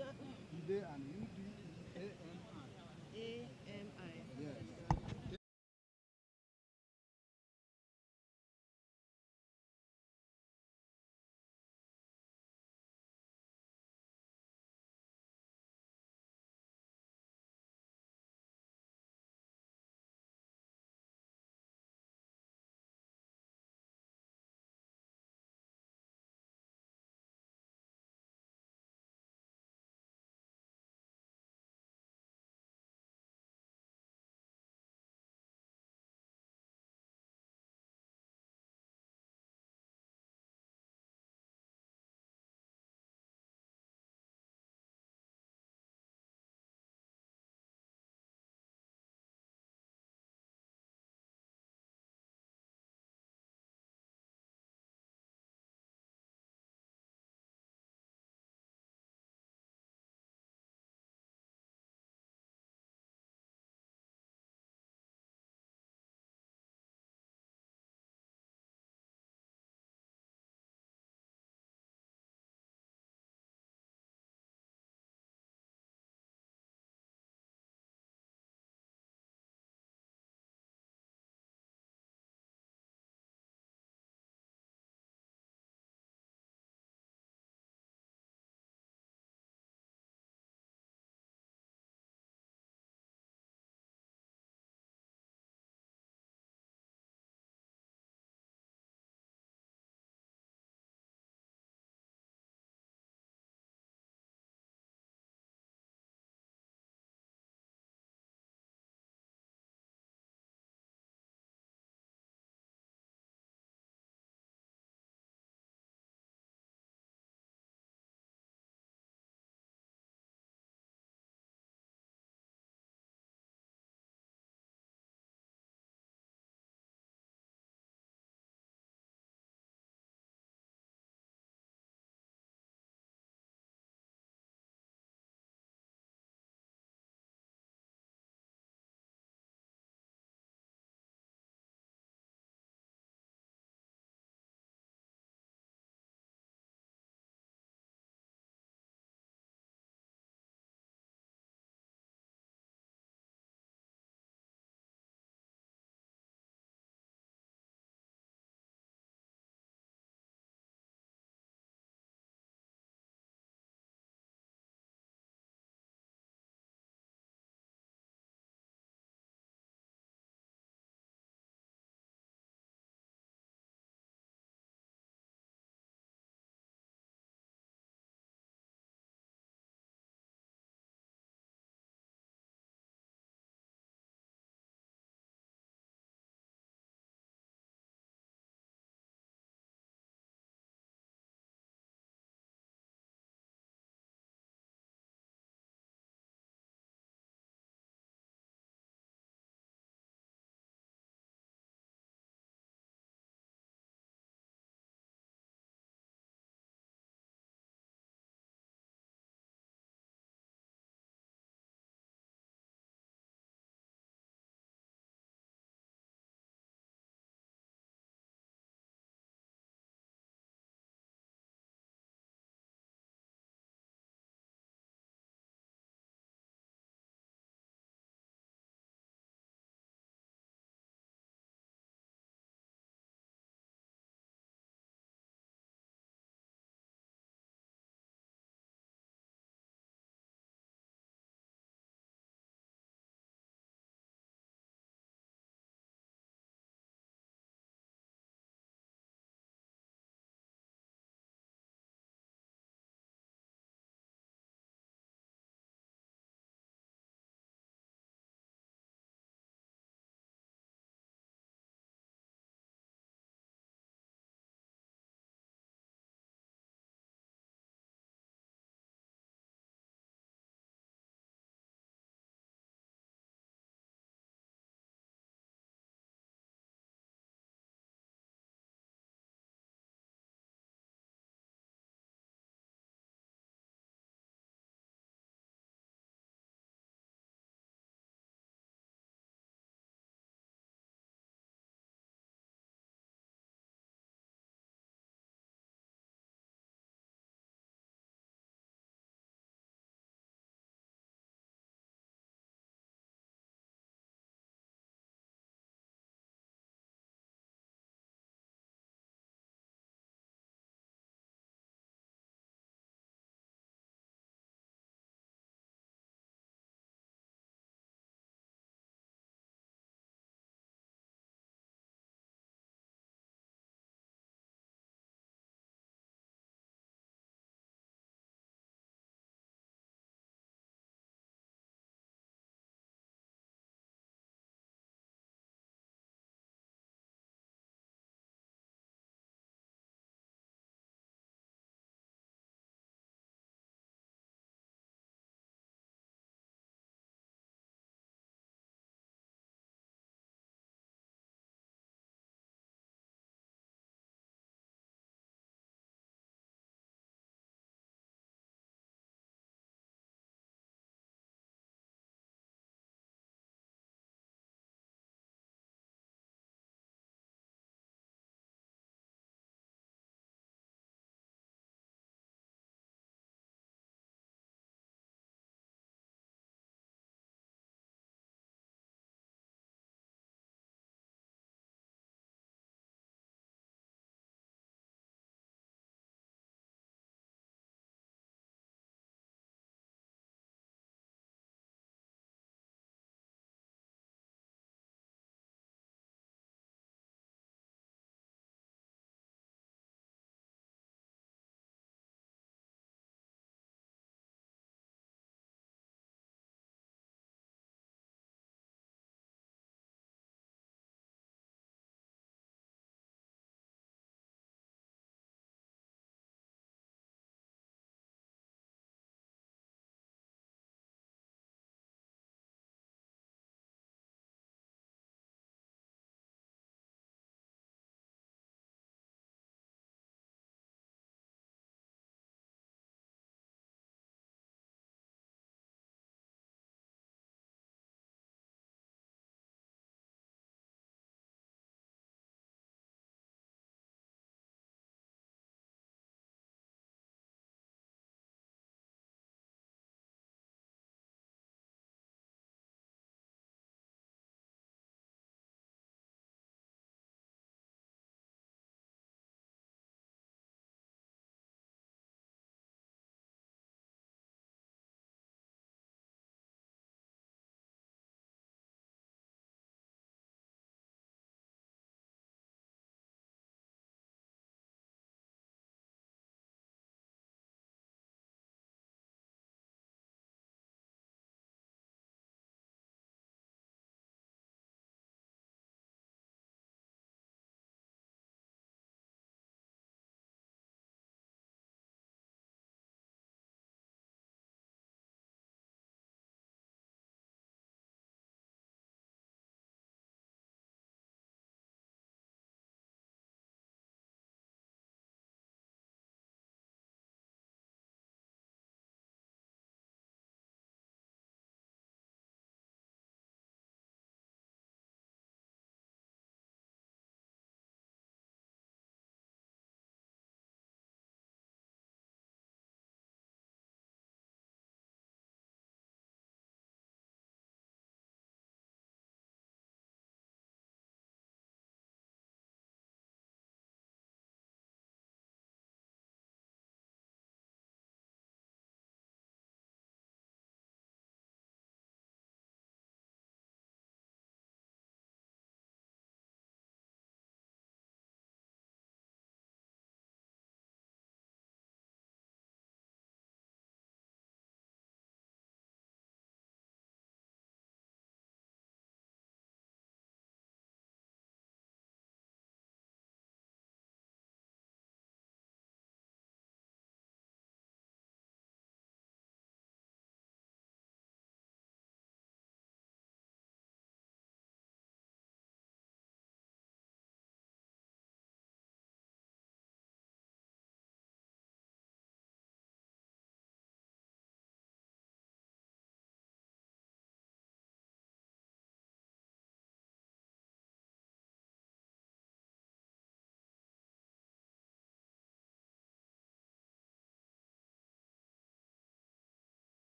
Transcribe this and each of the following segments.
Ide and UDEAMI. AMI. Yes.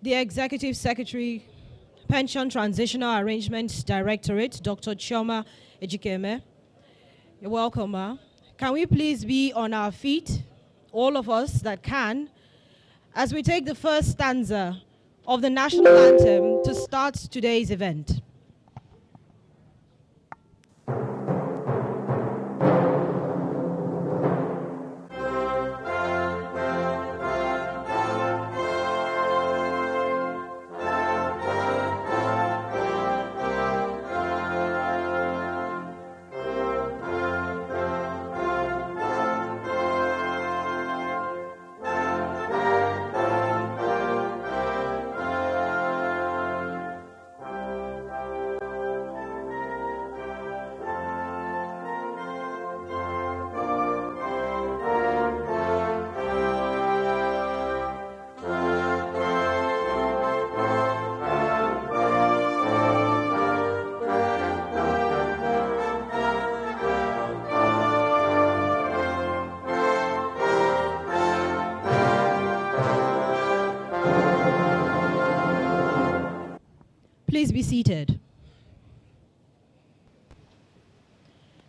the Executive Secretary, Pension Transitional Arrangements Directorate, Dr. Chioma Ejikeme. You're welcome, ma. Can we please be on our feet, all of us that can, as we take the first stanza of the national anthem to start today's event. Please be seated.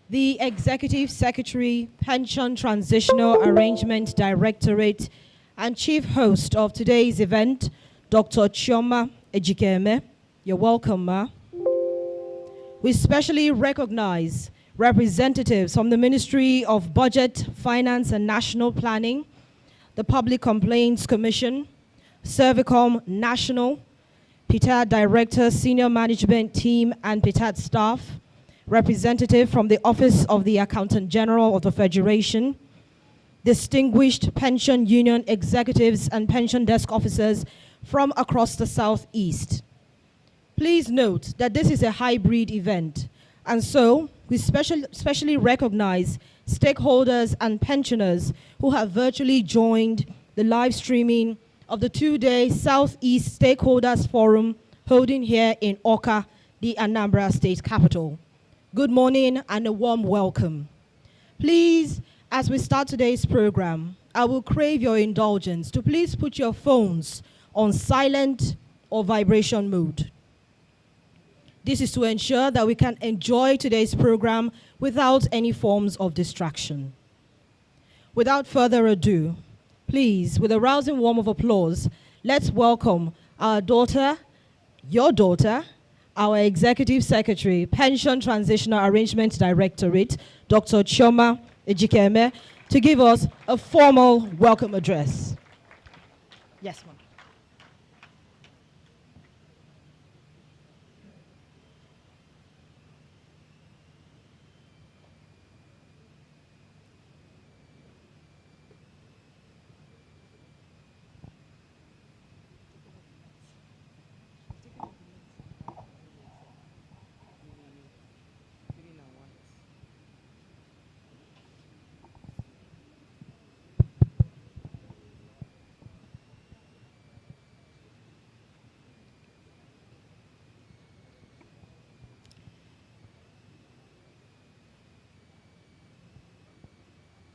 The Executive Secretary, Pension Transitional Arrangement Directorate, and Chief Host of today's event, Dr. Chioma Ejikeme. You're welcome, ma. We specially recognize representatives from the Ministry of Budget, Finance and National Planning, the Public Complaints Commission, Servicom National, Ptad Director, Senior Management Team, and Ptad staff, representative from the Office of the Accountant General of the Federation, distinguished pension union executives and pension desk officers from across the Southeast. Please note that this is a hybrid event, and so we specially recognize stakeholders and pensioners who have virtually joined the live streaming of the two-day Southeast Stakeholders Forum holding here in AWKA, the Anambra State capital. Good morning and a warm welcome. Please, as we start today's program, I will crave your indulgence to please put your phones on silent or vibration mode. This is to ensure that we can enjoy today's program without any forms of distraction. Without further ado, please, with a rousing warm of applause, let's welcome our daughter, your daughter, our Executive Secretary, Pension Transitional Arrangement Directorate, Dr. Chioma Ejikeme, to give us a formal welcome address. Yes, ma'am.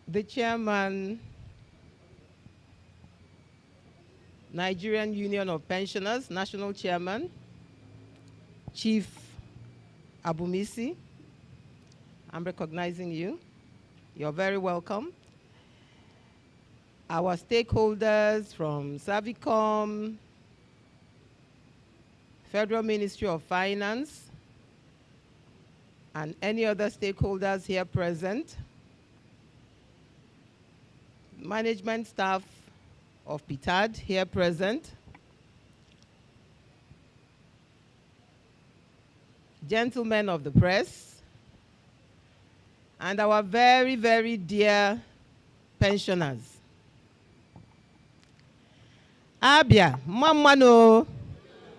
The Chairman, Nigerian Union of Pensioners, National Chairman, Chief Abumisi, I'm recognizing you. You're very welcome. Our stakeholders from Servicom, Federal Ministry of Finance, and any other stakeholders here present, management staff of Ptad here present, gentlemen of the press, and our very, very dear pensioners. Abia, Mamano,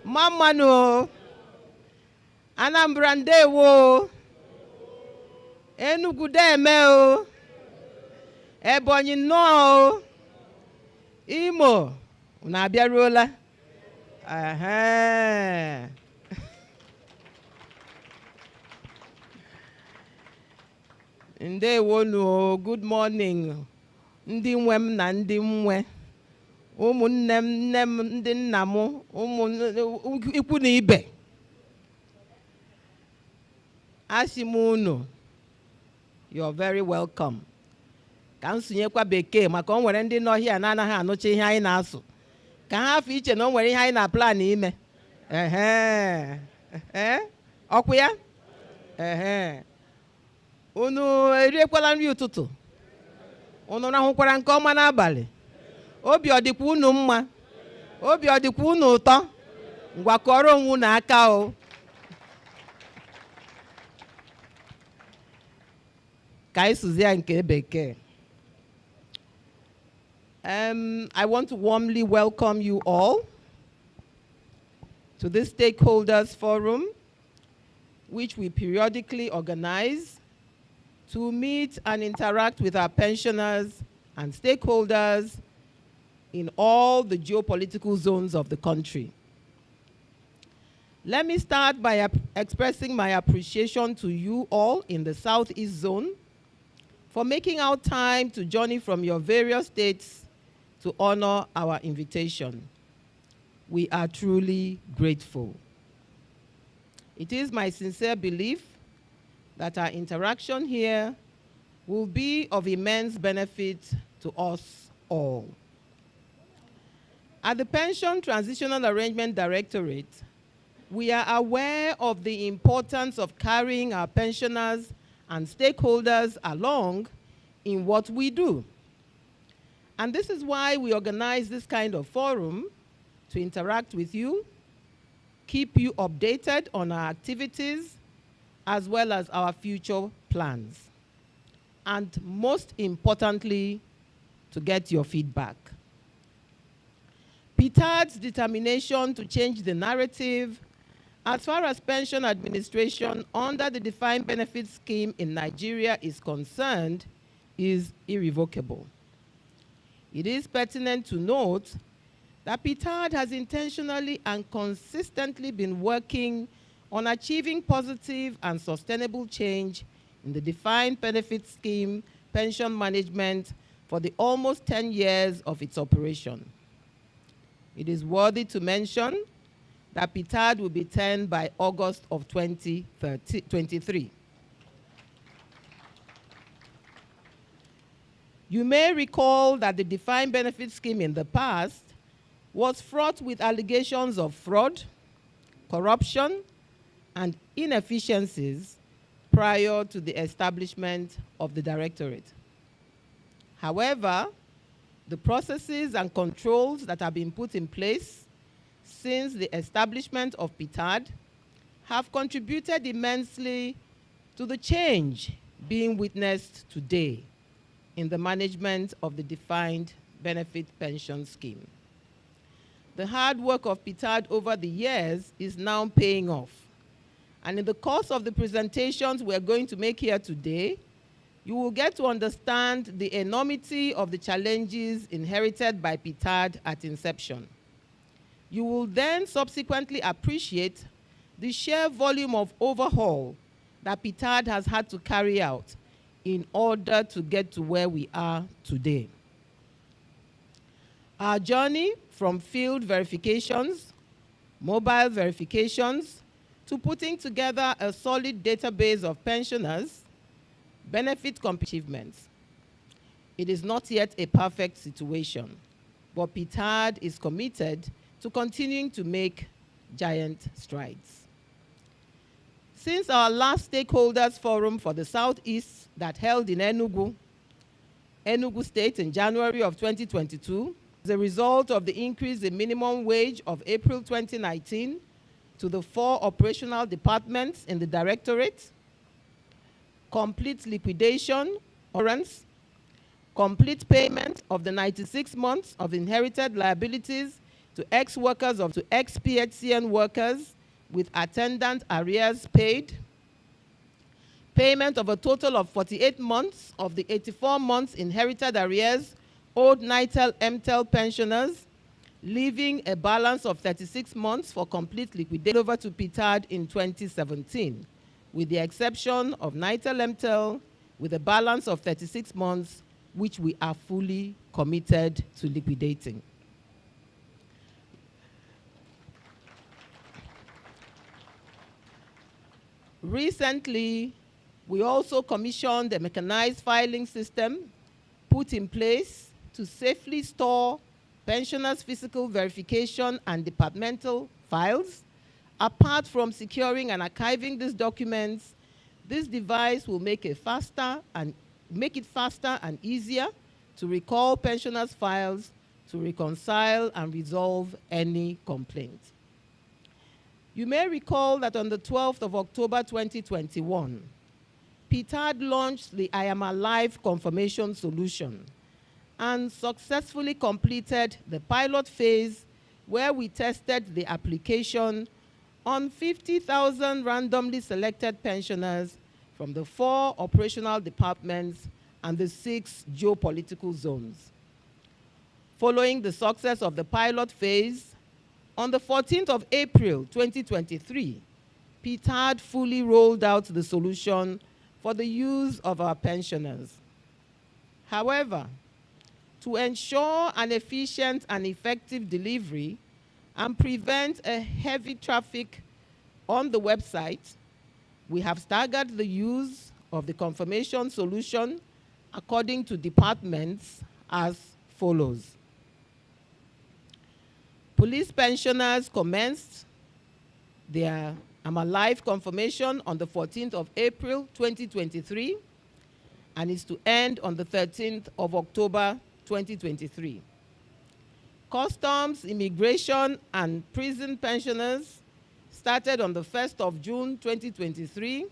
Mamano, Anambra Ndewo, Enugu Deme, Ebonyi no, Imo, unabia rola. Aha. Ndewo no, good morning. Ndi mwem na ndi mwe. ụmụnne m, nne m, ndị nna m, ikwu na ibe. Asị m unu, you're very welcome. Ka m sụnyekwa bekee maka o nwere ndị nọ here na-anaghị anụcha ihe anyị na-asụ. Ka ha afọ iche na o nwere ihe anyị na plan ime. Ọkwa ya? Unu eriekwala nri ụtụtụ? Unu rahụkwara nke ọma n'abalị? Obi ọ dịkwa unu mma? Obi ọ dịkwa unu ụtọ? Ngwa kọrọ onwe unu aka o. Ka anyị sụzie nke bekee. I want to warmly welcome you all to this Stakeholders Forum, which we periodically organize to meet and interact with our pensioners and stakeholders in all the geopolitical zones of the country. Let me start by expressing my appreciation to you all in the Southeast Zone for making out time to journey from your various states to honor our invitation. We are truly grateful. It is my sincere belief that our interaction here will be of immense benefit to us all. At the Pension Transitional Arrangement Directorate, we are aware of the importance of carrying our pensioners and stakeholders along in what we do. And this is why we organize this kind of forum to interact with you, keep you updated on our activities, as well as our future plans. And most importantly, to get your feedback. Ptad's determination to change the narrative as far as pension administration under the defined benefit scheme in Nigeria is concerned is irrevocable. It is pertinent to note that Ptad has intentionally and consistently been working on achieving positive and sustainable change in the defined benefit scheme pension management for the almost 10 years of its operation. It is worthy to mention that Ptad will be 10 by August of 2023. You may recall that the defined benefit scheme in the past was fraught with allegations of fraud, corruption, and inefficiencies prior to the establishment of the directorate. However, the processes and controls that have been put in place since the establishment of Ptad have contributed immensely to the change being witnessed today in the management of the defined benefit pension scheme. The hard work of Ptad over the years is now paying off. And in the course of the presentations we're going to make here today, you will get to understand the enormity of the challenges inherited by Ptad at inception. You will then subsequently appreciate the sheer volume of overhaul that Ptad has had to carry out in order to get to where we are today. Our journey from field verifications, mobile verifications, to putting together a solid database of pensioners, benefit achievements. It is not yet a perfect situation, but Ptad is committed to continuing to make giant strides. Since our last Stakeholders Forum for the Southeast that held in Enugu State in January of 2022, as a result of the increase in minimum wage of April 2019 to the 4 operational departments in the directorate, complete liquidation, complete payment of the 96 months of inherited liabilities to ex-workers of to ex-PHCN workers with attendant arrears paid, payment of a total of 48 months of the 84 months inherited arrears owed NITEL-MTEL pensioners, leaving a balance of 36 months for complete liquidation over to Ptad in 2017, with the exception of NITEL-MTEL with a balance of 36 months, which we are fully committed to liquidating. Recently, we also commissioned a mechanized filing system put in place to safely store pensioners' physical verification and departmental files. Apart from securing and archiving these documents, this device will make it faster and easier to recall pensioners' files, to reconcile and resolve any complaint. You may recall that on the 12th of October 2021, Ptad launched the I Am Alive confirmation solution and successfully completed the pilot phase where we tested the application on 50,000 randomly selected pensioners from the 4 operational departments and the 6 geopolitical zones. Following the success of the pilot phase, on the 14th of April 2023, Ptad fully rolled out the solution for the use of our pensioners. However, to ensure an efficient and effective delivery and prevent a heavy traffic on the website, we have staggered the use of the confirmation solution according to departments as follows. Police pensioners commenced their I'm Alive confirmation on the 14th of April 2023 and is to end on the 13th of October 2023. Customs, immigration, and prison pensioners started on the 1st of June 2023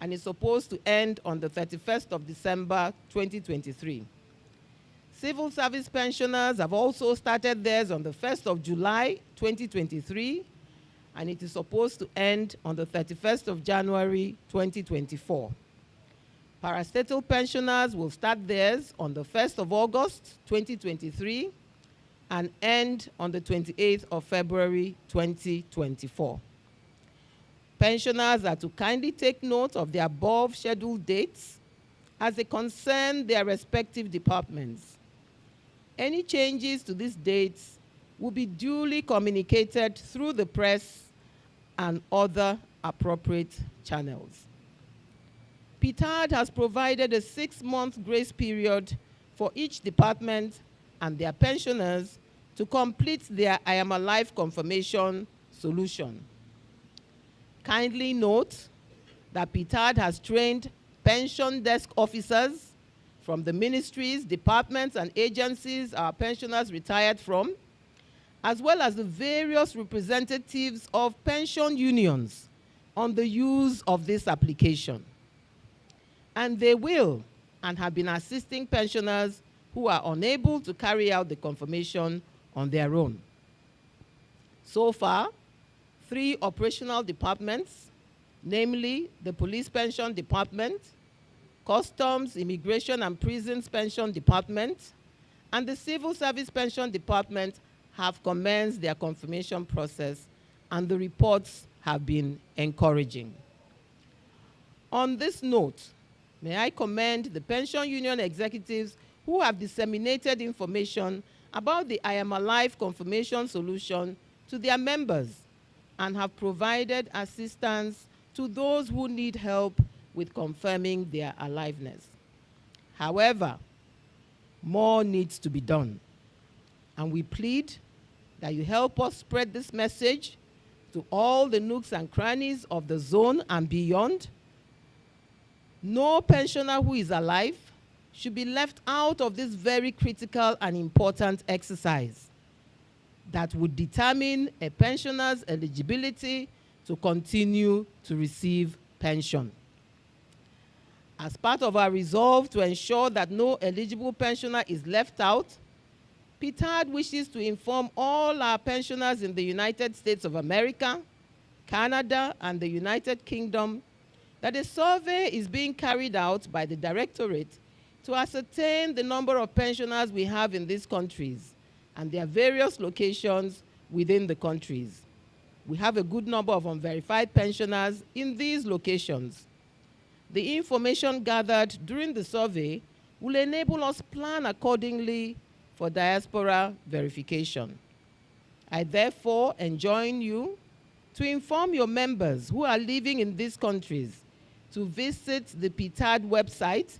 and is supposed to end on the 31st of December 2023. Civil service pensioners have also started theirs on the 1st of July 2023 and it is supposed to end on the 31st of January 2024. Parastatal pensioners will start theirs on the 1st of August 2023 and end on the 28th of February 2024. Pensioners are to kindly take note of the above scheduled dates as they concern their respective departments. Any changes to these dates will be duly communicated through the press and other appropriate channels. Ptad has provided a 6-month grace period for each department and their pensioners to complete their I Am Alive confirmation solution. Kindly note that Ptad has trained pension desk officers from the ministries, departments, and agencies our pensioners retired from, as well as the various representatives of pension unions on the use of this application. And they will and have been assisting pensioners who are unable to carry out the confirmation on their own. So far, 3 operational departments, namely the Police Pension Department, Customs, Immigration and Prisons Pension Department, and the Civil Service Pension Department have commenced their confirmation process, and the reports have been encouraging. On this note, may I commend the pension union executives who have disseminated information about the I Am Alive confirmation solution to their members and have provided assistance to those who need help with confirming their aliveness. However, more needs to be done, and we plead that you help us spread this message to all the nooks and crannies of the zone and beyond. No pensioner who is alive should be left out of this very critical and important exercise that would determine a pensioner's eligibility to continue to receive pension. As part of our resolve to ensure that no eligible pensioner is left out, Ptad wishes to inform all our pensioners in the United States of America, Canada, and the United Kingdom that a survey is being carried out by the Directorate to ascertain the number of pensioners we have in these countries and their various locations within the countries. We have a good number of unverified pensioners in these locations. The information gathered during the survey will enable us plan accordingly for diaspora verification. I therefore enjoin you to inform your members who are living in these countries to visit the Ptad website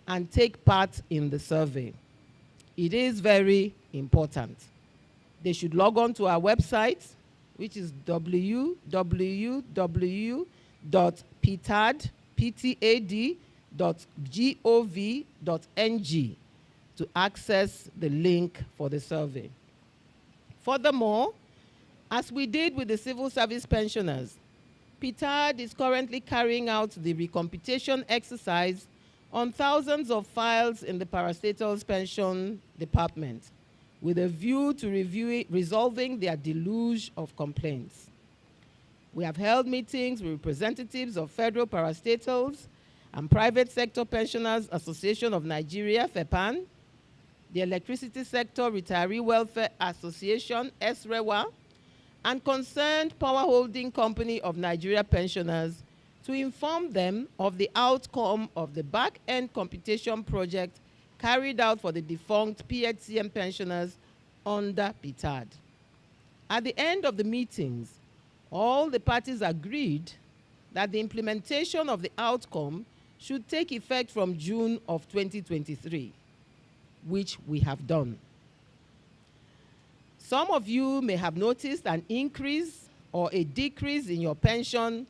and take part in the survey. It is very important. They should log on to our website, which is www.ptad.gov.ng to access the link for the survey. Furthermore, as we did with the civil service pensioners, Ptad is currently carrying out the recomputation exercise on thousands of files in the parastatals pension department with a view to resolving their deluge of complaints. We have held meetings with representatives of federal parastatals and Private Sector Pensioners Association of Nigeria, FEPAN, the Electricity Sector Retiree Welfare Association, ESREWA, and concerned Power Holding Company of Nigeria pensioners to inform them of the outcome of the back-end computation project carried out for the defunct PHCM pensioners under Ptad. At the end of the meetings, all the parties agreed that the implementation of the outcome should take effect from June of 2023, which we have done. Some of you may have noticed an increase or a decrease in your pension,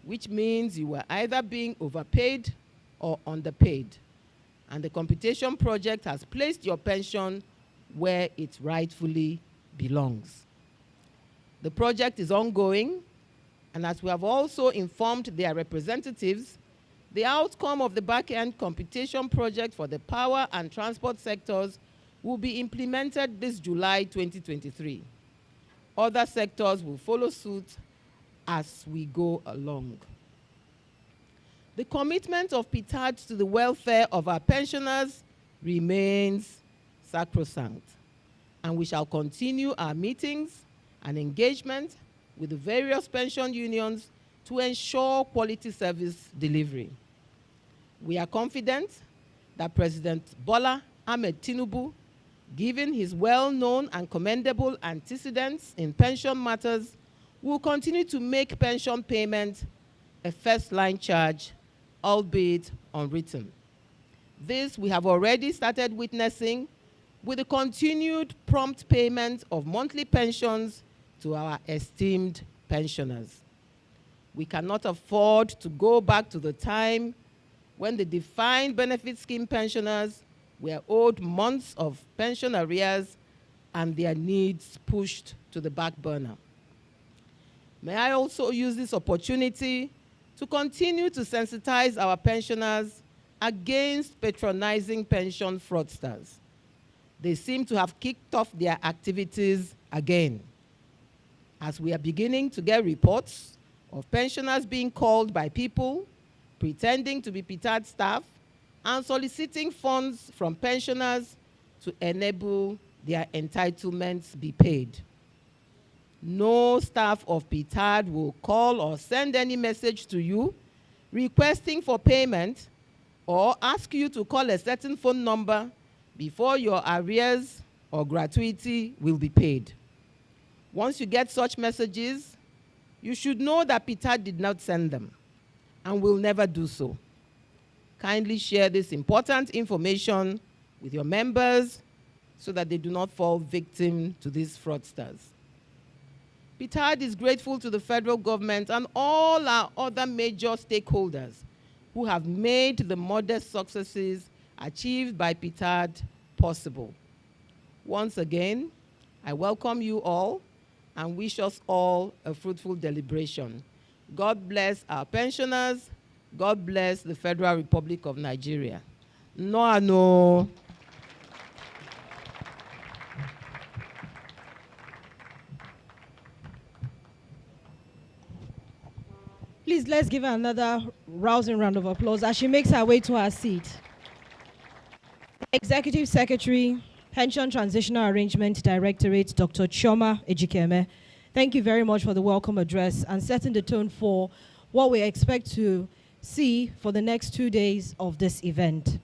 which means you were either being overpaid or underpaid. And the computation project has placed your pension where it rightfully belongs. The project is ongoing, and as we have also informed their representatives, the outcome of the back-end computation project for the power and transport sectors will be implemented this July 2023. Other sectors will follow suit as we go along. The commitment of Ptad to the welfare of our pensioners remains sacrosanct, and we shall continue our meetings and engagement with the various pension unions to ensure quality service delivery. We are confident that President Bola Ahmed Tinubu, given his well-known and commendable antecedents in pension matters, will continue to make pension payment a first-line charge, albeit unwritten. This we have already started witnessing with the continued prompt payment of monthly pensions to our esteemed pensioners. We cannot afford to go back to the time when the defined benefit scheme pensioners were owed months of pension arrears and their needs pushed to the back burner. May I also use this opportunity to continue to sensitize our pensioners against patronizing pension fraudsters. They seem to have kicked off their activities again, as we are beginning to get reports of pensioners being called by people pretending to be Ptad staff and soliciting funds from pensioners to enable their entitlements be paid. No staff of Ptad will call or send any message to you requesting for payment or ask you to call a certain phone number before your arrears or gratuity will be paid. Once you get such messages, you should know that Ptad did not send them and will never do so. Kindly share this important information with your members so that they do not fall victim to these fraudsters. Ptad is grateful to the federal government and all our other major stakeholders who have made the modest successes achieved by Ptad possible. Once again, I welcome you all and wish us all a fruitful deliberation. God bless our pensioners. God bless the Federal Republic of Nigeria. No. Please, let's give her another rousing round of applause as she makes her way to her seat. Executive Secretary, Pension Transitional Arrangement Directorate, Dr. Chioma Ejikeme, thank you very much for the welcome address and setting the tone for what we expect to see for the next 2 days of this event.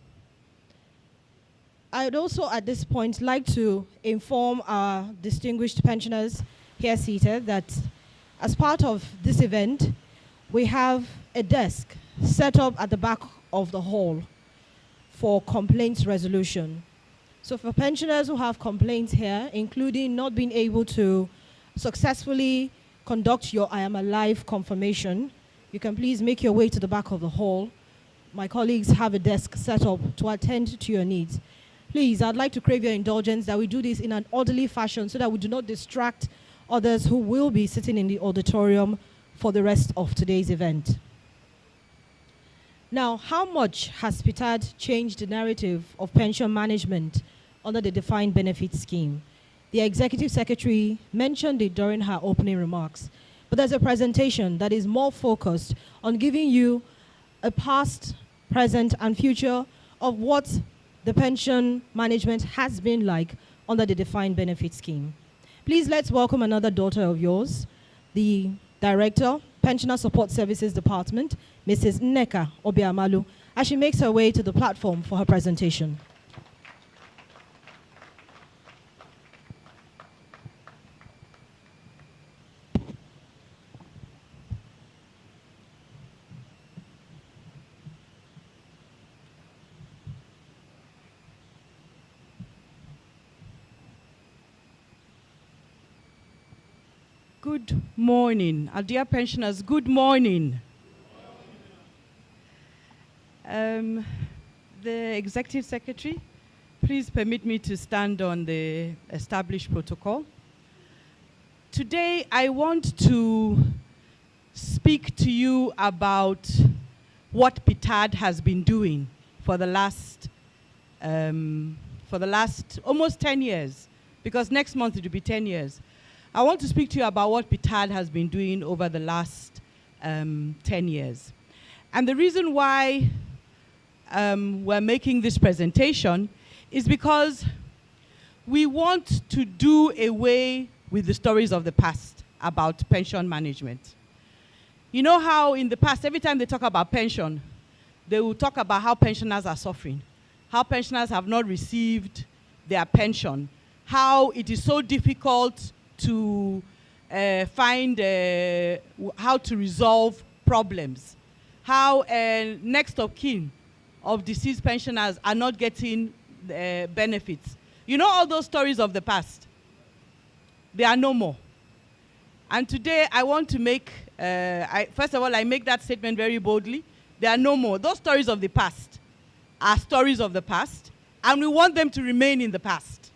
I would also at this point like to inform our distinguished pensioners here seated that As part of this event, we have a desk set up at the back of the hall for complaints resolution. So for pensioners who have complaints here, including not being able to successfully conduct your I am alive confirmation, you can please make your way to the back of the hall. My colleagues have a desk set up to attend to your needs. Please, I'd like to crave your indulgence that we do this in an orderly fashion so that we do not distract others who will be sitting in the auditorium for the rest of today's event. Now, how much has Ptad changed the narrative of pension management under the defined benefit scheme? The Executive Secretary mentioned it during her opening remarks, but there's a presentation that is more focused on giving you a past, present, and future of what the pension management has been like under the defined benefit scheme. Please let's welcome another daughter of yours, the Director, Pensioner Support Services Department, Mrs. Nneka Obiamalu, as she makes her way to the platform for her presentation. Good morning. Our dear pensioners, good morning. The Executive Secretary, please permit me to stand on the established protocol. Today, I want to speak to you about what Ptad has been doing for the last almost 10 years, because next month it will be 10 years. I want to speak to you about what Ptad has been doing over the last 10 years. And the reason why we're making this presentation is because we want to do away with the stories of the past about pension management. You know how in the past, every time they talk about pension, they will talk about how pensioners are suffering, how pensioners have not received their pension, how it is so difficult to find how to resolve problems, how next of kin of deceased pensioners are not getting benefits. You know all those stories of the past? They are no more. And today I want to make, first of all, I make that statement very boldly. They are no more. Those stories of the past are stories of the past, and we want them to remain in the past.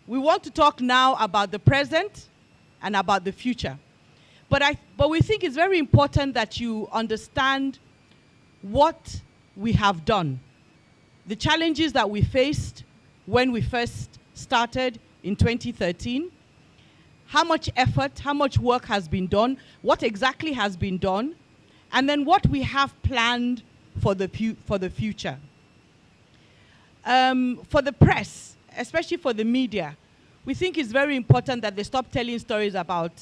We want to talk now about the present and about the future. But we think it's very important that you understand what we have done, the challenges that we faced when we first started in 2013, how much effort, how much work has been done, what exactly has been done, and then what we have planned for the future. For the press, especially for the media, we think it's very important that they stop telling stories about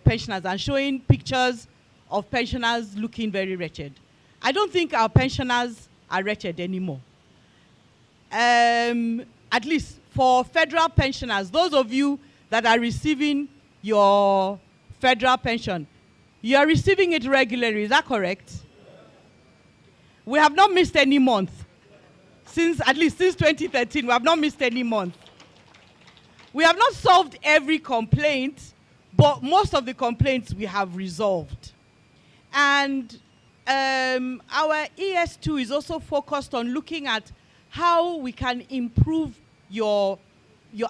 pensioners and showing pictures of pensioners looking very wretched. I don't think our pensioners are wretched anymore. At least for federal pensioners, those of you that are receiving your federal pension, you are receiving it regularly, is that correct? We have not missed any month. At least since 2013, we have not missed any month. We have not solved every complaint, but most of the complaints we have resolved. And our ES2 is also focused on looking at how we can improve your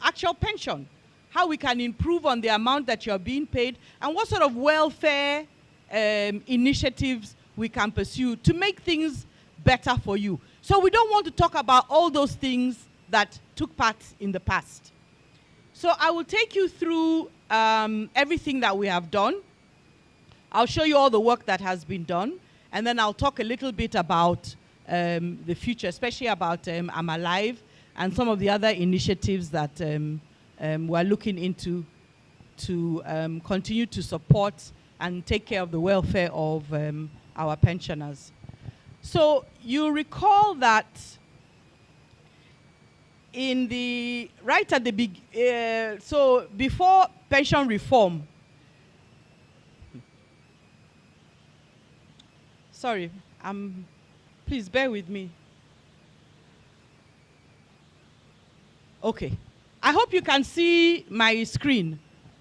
actual pension, how we can improve on the amount that you're being paid, and what sort of welfare initiatives we can pursue to make things better for you. So we don't want to talk about all those things that took part in the past. So I will take you through everything that we have done. I'll show you all the work that has been done, and then I'll talk a little bit about the future, especially about I'm Alive and some of the other initiatives that we're looking into to continue to support and take care of the welfare of our pensioners. So you recall that right at the so before pension reform, Sorry, please bear with me. Okay. I hope you can see my screen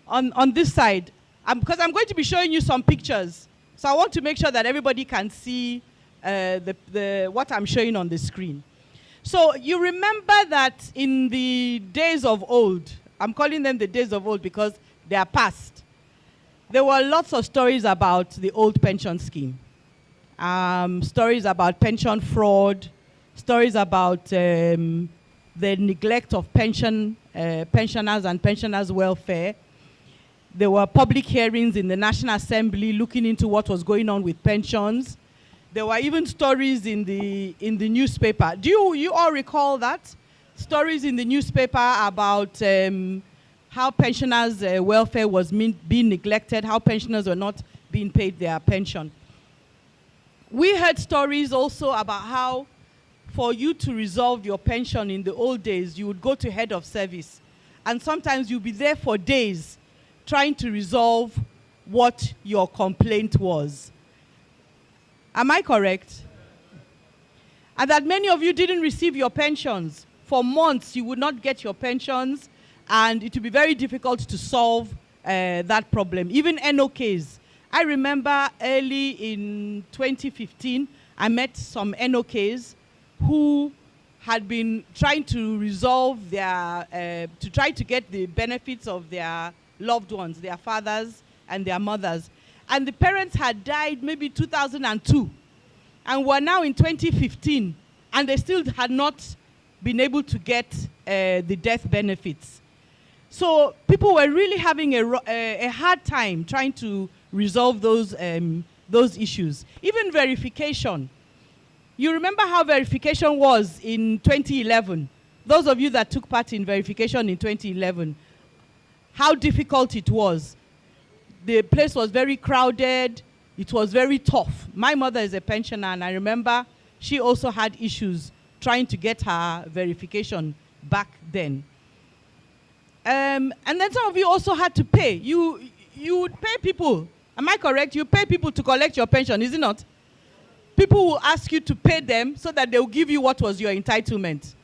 on this side. Because I'm going to be showing you some pictures. So I want to make sure that everybody can see what I'm showing on the screen. So you remember that in the days of old, I'm calling them the days of old because they are past, there were lots of stories about the old pension scheme. Stories about pension fraud, stories about the neglect of pensioners and pensioners' welfare. There were public hearings in the National Assembly looking into what was going on with pensions. There were even stories in the newspaper. Do you all recall that? Stories in the newspaper about how pensioners' welfare was being neglected, how pensioners were not being paid their pension. We heard stories also about how for you to resolve your pension in the old days, you would go to head of service. And sometimes you'd be there for days trying to resolve what your complaint was. Am I correct? And that many of you didn't receive your pensions. For months, you would not get your pensions, and it would be very difficult to solve that problem. Even NOKs. I remember early in 2015, I met some NOKs who had been trying to resolve their, to try to get the benefits of their loved ones, their fathers and their mothers. And the parents had died maybe 2002. And we're now in 2015, and they still had not been able to get the death benefits. So people were really having a hard time trying to resolve those issues. Even verification. You remember how verification was in 2011? Those of you that took part in verification in 2011, how difficult it was. The place was very crowded. It was very tough. My mother is a pensioner, and I remember she also had issues trying to get her verification back then. And then some of you also had to pay. You would pay people. Am I correct? You pay people to collect your pension, is it not? People will ask you to pay them so that they will give you what was your entitlement.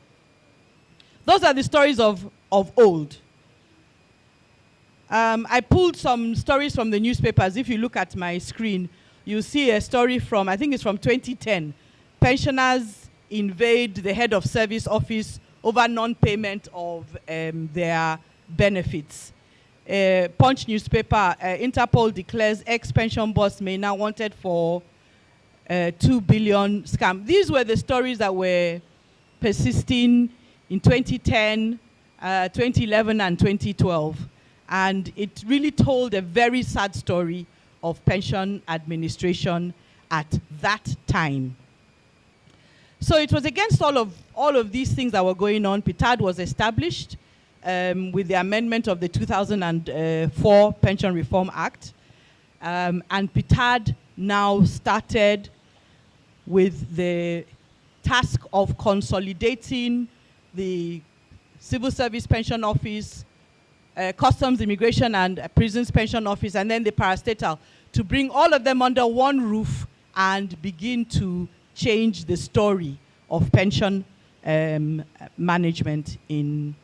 Those are the stories of old. I pulled some stories from the newspapers. If you look at my screen, you'll see a story from, I think it's from 2010. Pensioners invade the head of service office over non-payment of their benefits. Punch newspaper, Interpol declares ex-pension boss may now wanted for 2 billion scam. These were the stories that were persisting in 2010, 2011, and 2012. And it really told a very sad story of pension administration at that time. So it was against all of these things that were going on. Ptad was established with the amendment of the 2004 Pension Reform Act. And Ptad now started with the task of consolidating the Civil Service Pension Office, Customs, Immigration, and Prisons Pension Office, and then the parastatal, to bring all of them under one roof and begin to change the story of pension management in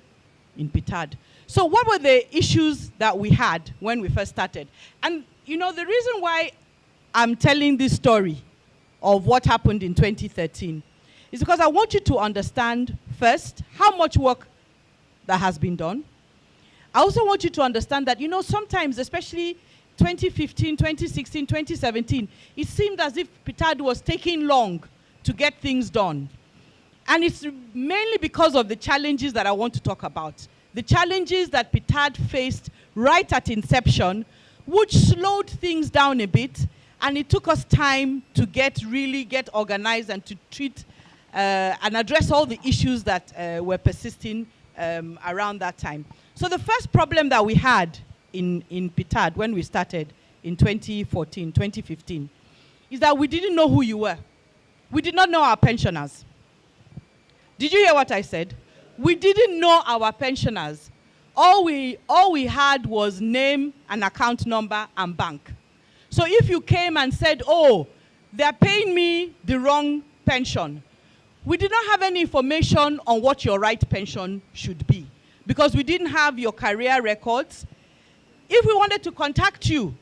Ptad. So what were the issues that we had when we first started? And you know, the reason why I'm telling this story of what happened in 2013 is because I want you to understand first how much work that has been done. I also want you to understand that, you know, sometimes, especially 2015, 2016, 2017, it seemed as if Ptad was taking long to get things done. And it's mainly because of the challenges that I want to talk about. The challenges that Ptad faced right at inception, which slowed things down a bit, and it took us time to really get organized and to treat and address all the issues that were persisting around that time. So the first problem that we had in Ptad when we started in 2014, 2015, is that we didn't know who you were. We did not know our pensioners. Did you hear what I said? We didn't know our pensioners. All we had was name and account number and bank. So if you came and said, oh, they're paying me the wrong pension. We did not have any information on what your right pension should be because we didn't have your career records. If we wanted to contact you,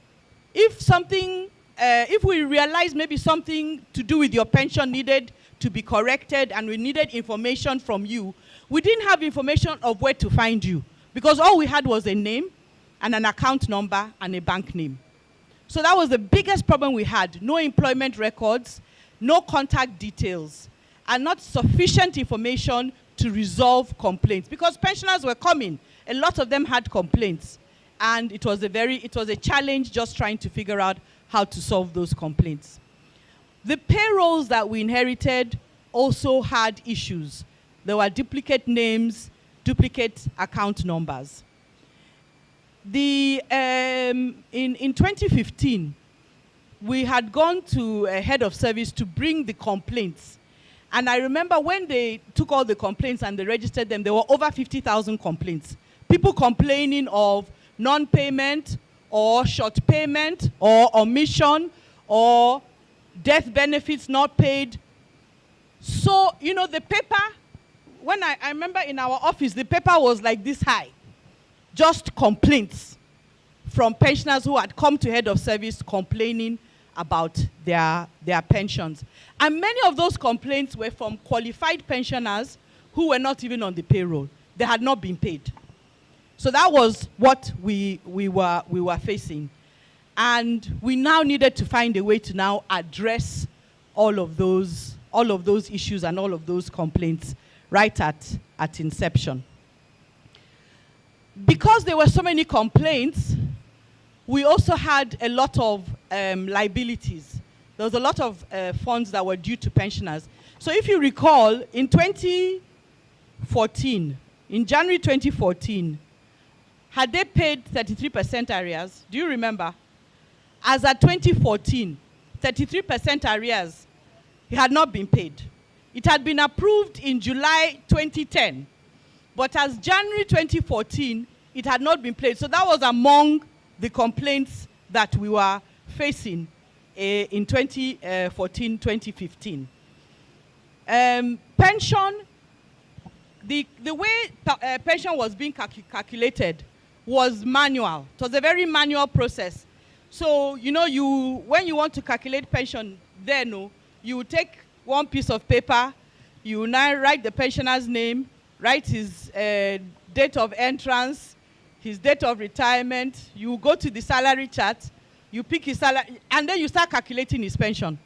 if we realized maybe something to do with your pension needed to be corrected and we needed information from you, we didn't have information of where to find you because all we had was a name and an account number and a bank name. So that was the biggest problem we had. No employment records, no contact details, and not sufficient information to resolve complaints because pensioners were coming. A lot of them had complaints, and it was a challenge just trying to figure out how to solve those complaints. The payrolls that we inherited also had issues. There were duplicate names, duplicate account numbers. In 2015, we had gone to a head of service to bring the complaints. And I remember when they took all the complaints and they registered them, there were over 50,000 complaints. People complaining of non-payment or short payment or omission or death benefits not paid. So, you know, the paper, when I remember in our office, the paper was like this high. Just complaints from pensioners who had come to head of service complaining about their pensions. And many of those complaints were from qualified pensioners who were not even on the payroll. They had not been paid. So that was what we were facing. And we now needed to find a way to now address all of those issues and all of those complaints right at inception. Because there were so many complaints, we also had a lot of liabilities. There was a lot of funds that were due to pensioners. So if you recall, in 2014, in January 2014, had they paid 33% arrears? Do you remember? As at 2014, 33% arrears had not been paid. It had been approved in July 2010. But as January 2014, it had not been paid. So that was among the complaints that we were facing in 2014-2015. Pension, the way pension was being calculated was manual. It was a very manual process. So, you know, when you want to calculate pension, you take one piece of paper, you now write the pensioner's name, write his date of entrance, his date of retirement, you go to the salary chart, you pick his salary, and then you start calculating his pension.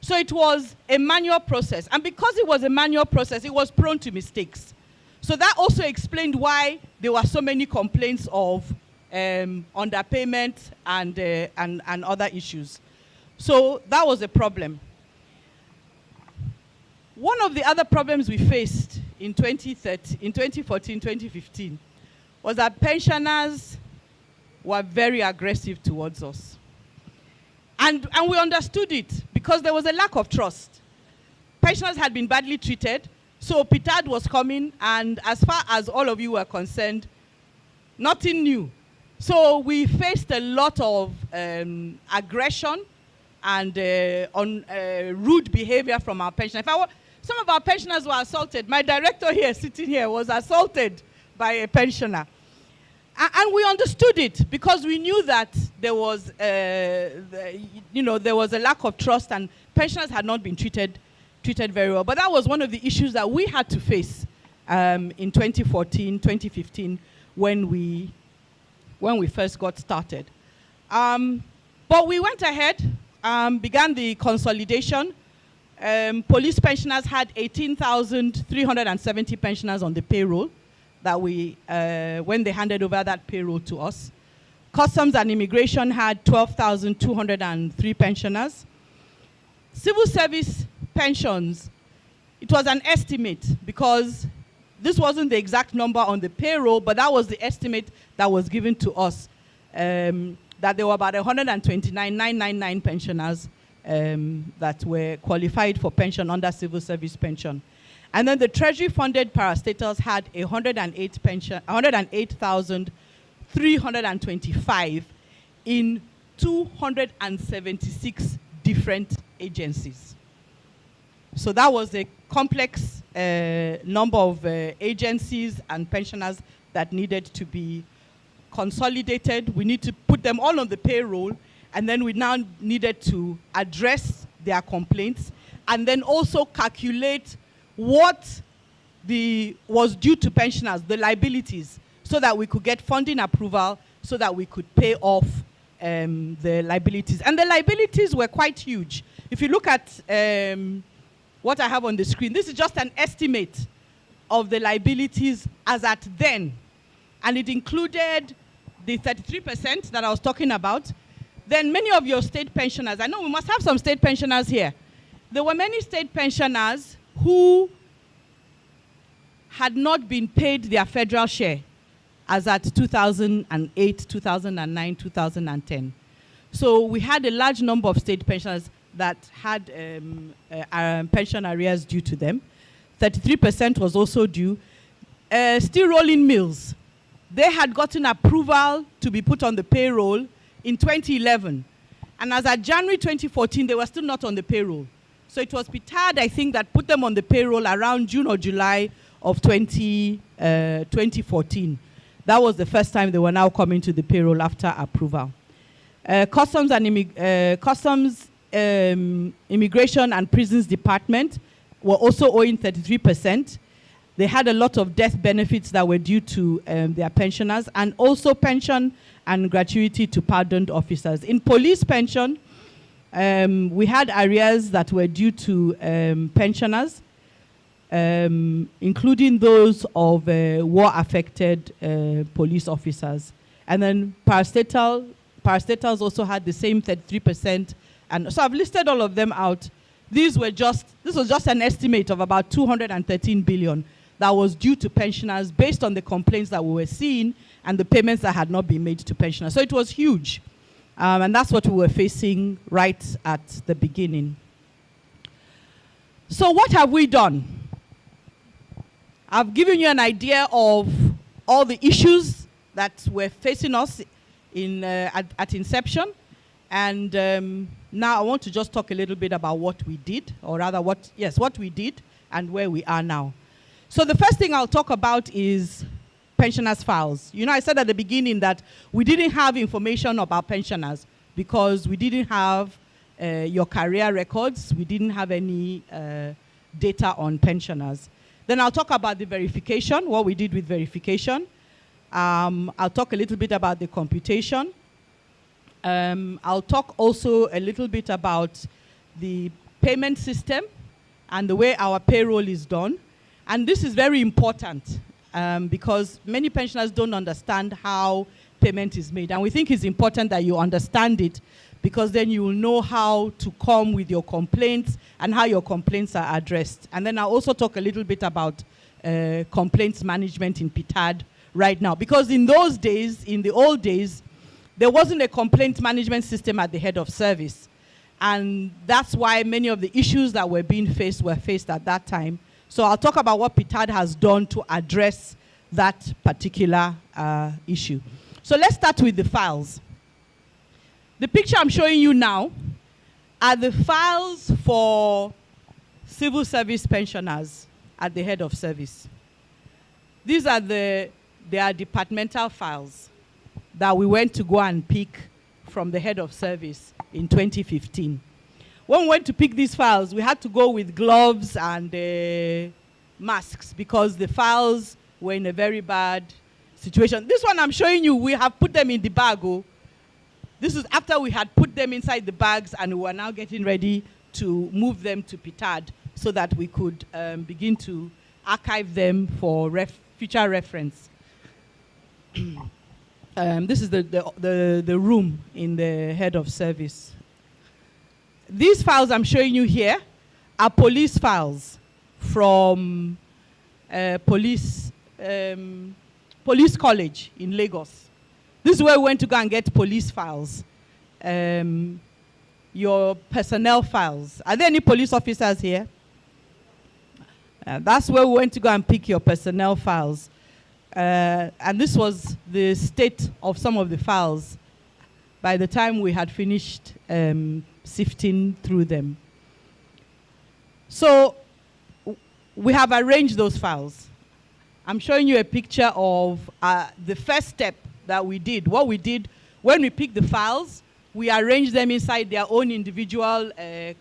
So it was a manual process. And because it was a manual process, it was prone to mistakes. So that also explained why there were so many complaints of underpayment and other issues. So that was a problem. One of the other problems we faced in 2014, 2015, was that pensioners were very aggressive towards us. And we understood it because there was a lack of trust. Pensioners had been badly treated, so Ptad was coming, and as far as all of you were concerned, nothing new. So we faced a lot of aggression and rude behavior from our pensioners. Some of our pensioners were assaulted. My director here, sitting here, was assaulted by a pensioner. And we understood it because we knew that there was, there was a lack of trust and pensioners had not been treated very well. But that was one of the issues that we had to face in 2014, 2015 when we first got started. But we went ahead, began the consolidation. Police pensioners had 18,370 pensioners on the payroll that when they handed over that payroll to us. Customs and Immigration had 12,203 pensioners. Civil service pensions, it was an estimate because this wasn't the exact number on the payroll, but that was the estimate that was given to us, that there were about 129,999 pensioners that were qualified for pension under civil service pension. And then the Treasury-funded parastatals had 108,325 in 276 different agencies. So that was a complex number of agencies and pensioners that needed to be consolidated. We need to put them all on the payroll, and then we now needed to address their complaints and then also calculate what was due to pensioners, the liabilities, so that we could get funding approval so that we could pay off the liabilities. And the liabilities were quite huge. If you look at what I have on the screen, this is just an estimate of the liabilities as at then. And it included the 33% that I was talking about. Then many of your state pensioners, I know we must have some state pensioners here. There were many state pensioners who had not been paid their federal share as at 2008, 2009, 2010. So we had a large number of state pensioners that had pension arrears due to them. 33% was also due. Steel rolling mills, they had gotten approval to be put on the payroll in 2011. And as at January 2014, they were still not on the payroll. So it was Ptad, I think, that put them on the payroll around June or July of 2014. That was the first time they were now coming to the payroll after approval. Customs and Immigration and Prisons Department were also owing 33%. They had a lot of death benefits that were due to their pensioners, and also pension and gratuity to pardoned officers. In police pension, we had arrears that were due to pensioners, including those of war-affected police officers. And then parastatals also had the same 33%. And so I've listed all of them out. This was just an estimate of about 213 billion that was due to pensioners based on the complaints that we were seeing and the payments that had not been made to pensioners. So it was huge. And that's what we were facing right at the beginning. So what have we done? I've given you an idea of all the issues that were facing us at inception. And now I want to just talk a little bit about what we did, or rather what we did and where we are now. So the first thing I'll talk about is pensioners' files. You know, I said at the beginning that we didn't have information about pensioners because we didn't have your career records. We didn't have any data on pensioners. Then I'll talk about the verification, what we did with verification. I'll talk a little bit about the computation. I'll talk also a little bit about the payment system and the way our payroll is done. And this is very important because many pensioners don't understand how payment is made. And we think it's important that you understand it because then you will know how to come with your complaints and how your complaints are addressed. And then I'll also talk a little bit about complaints management in Ptad right now. Because in those days, in the old days, there wasn't a complaint management system at the head of service. And that's why many of the issues that were being faced were faced at that time. So I'll talk about what Ptad has done to address that particular issue. So let's start with the files. The picture I'm showing you now are the files for civil service pensioners at the head of service. These are their departmental files that we went to go and pick from the head of service in 2015. When we went to pick these files, we had to go with gloves and masks because the files were in a very bad situation. This one I'm showing you, we have put them in the bag. Oh. This is after we had put them inside the bags and we were now getting ready to move them to Ptad so that we could begin to archive them for future reference. This is the room in the head of service. These files I'm showing you here are police files from police college in Lagos. This is where we went to go and get police files. Your personnel files. Are there any police officers here? That's where we went to go and pick your personnel files. And this was the state of some of the files by the time we had finished sifting through them. So we have arranged those files. I'm showing you a picture of the first step that we did. What we did when we picked the files, we arranged them inside their own individual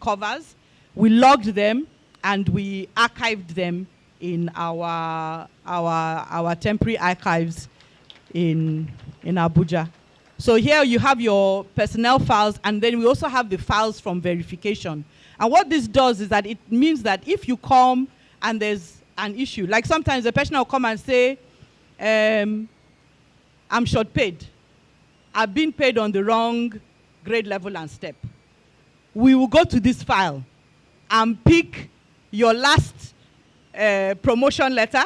covers. We logged them and we archived them in our temporary archives in Abuja. So here you have your personnel files, and then we also have the files from verification. And what this does is that it means that if you come and there's an issue, like sometimes the person will come and say, I'm short paid. I've been paid on the wrong grade level and step. We will go to this file and pick your last promotion letter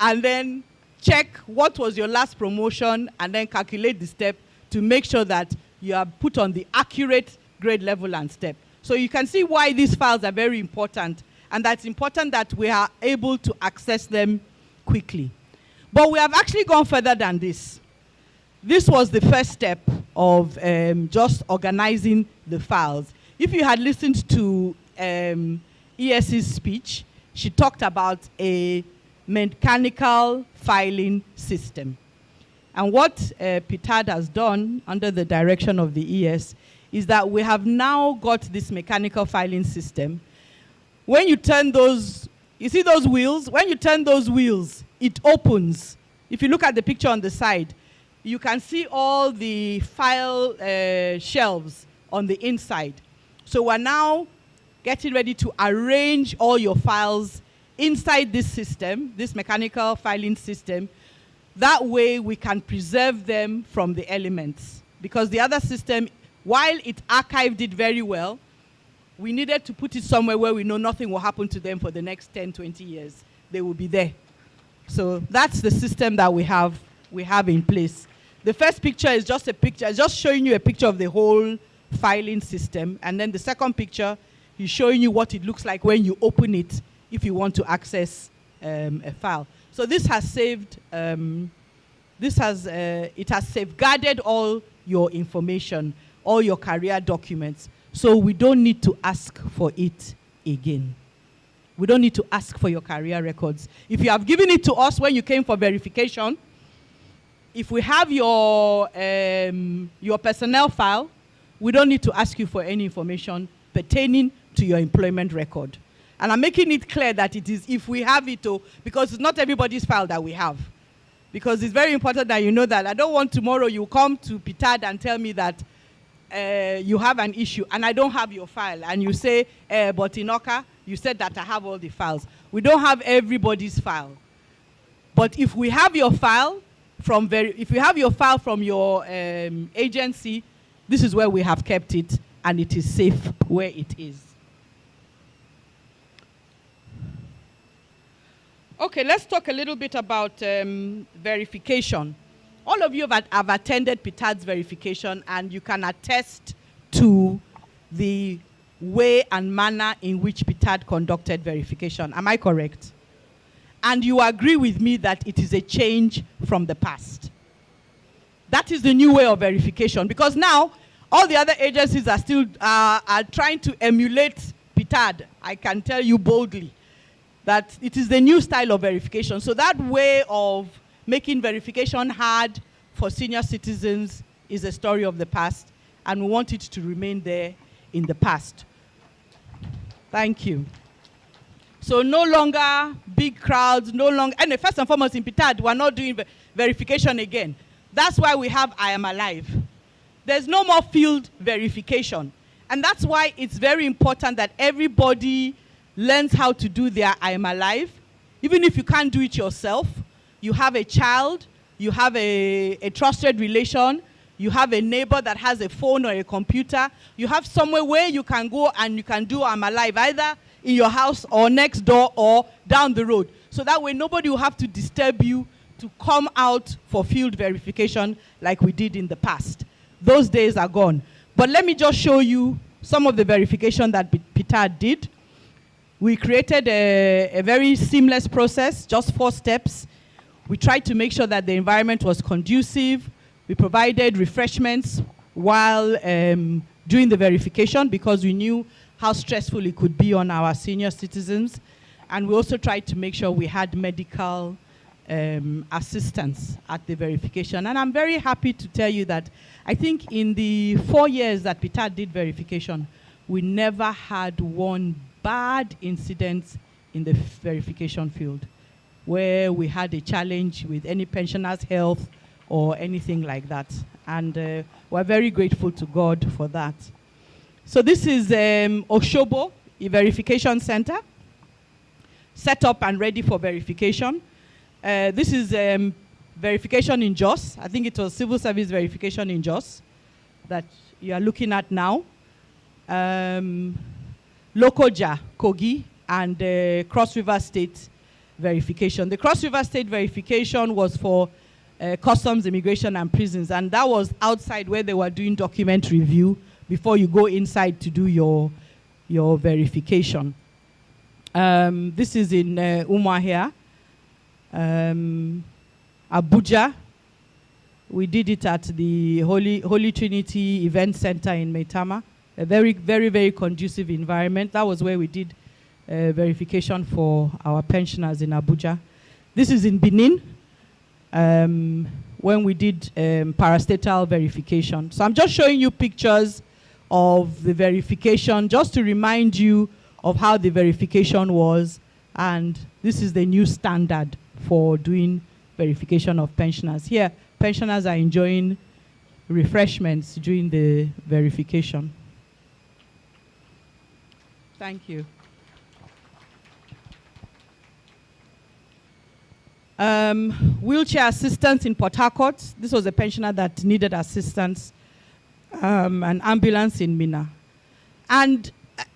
and then check what was your last promotion and then calculate the step to make sure that you are put on the accurate grade level and step. So you can see why these files are very important, and that's important that we are able to access them quickly. But we have actually gone further than this. This was the first step of just organizing the files. If you had listened to ES's speech, she talked about a mechanical filing system. And what Ptad has done under the direction of the ES is that we have now got this mechanical filing system. When you turn those, you see those wheels? When you turn those wheels, it opens. If you look at the picture on the side, you can see all the file shelves on the inside. So we're now getting ready to arrange all your files inside this system, this mechanical filing system. That way we can preserve them from the elements. Because the other system, while it archived it very well, we needed to put it somewhere where we know nothing will happen to them for the next 10, 20 years. They will be there. So that's the system that we have in place. The first picture is just a picture, just showing you a picture of the whole filing system. And then the second picture is showing you what it looks like when you open it if you want to access a file. So this has saved, it has safeguarded all your information, all your career documents. So we don't need to ask for it again. We don't need to ask for your career records. If you have given it to us when you came for verification, if we have your personnel file, we don't need to ask you for any information pertaining to your employment record. And I'm making it clear that it is if we have it, because it's not everybody's file that we have. Because it's very important that you know that. I don't want tomorrow you come to Ptad and tell me that you have an issue and I don't have your file. And you say, but in AWKA, you said that I have all the files. We don't have everybody's file. But if we have your file from your agency, this is where we have kept it, and it is safe where it is. Okay, let's talk a little bit about verification. All of you have attended Ptad's verification, and you can attest to the way and manner in which Ptad conducted verification. Am I correct? And you agree with me that it is a change from the past. That is the new way of verification, because now all the other agencies are still are trying to emulate Ptad. I can tell you boldly that it is the new style of verification. So that way of making verification hard for senior citizens is a story of the past, and we want it to remain there in the past. Thank you. So no longer big crowds, no longer, and first and foremost in Ptad, we're not doing verification again. That's why we have I Am Alive. There's no more field verification. And that's why it's very important that everybody learns how to do their I Am Alive. Even if you can't do it yourself, you have a child, you have a trusted relation, you have a neighbor that has a phone or a computer, you have somewhere where you can go and you can do I Am Alive, either in your house or next door or down the road. So that way nobody will have to disturb you to come out for field verification like we did in the past. Those days are gone. But let me just show you some of the verification that Ptad did. We created a very seamless process, just 4 steps. We tried to make sure that the environment was conducive. We provided refreshments while during the verification because we knew how stressful it could be on our senior citizens. And we also tried to make sure we had medical assistance at the verification. And I'm very happy to tell you that I think in the 4 years that Ptad did verification, we never had one bad incident in the verification field where we had a challenge with any pensioner's health or anything like that. And we're very grateful to God for that. So this is Oshobo, a verification center, set up and ready for verification. This is verification in Jos. I think it was civil service verification in Jos that you are looking at now. Lokoja, Kogi, and Cross River State verification. The Cross River State verification was for customs, immigration, and prisons, and that was outside where they were doing document review before you go inside to do your verification. This is in Umuahia. Abuja, we did it at the Holy Trinity Event Center in Maitama. A very, very, very conducive environment. That was where we did verification for our pensioners in Abuja. This is in Benin, when we did parastatal verification. So I'm just showing you pictures of the verification, just to remind you of how the verification was. And this is the new standard for doing verification of pensioners. Here, pensioners are enjoying refreshments during the verification. Thank you. Wheelchair assistance in Port Harcourt. This was a pensioner that needed assistance, an ambulance in Mina. And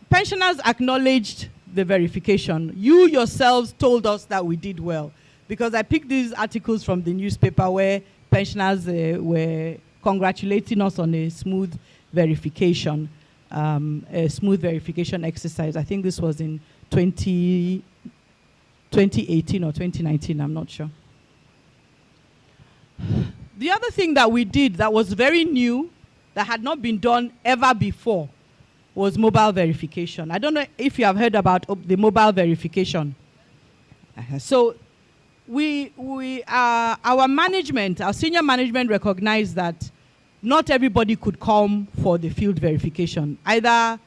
pensioners acknowledged the verification. You yourselves told us that we did well, because I picked these articles from the newspaper where pensioners were congratulating us on a smooth verification, exercise. I think this was in 2018 or 2019, I'm not sure. The other thing that we did that was very new, that had not been done ever before, was mobile verification. I don't know if you have heard about the mobile verification. So our management, our senior management recognized that not everybody could come for the field verification. Either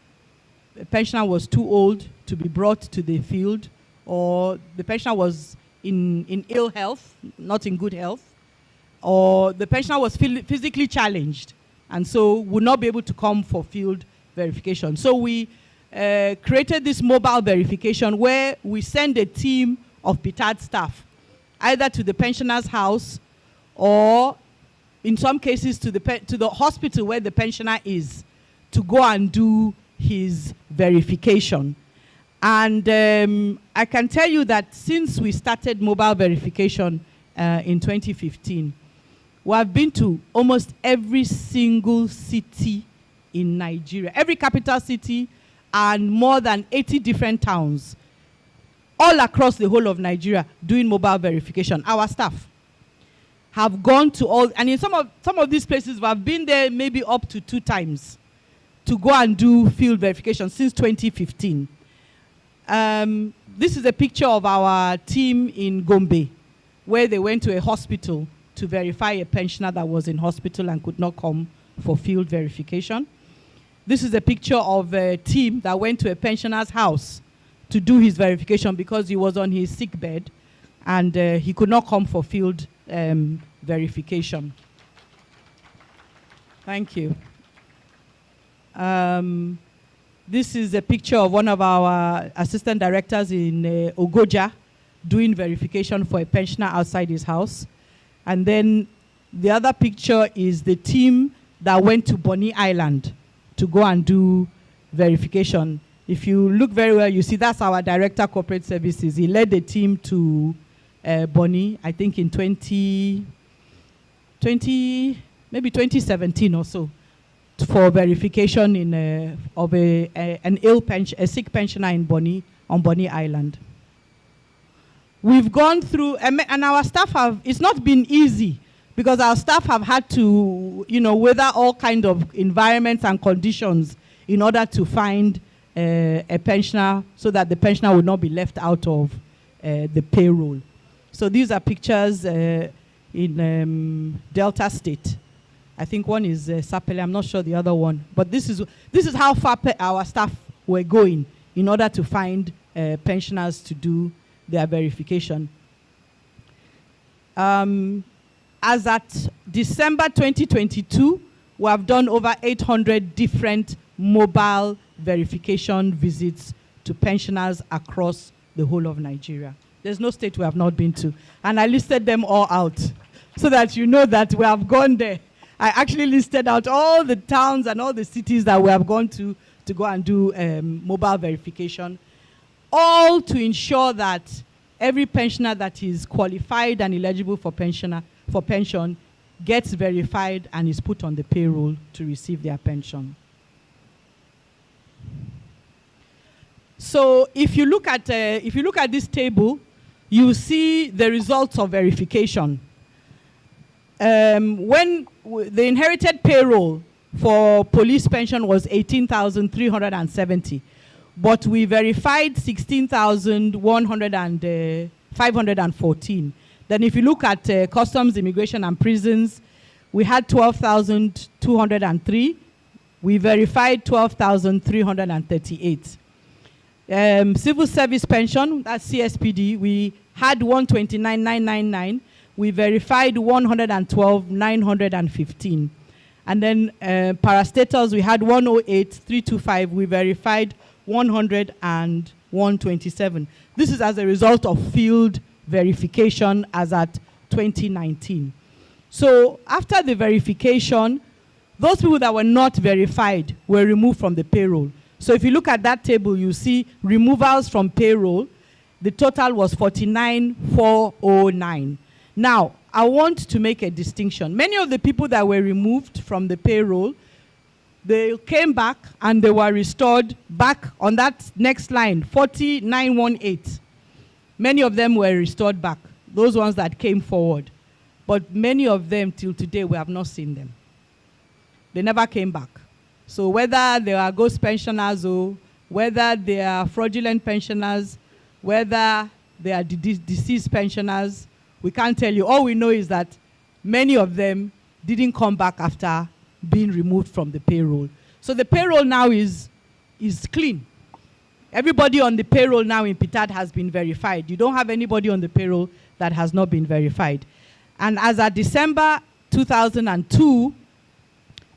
the pensioner was too old to be brought to the field, or the pensioner was in ill health, not in good health, or the pensioner was physically challenged and so would not be able to come for field verification. So we created this mobile verification where we send a team of Ptad staff either to the pensioner's house or in some cases to the hospital where the pensioner is to go and do his verification. And I can tell you that since we started mobile verification in 2015, we have been to almost every single city in Nigeria, every capital city, and more than 80 different towns, all across the whole of Nigeria, doing mobile verification. Our staff have gone to all, and in some of these places, we have been there maybe up to 2 times to go and do field verification since 2015. This is a picture of our team in Gombe, where they went to a hospital to verify a pensioner that was in hospital and could not come for field verification. This is a picture of a team that went to a pensioner's house to do his verification because he was on his sick bed and he could not come for field verification. Thank you. This is a picture of one of our assistant directors in Ogoja doing verification for a pensioner outside his house. And then the other picture is the team that went to Bonny Island to go and do verification. If you look very well, you see that's our director corporate services. He led the team to Bonny, I think in maybe 2017 or so, for verification of a sick pensioner in Bonny, on Bonny Island. We've gone through, and our staff it's not been easy because our staff have had to, weather all kind of environments and conditions in order to find a pensioner so that the pensioner would not be left out of the payroll. So these are pictures in Delta State. I think one is Sapele, I'm not sure the other one. But this is how far our staff were going in order to find pensioners to do their verification. As at December 2022, we have done over 800 different mobile verification visits to pensioners across the whole of Nigeria. There's no state we have not been to. And I listed them all out so that you know that we have gone there. I actually listed out all the towns and all the cities that we have gone to go and do mobile verification, all to ensure that every pensioner that is qualified and eligible for pension gets verified and is put on the payroll to receive their pension. So if you look at this table, you see the results of verification. When the inherited payroll for police pension was 18,370, but we verified 16,514. Then if you look at customs, immigration, and prisons, we had 12,203. We verified 12,338. Civil service pension, that's CSPD, we had 129,999. We verified 112,915. And then parastatals, we had 108,325. We verified 100 and 127. This is as a result of field verification as at 2019. So after the verification, those people that were not verified were removed from the payroll. So if you look at that table, you see removals from payroll. The total was 49,409. Now, I want to make a distinction. Many of the people that were removed from the payroll, they came back and they were restored back on that next line, 4918. Many of them were restored back, those ones that came forward. But many of them, till today, we have not seen them. They never came back. So whether they are ghost pensioners or whether they are fraudulent pensioners, whether they are deceased pensioners, we can't tell you. All we know is that many of them didn't come back after being removed from the payroll. So the payroll now is clean. Everybody on the payroll now in Ptad has been verified. You don't have anybody on the payroll that has not been verified. And as at December 2002,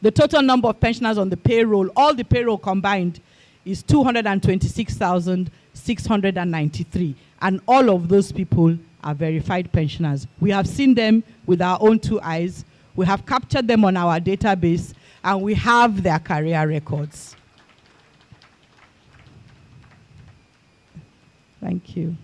the total number of pensioners on the payroll, all the payroll combined, is 226,693. And all of those people are verified pensioners. We have seen them with our own two eyes. We have captured them on our database, and we have their career records. Thank you.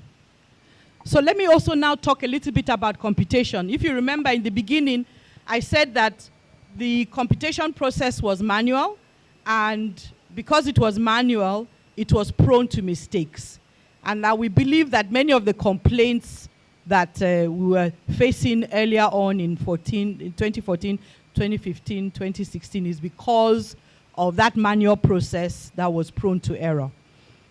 So let me also now talk a little bit about computation. If you remember in the beginning, I said that the computation process was manual, and because it was manual, it was prone to mistakes. And now we believe that many of the complaints that we were facing earlier on in 2014, 2015, 2016 is because of that manual process that was prone to error.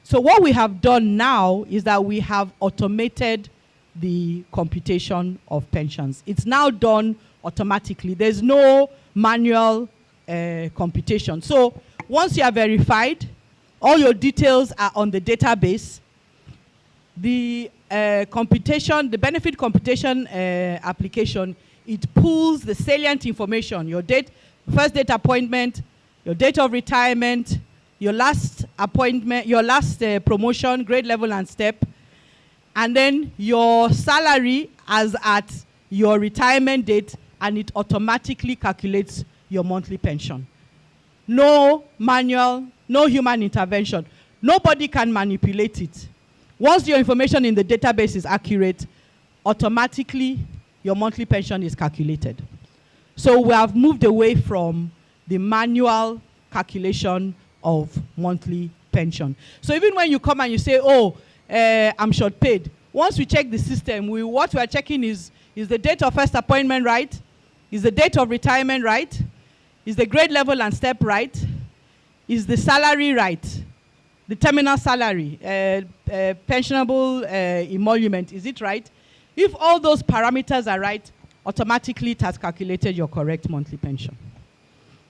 So what we have done now is that we have automated the computation of pensions. It's now done automatically. There's no manual computation. So once you are verified, all your details are on the database. The computation, the benefit computation application, it pulls the salient information, your date, first date appointment, your date of retirement, your last appointment, your last promotion, grade level and step, and then your salary as at your retirement date, and it automatically calculates your monthly pension. No manual, no human intervention. Nobody can manipulate it. Once your information in the database is accurate, automatically your monthly pension is calculated. So we have moved away from the manual calculation of monthly pension. So even when you come and you say, oh, I'm short paid, once we check the system, what we are checking is the date of first appointment right? Is the date of retirement right? Is the grade level and step right? Is the salary right? The terminal salary, pensionable emolument, is it right? If all those parameters are right, automatically it has calculated your correct monthly pension.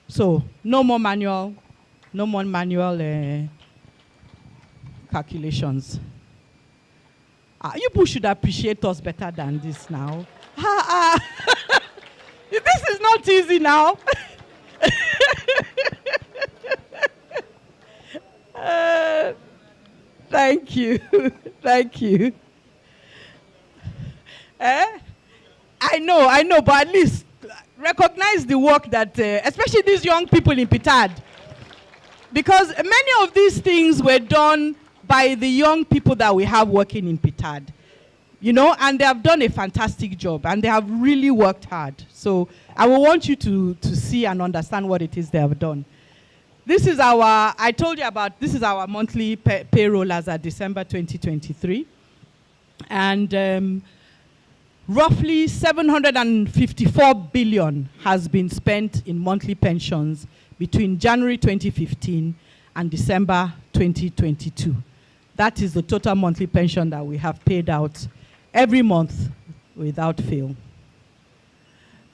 So no more manual calculations. You people should appreciate us better than this now. This is not easy now. Thank you. Thank you. I know, but at least recognize the work that, especially these young people in Ptad, because many of these things were done by the young people that we have working in Ptad, you know, and they have done a fantastic job, and they have really worked hard. So I will want you to see and understand what it is they have done. This is our, I told you about, this is our monthly payroll as of December 2023. And roughly 754 billion has been spent in monthly pensions between January 2015 and December 2022. That is the total monthly pension that we have paid out every month without fail.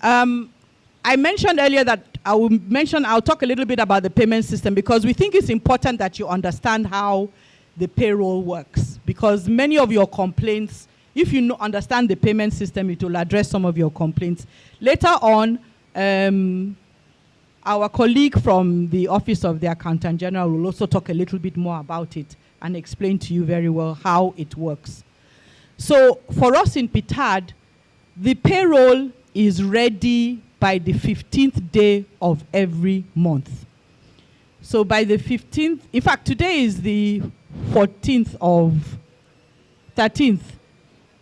I mentioned earlier that I'll talk a little bit about the payment system, because we think it's important that you understand how the payroll works. Because many of your complaints, if you understand the payment system, it will address some of your complaints. Later on, our colleague from the Office of the Accountant General will also talk a little bit more about it and explain to you very well how it works. So for us in Ptad, the payroll is ready by the 15th day of every month. So by the 15th, in fact, today is the 13th.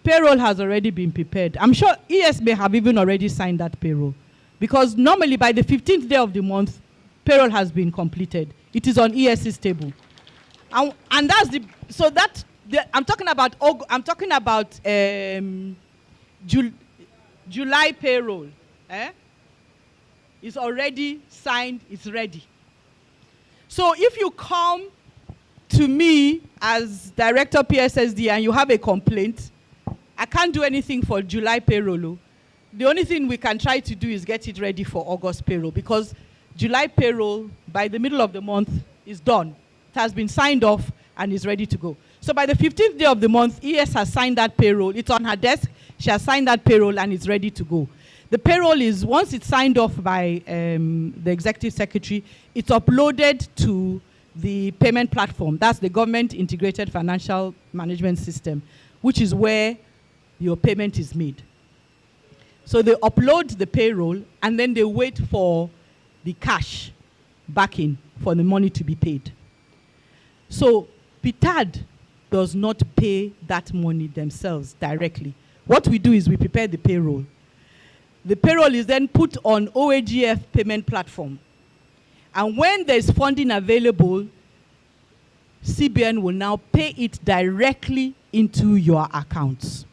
Payroll has already been prepared. I'm sure ES may have even already signed that payroll, because normally by the 15th day of the month, payroll has been completed. It is on ES's table. And that's the, so that, I'm talking about July payroll. It's already signed, it's ready. So if you come to me as Director PSSD and you have a complaint, I can't do anything for July payroll. The only thing we can try to do is get it ready for August payroll, because July payroll, by the middle of the month, is done. It has been signed off and is ready to go. So by the 15th day of the month, ES has signed that payroll. It's on her desk. She has signed that payroll and it's ready to go. The payroll is, once it's signed off by the Executive Secretary, it's uploaded to the payment platform. That's the Government Integrated Financial Management System, which is where your payment is made. So they upload the payroll and then they wait for the cash backing for the money to be paid. So Ptad does not pay that money themselves directly. What we do is we prepare the payroll. The payroll is then put on OAGF payment platform. And when there's funding available, CBN will now pay it directly into your accounts.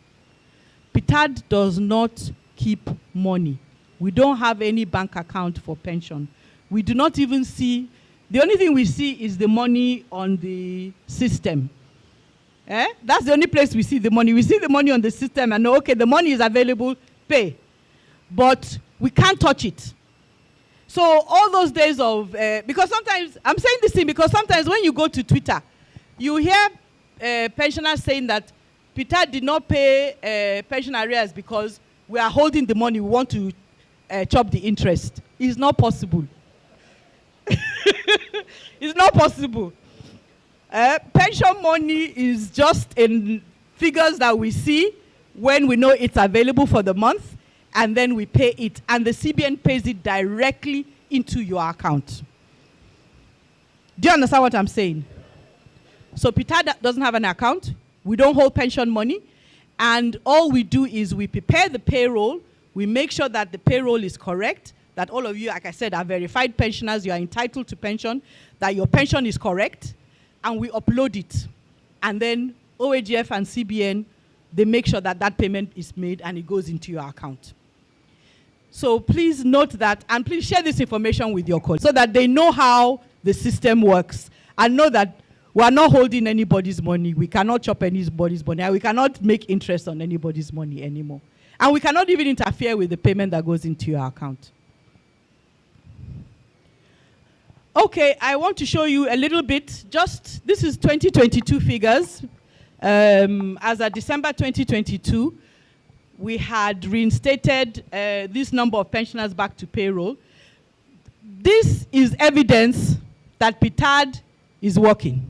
Ptad does not keep money. We don't have any bank account for pension. We do not even see, the only thing we see is the money on the system. That's the only place we see the money. We see the money on the system and know, okay, the money is available, pay. But we can't touch it. So all those days of, because sometimes, I'm saying this thing because sometimes when you go to Twitter, you hear pensioners saying that Ptad did not pay pension arrears because we are holding the money, we want to chop the interest. It's not possible. It's not possible. Pension money is just in figures that we see when we know it's available for the month, and then we pay it, and the CBN pays it directly into your account. Do you understand what I'm saying? So Ptad doesn't have an account. We don't hold pension money. And all we do is we prepare the payroll. We make sure that the payroll is correct, that all of you, like I said, are verified pensioners. You are entitled to pension, that your pension is correct, and we upload it. And then OAGF and CBN, they make sure that that payment is made and it goes into your account. So please note that, and please share this information with your colleagues so that they know how the system works and know that we are not holding anybody's money. We cannot chop anybody's money. And we cannot make interest on anybody's money anymore. And we cannot even interfere with the payment that goes into your account. Okay, I want to show you a little bit. This is 2022 figures. As of December 2022, we had reinstated this number of pensioners back to payroll. This is evidence that Ptad is working.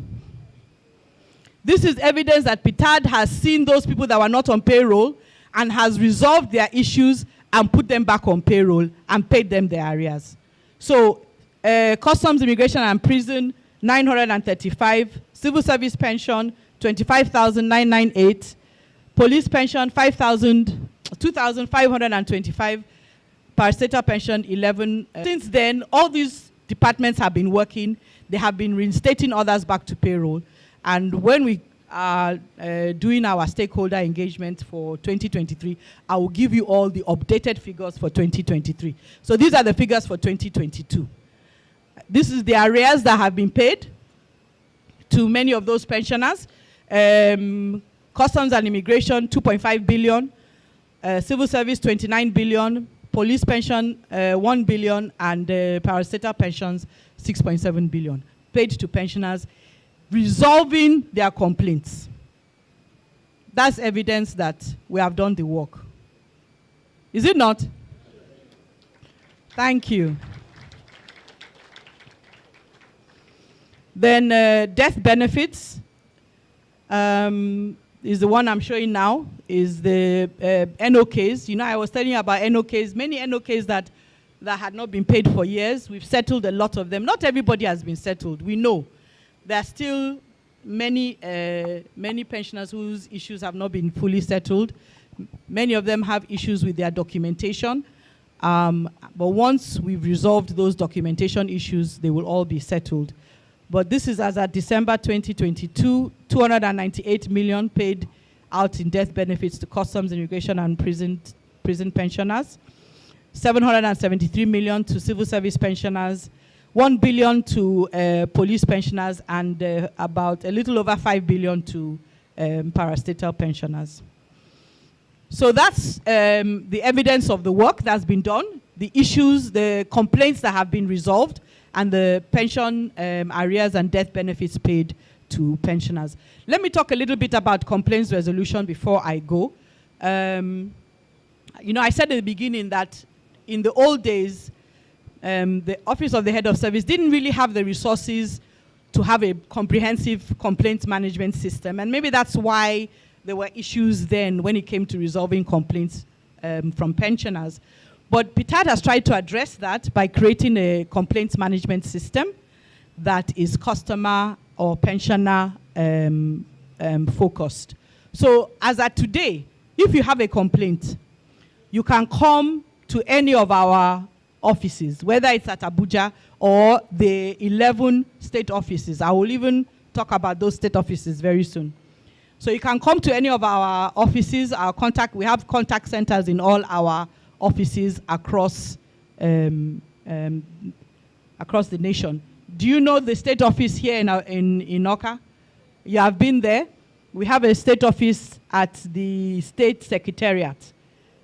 This is evidence that Ptad has seen those people that were not on payroll and has resolved their issues and put them back on payroll and paid them their arrears. So, Customs, Immigration and Prison, 935, Civil Service Pension, 25,998, Police Pension, 2,525, Parastatal Pension, 11. Since then, all these departments have been working. They have been reinstating others back to payroll. And when we are doing our stakeholder engagement for 2023, I will give you all the updated figures for 2023. So these are the figures for 2022. This is the arrears that have been paid to many of those pensioners. Customs and Immigration, 2.5 billion. Civil Service, 29 billion. Police Pension, 1 billion. And Parastatal Pensions, 6.7 billion. Paid to pensioners, resolving their complaints. That's evidence that we have done the work. Is it not? Thank you. Then death benefits is the one I'm showing now, is the NOKs. You know, I was telling you about NOKs, many NOKs that had not been paid for years. We've settled a lot of them. Not everybody has been settled, we know. There are still many pensioners whose issues have not been fully settled. Many of them have issues with their documentation. But once we've resolved those documentation issues, they will all be settled. But this is as at December 2022, 298 million paid out in death benefits to Customs, Immigration and Prison pensioners, 773 million to civil service pensioners, 1 billion to police pensioners, and about a little over 5 billion to parastatal pensioners. So that's the evidence of the work that's been done, the issues, the complaints that have been resolved, and the pension arrears and death benefits paid to pensioners. Let me talk a little bit about complaints resolution before I go. You know, I said at the beginning that in the old days, the Office of the Head of Service didn't really have the resources to have a comprehensive complaint management system. And maybe that's why there were issues then when it came to resolving complaints from pensioners. But Ptad has tried to address that by creating a complaints management system that is customer or pensioner focused. So as at today, if you have a complaint, you can come to any of our offices, whether it's at Abuja or the 11 state offices. I will even talk about those state offices very soon. So you can come to any of our offices, we have contact centers in all our offices across across the nation. Do you know the state office here in AWKA? You have been there. We have a state office at the state secretariat,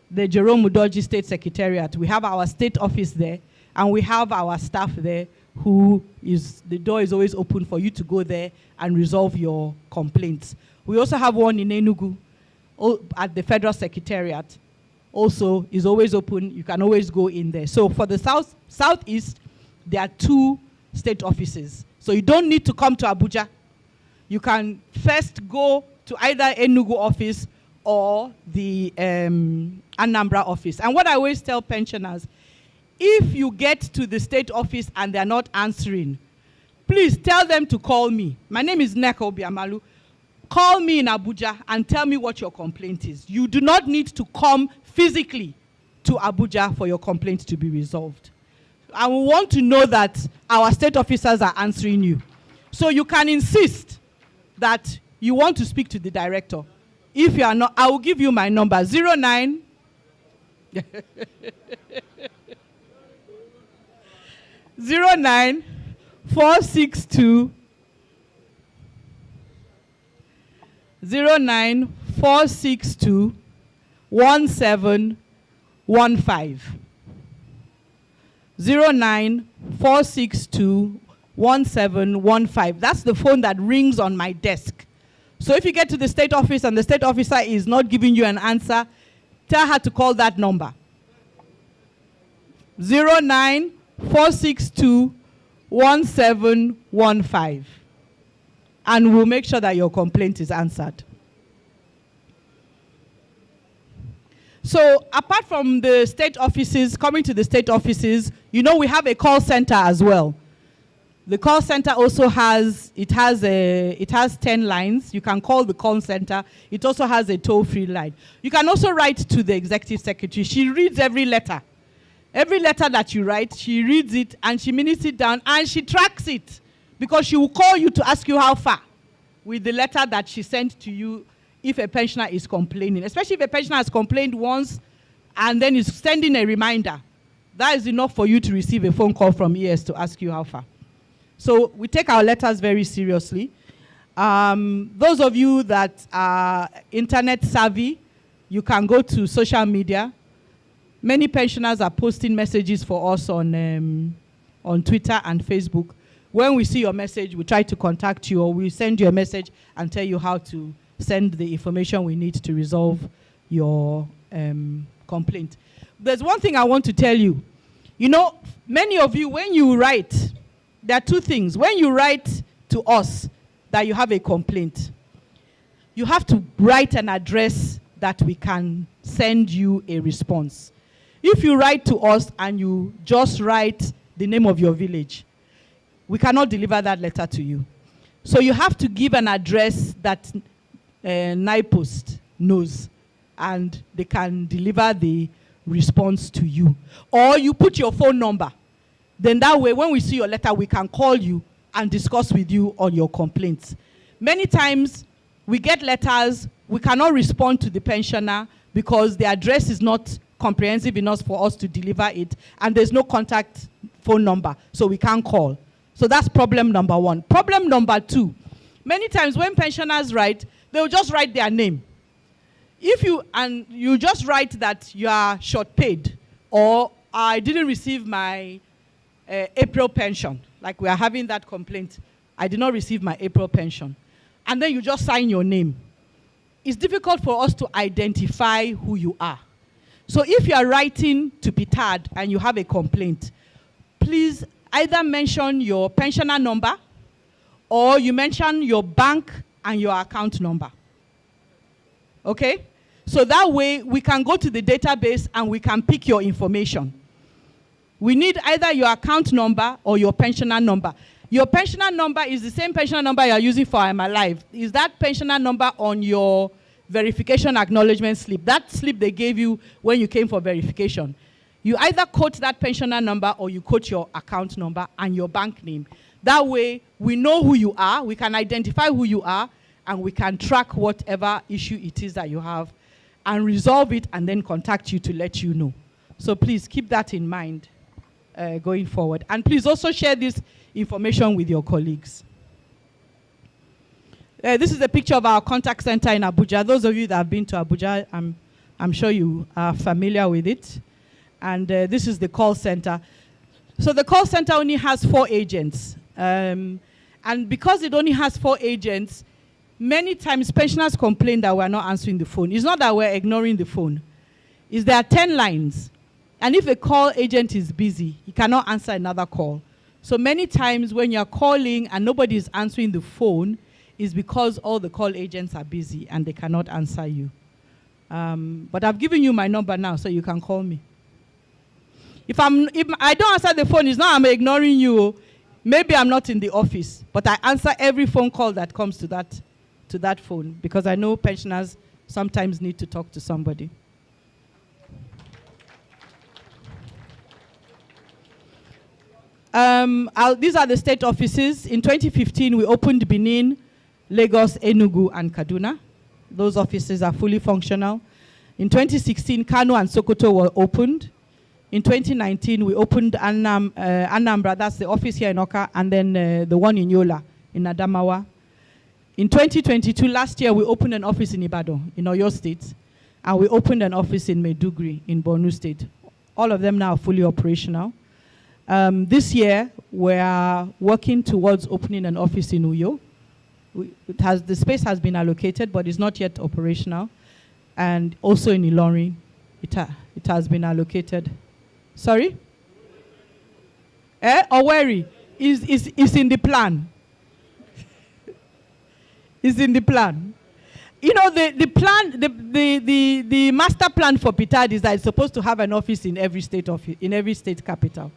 the Jerome Udoji State Secretariat. We have our state office there, and we have our staff there the door is always open for you to go there and resolve your complaints. We also have one in Enugu at the Federal Secretariat. Also is always open. You can always go in there. So for the southeast, there are 2 state offices. So you don't need to come to Abuja. You can first go to either Enugu office or the Anambra office. And what I always tell pensioners, if you get to the state office and they're not answering, please tell them to call me. My name is Nneka Obiamalu. Call me in Abuja and tell me what your complaint is. You do not need to come physically to Abuja for your complaint to be resolved. And we want to know that our state officers are answering you. So you can insist that you want to speak to the director. If you are not, I will give you my number, 09 09462 09462 1715. 09462 1715. That's the phone that rings on my desk. So if you get to the state office and the state officer is not giving you an answer, tell her to call that number. 09462 1715. And we'll make sure that your complaint is answered. So apart from the state offices, coming to the state offices, you know we have a call center as well. The call center also has 10 lines. You can call the call center. It also has a toll-free line. You can also write to the executive secretary. She reads every letter. Every letter that you write, she reads it and she minutes it down and she tracks it, because she will call you to ask you how far with the letter that she sent to you if a pensioner is complaining. Especially if a pensioner has complained once and then is sending a reminder. That is enough for you to receive a phone call from ES to ask you how far. So we take our letters very seriously. Those of you that are internet savvy, you can go to social media. Many pensioners are posting messages for us on Twitter and Facebook. When we see your message, we try to contact you, or we send you a message and tell you how to send the information we need to resolve your complaint. There's one thing I want to tell you. You know, many of you, when you write, there are two things. When you write to us that you have a complaint, you have to write an address that we can send you a response. If you write to us and you just write the name of your village, we cannot deliver that letter to you. So you have to give an address that NIPOST knows, and they can deliver the response to you. Or you put your phone number. Then that way, when we see your letter, we can call you and discuss with you on your complaints. Many times, we get letters, we cannot respond to the pensioner because the address is not comprehensive enough for us to deliver it, and there's no contact phone number, so we can't call. So that's problem number one. Problem number two, many times when pensioners write, they'll just write their name. If you just write that you are short paid, or I didn't receive my April pension, like we are having that complaint, I did not receive my April pension, and then you just sign your name, it's difficult for us to identify who you are. So if you are writing to Ptad and you have a complaint, please either mention your pensioner number, or you mention your bank and your account number. Okay? So that way we can go to the database and we can pick your information. We need either your account number or your pensioner number. Your pensioner number is the same pensioner number you are using for I'm Alive. Is that pensioner number on your verification acknowledgement slip? That slip they gave you when you came for verification. You either quote that pensioner number or you quote your account number and your bank name. That way, we know who you are, we can identify who you are, and we can track whatever issue it is that you have and resolve it and then contact you to let you know. So please keep that in mind going forward. And please also share this information with your colleagues. This is a picture of our contact center in Abuja. Those of you that have been to Abuja, I'm sure you are familiar with it. And this is the call center. So the call center only has 4 agents. And because it only has 4 agents, many times pensioners complain that we're not answering the phone. It's not that we're ignoring the phone. It's there are 10 lines. And if a call agent is busy, he cannot answer another call. So many times when you're calling and nobody is answering the phone, is because all the call agents are busy and they cannot answer you. But I've given you my number now, so you can call me. If I don't answer the phone, it's not I'm ignoring you. Maybe I'm not in the office, but I answer every phone call that comes to that phone, because I know pensioners sometimes need to talk to somebody. These are the state offices. In 2015, we opened Benin, Lagos, Enugu, and Kaduna. Those offices are fully functional. In 2016, Kano and Sokoto were opened. In 2019, we opened Anambra, that's the office here in AWKA, and then the one in Yola, in Adamawa. In 2022, last year, we opened an office in Ibadan, in Oyo State, and we opened an office in Maiduguri, in Borno State. All of them now are fully operational. This year, we are working towards opening an office in Uyo. The space has been allocated, but it's not yet operational. And also in Ilorin, it has been allocated. Sorry? Owerri is in the plan. Is in the plan. You know, the plan, the master plan for Ptad is that it's supposed to have an office in every state capital.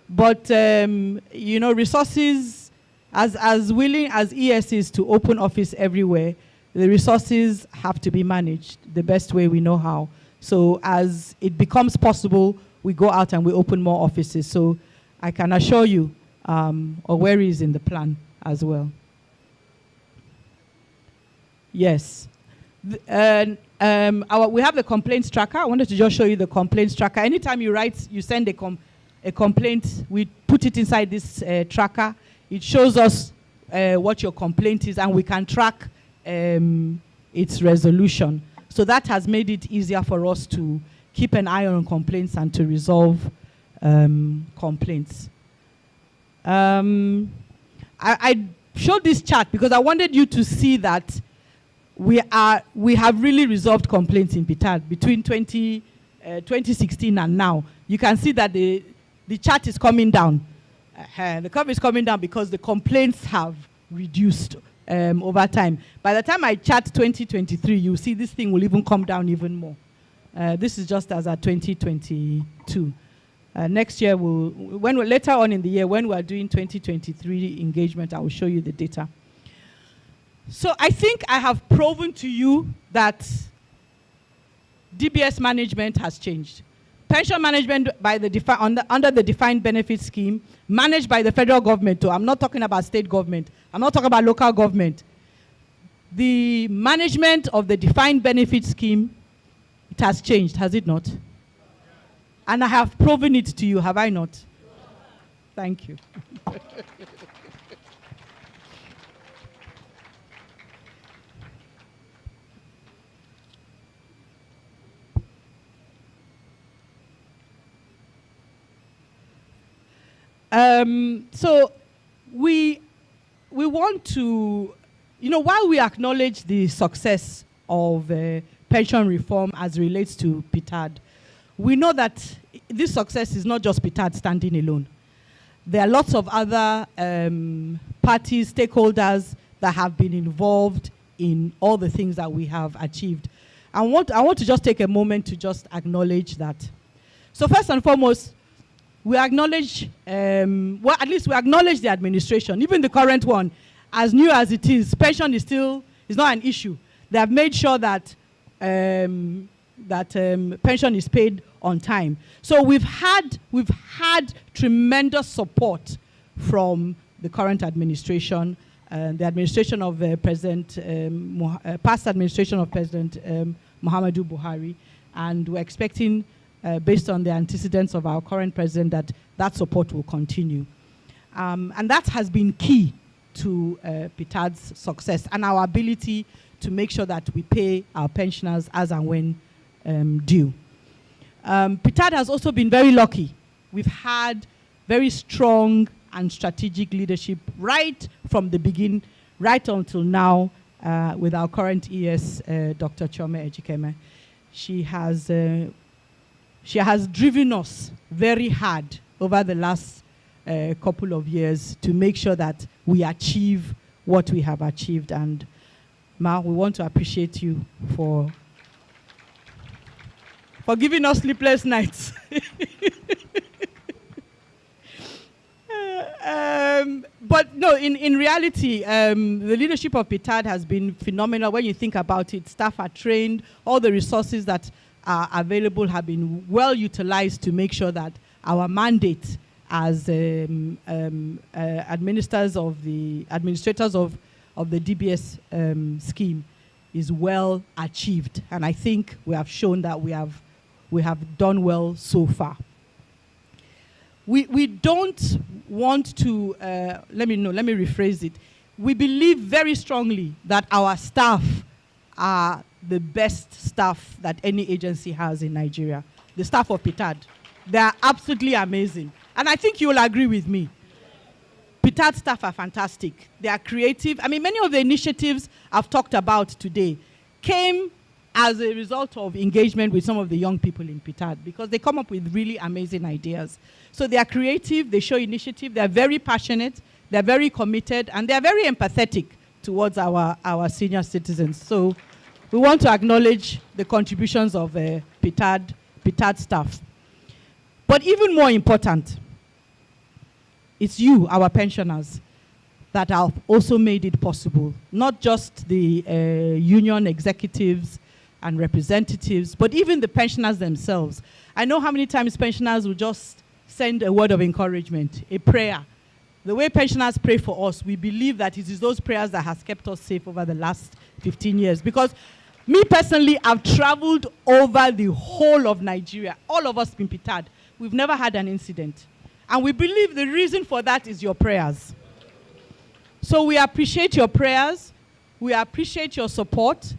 But you know, resources, as willing as ES is to open office everywhere, the resources have to be managed the best way we know how. So as it becomes possible, we go out and we open more offices. So I can assure you, Owerri is in the plan as well. Yes. We have the complaints tracker. I wanted to just show you the complaints tracker. Anytime you send a complaint, we put it inside this tracker. It shows us what your complaint is, and we can track its resolution. So that has made it easier for us to keep an eye on complaints and to resolve complaints. I showed this chart because I wanted you to see that we have really resolved complaints in Ptad between 2016 and now. You can see that the chart is coming down. The curve is coming down because the complaints have reduced over time. By the time I chart 2023, you see this thing will even come down even more. This is just as at 2022. Next year, later on in the year, when we are doing 2023 engagement, I will show you the data. So I think I have proven to you that DBS management has changed. Pension management by under the defined benefit scheme, managed by the federal government too. I'm not talking about state government. I'm not talking about local government. The management of the defined benefit scheme, it has changed, has it not? And I have proven it to you, have I not? Thank you. So we want to, you know, while we acknowledge the success of pension reform as relates to Ptad, we know that this success is not just Ptad standing alone. There are lots of other parties, stakeholders that have been involved in all the things that we have achieved. I want to just take a moment to just acknowledge that. So first and foremost, we acknowledge, well, at least we acknowledge the administration, even the current one, as new as it is. Pension is not an issue. They have made sure that pension is paid on time. So we've had tremendous support from the current administration, the administration of President, past administration of President Muhammadu Buhari, and we're expecting, based on the antecedents of our current president, that support will continue. And that has been key to Ptad's success and our ability to make sure that we pay our pensioners as and when due. Ptad has also been very lucky. We've had very strong and strategic leadership right from the beginning, right until now, with our current ES, Dr. Chioma Ejikeme. She has driven us very hard over the last couple of years to make sure that we achieve what we have achieved. And Ma, we want to appreciate you for giving us sleepless nights. But no, in reality, the leadership of Ptad has been phenomenal. When you think about it, staff are trained, all the resources that are available have been well utilized to make sure that our mandate as administrators of the DBS scheme is well achieved. And I think we have shown that we have done well so far. we don't want to, let me rephrase it. We believe very strongly that our staff are the best staff that any agency has in Nigeria. The staff of Ptad. They are absolutely amazing. And I think you will agree with me. Ptad staff are fantastic. They are creative. I mean, many of the initiatives I've talked about today came as a result of engagement with some of the young people in Ptad, because they come up with really amazing ideas. So they are creative, they show initiative, they are very passionate, they are very committed, and they are very empathetic towards our senior citizens. So we want to acknowledge the contributions of Ptad staff. But even more important, it's you, our pensioners, that have also made it possible. Not just the union executives and representatives, but even the pensioners themselves. I know how many times pensioners will just send a word of encouragement, a prayer. The way pensioners pray for us, we believe that it is those prayers that has kept us safe over the last 15 years. Because me personally, I've traveled over the whole of Nigeria, all of us in Ptad. We've never had an incident. And we believe the reason for that is your prayers. So we appreciate your prayers. We appreciate your support.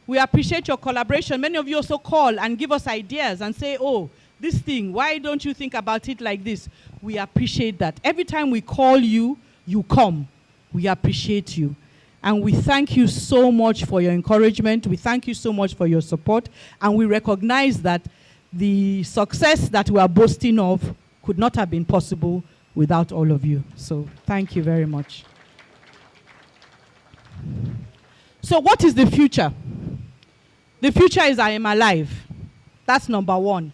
We appreciate your collaboration. Many of you also call and give us ideas and say, oh, this thing, why don't you think about it like this? We appreciate that. Every time we call you, you come. We appreciate you. And we thank you so much for your encouragement. We thank you so much for your support. And we recognize that the success that we are boasting of could not have been possible without all of you. So thank you very much. So what is the future? The future is I am alive. That's number one.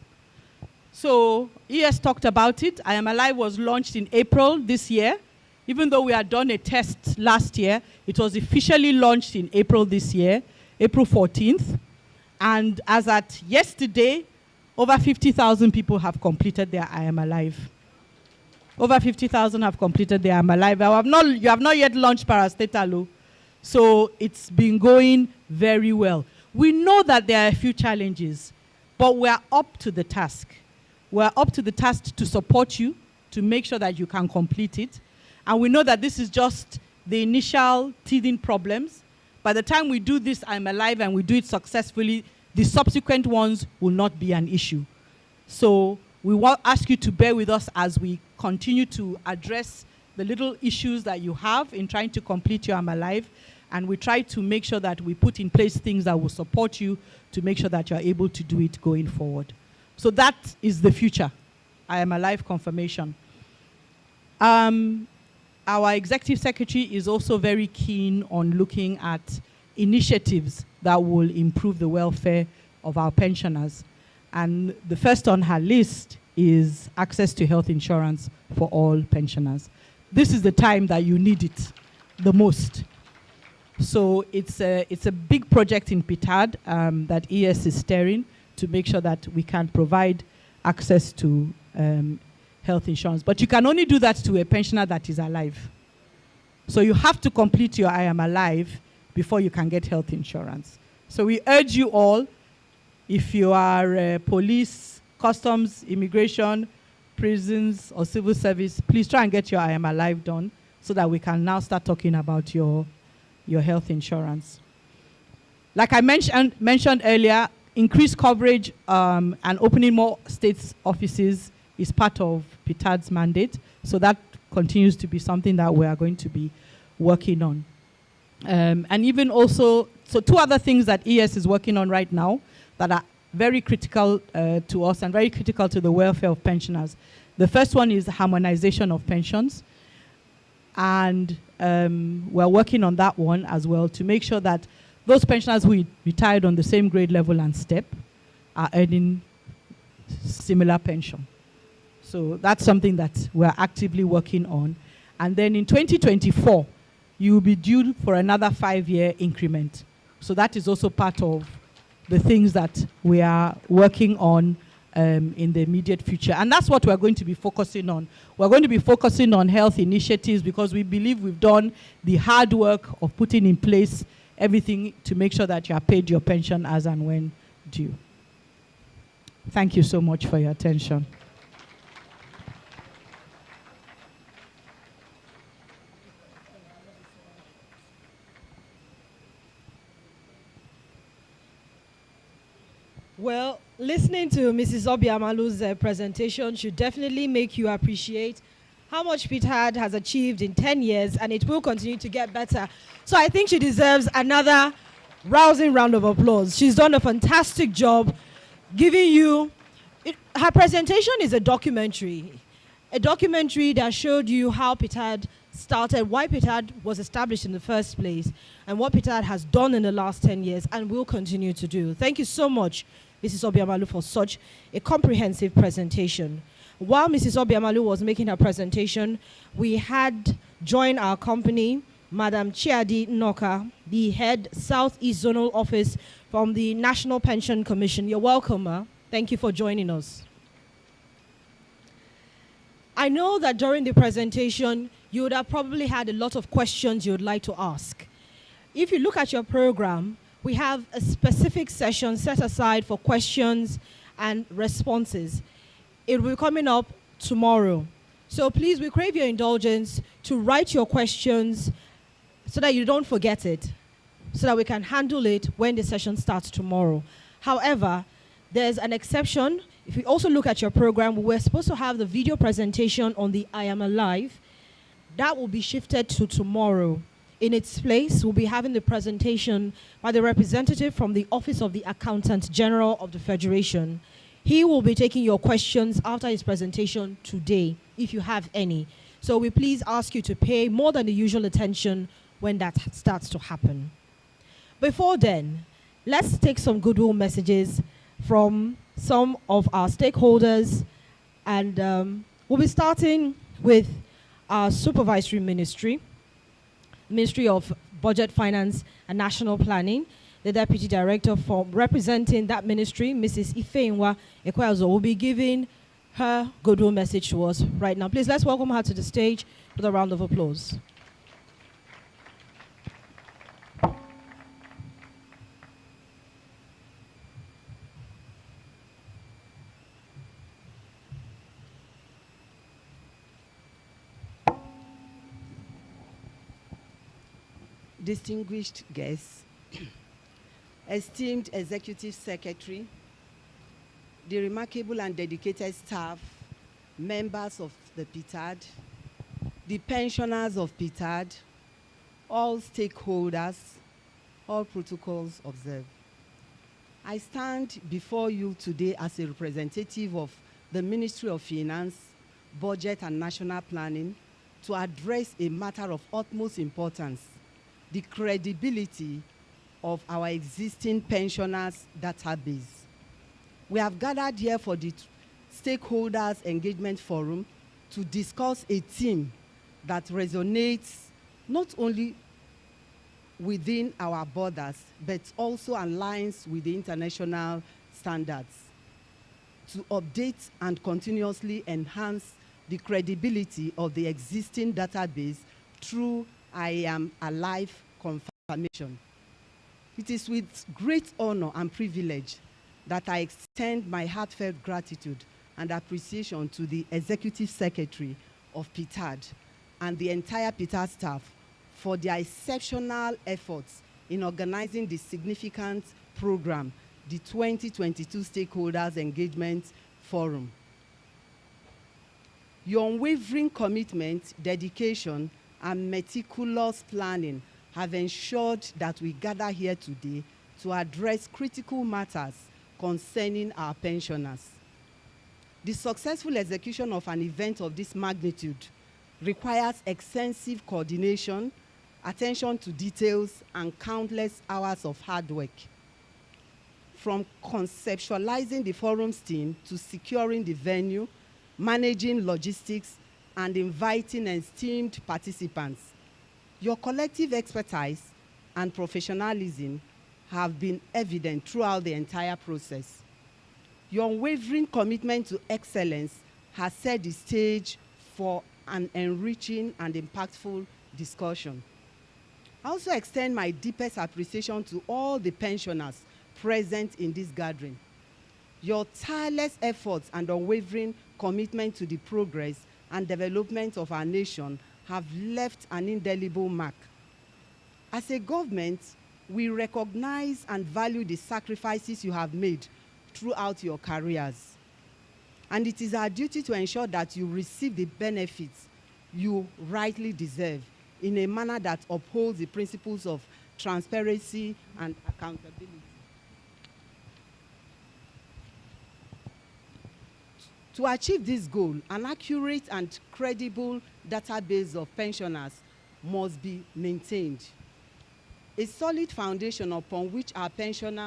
So ES talked about it. I am alive was launched in April this year. Even though we had done a test last year, it was officially launched in April this year, April 14th. And as at yesterday, over 50,000 people have completed their I am alive. Over 50,000 have completed their I am alive. You have not yet launched parastatalo. So it's been going very well. We know that there are a few challenges, but we're up to the task. We're up to the task to support you, to make sure that you can complete it. And we know that this is just the initial teething problems. By the time we do this I'm alive and we do it successfully, the subsequent ones will not be an issue. So we will ask you to bear with us as we continue to address the little issues that you have in trying to complete your I'm alive. And we try to make sure that we put in place things that will support you to make sure that you're able to do it going forward. So that is the future. I am alive confirmation. Our executive secretary is also very keen on looking at initiatives that will improve the welfare of our pensioners. And the first on her list is access to health insurance for all pensioners. This is the time that you need it the most. So it's a big project in Ptad that ES is steering to make sure that we can provide access to health insurance. But you can only do that to a pensioner that is alive. So you have to complete your I am alive before you can get health insurance. So we urge you all, if you are police, customs, immigration, prisons, or civil service, please try and get your I am alive done so that we can now start talking about your health insurance. Like I mentioned earlier, increased coverage and opening more states offices is part of Ptad's mandate. So that continues to be something that we are going to be working on. And even also, so two other things that ES is working on right now that are very critical to us and very critical to the welfare of pensioners. The first one is harmonization of pensions. And we're working on that one as well to make sure that those pensioners who retired on the same grade level and step are earning similar pension. So that's something that we're actively working on. And then in 2024, you will be due for another 5-year increment. So that is also part of the things that we are working on in the immediate future. And that's what we're going to be focusing on. We're going to be focusing on health initiatives because we believe we've done the hard work of putting in place everything to make sure that you are paid your pension as and when due. Thank you so much for your attention. Well, listening to Mrs. Obiamalu's presentation should definitely make you appreciate how much Ptad has achieved in 10 years, and it will continue to get better. So I think she deserves another rousing round of applause. She's done a fantastic job giving you... her presentation is a documentary that showed you how Ptad started, why Ptad was established in the first place, and what Ptad has done in the last 10 years and will continue to do. Thank you so much, Mrs. Obiamalu, for such a comprehensive presentation. While Mrs. Obiamalu was making her presentation, we had joined our company, Madam Chiadi Noka, the head Southeast Zonal Office from the National Pension Commission. You're welcome, ma. Thank you for joining us. I know that during the presentation, you would have probably had a lot of questions you would like to ask. If you look at your program, we have a specific session set aside for questions and responses. It will be coming up tomorrow. So please, we crave your indulgence to write your questions so that you don't forget it, so that we can handle it when the session starts tomorrow. However, there's an exception. If you also look at your program, we're supposed to have the video presentation on the I Am Alive. That will be shifted to tomorrow. In its place, we'll be having the presentation by the representative from the Office of the Accountant General of the Federation. He will be taking your questions after his presentation today, if you have any. So we please ask you to pay more than the usual attention when that starts to happen. Before then, let's take some goodwill messages from some of our stakeholders, and we'll be starting with our supervisory ministry, Ministry of Budget, Finance and National Planning. The Deputy Director for representing that ministry, Mrs. Ifeinwa Ekweazo, will be giving her goodwill message to us right now. Please, let's welcome her to the stage with a round of applause. Distinguished guests, esteemed Executive Secretary, the remarkable and dedicated staff, members of the Ptad, the pensioners of Ptad, all stakeholders, all protocols observed. I stand before you today as a representative of the Ministry of Finance, Budget and National Planning to address a matter of utmost importance: the credibility of our existing pensioners database. We have gathered here for the Stakeholders Engagement Forum to discuss a theme that resonates not only within our borders, but also aligns with the international standards, to update and continuously enhance the credibility of the existing database through I Am Alive confirmation. It is with great honor and privilege that I extend my heartfelt gratitude and appreciation to the Executive Secretary of Ptad and the entire Ptad staff for their exceptional efforts in organizing this significant program, the 2022 Stakeholders Engagement Forum. Your unwavering commitment, dedication, and meticulous planning have ensured that we gather here today to address critical matters concerning our pensioners. The successful execution of an event of this magnitude requires extensive coordination, attention to details, and countless hours of hard work. From conceptualizing the forum's team to securing the venue, managing logistics, and inviting esteemed participants, your collective expertise and professionalism have been evident throughout the entire process. Your unwavering commitment to excellence has set the stage for an enriching and impactful discussion. I also extend my deepest appreciation to all the pensioners present in this gathering. Your tireless efforts and unwavering commitment to the progress and development of our nation have left an indelible mark. As a government, we recognize and value the sacrifices you have made throughout your careers. And it is our duty to ensure that you receive the benefits you rightly deserve in a manner that upholds the principles of transparency and accountability. To achieve this goal, an accurate and credible database of pensioners must be maintained. A solid foundation upon which our pension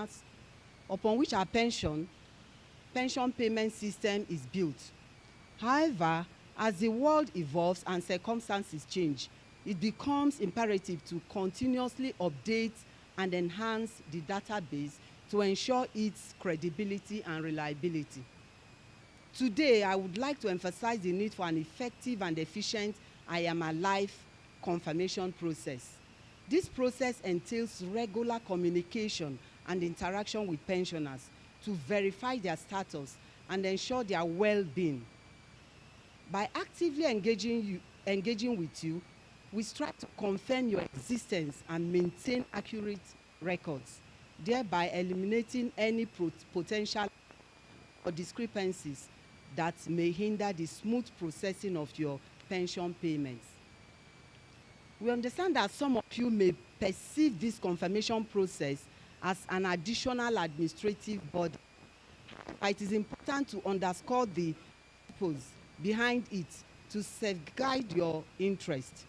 payment system is built. However, as the world evolves and circumstances change, it becomes imperative to continuously update and enhance the database to ensure its credibility and reliability. Today, I would like to emphasize the need for an effective and efficient I Am Alive confirmation process. This process entails regular communication and interaction with pensioners to verify their status and ensure their well-being. By actively engaging with you, we strive to confirm your existence and maintain accurate records, thereby eliminating any potential or discrepancies that may hinder the smooth processing of your pension payments. We understand that some of you may perceive this confirmation process as an additional administrative burden. It is important to underscore the purpose behind it to safeguard your interest.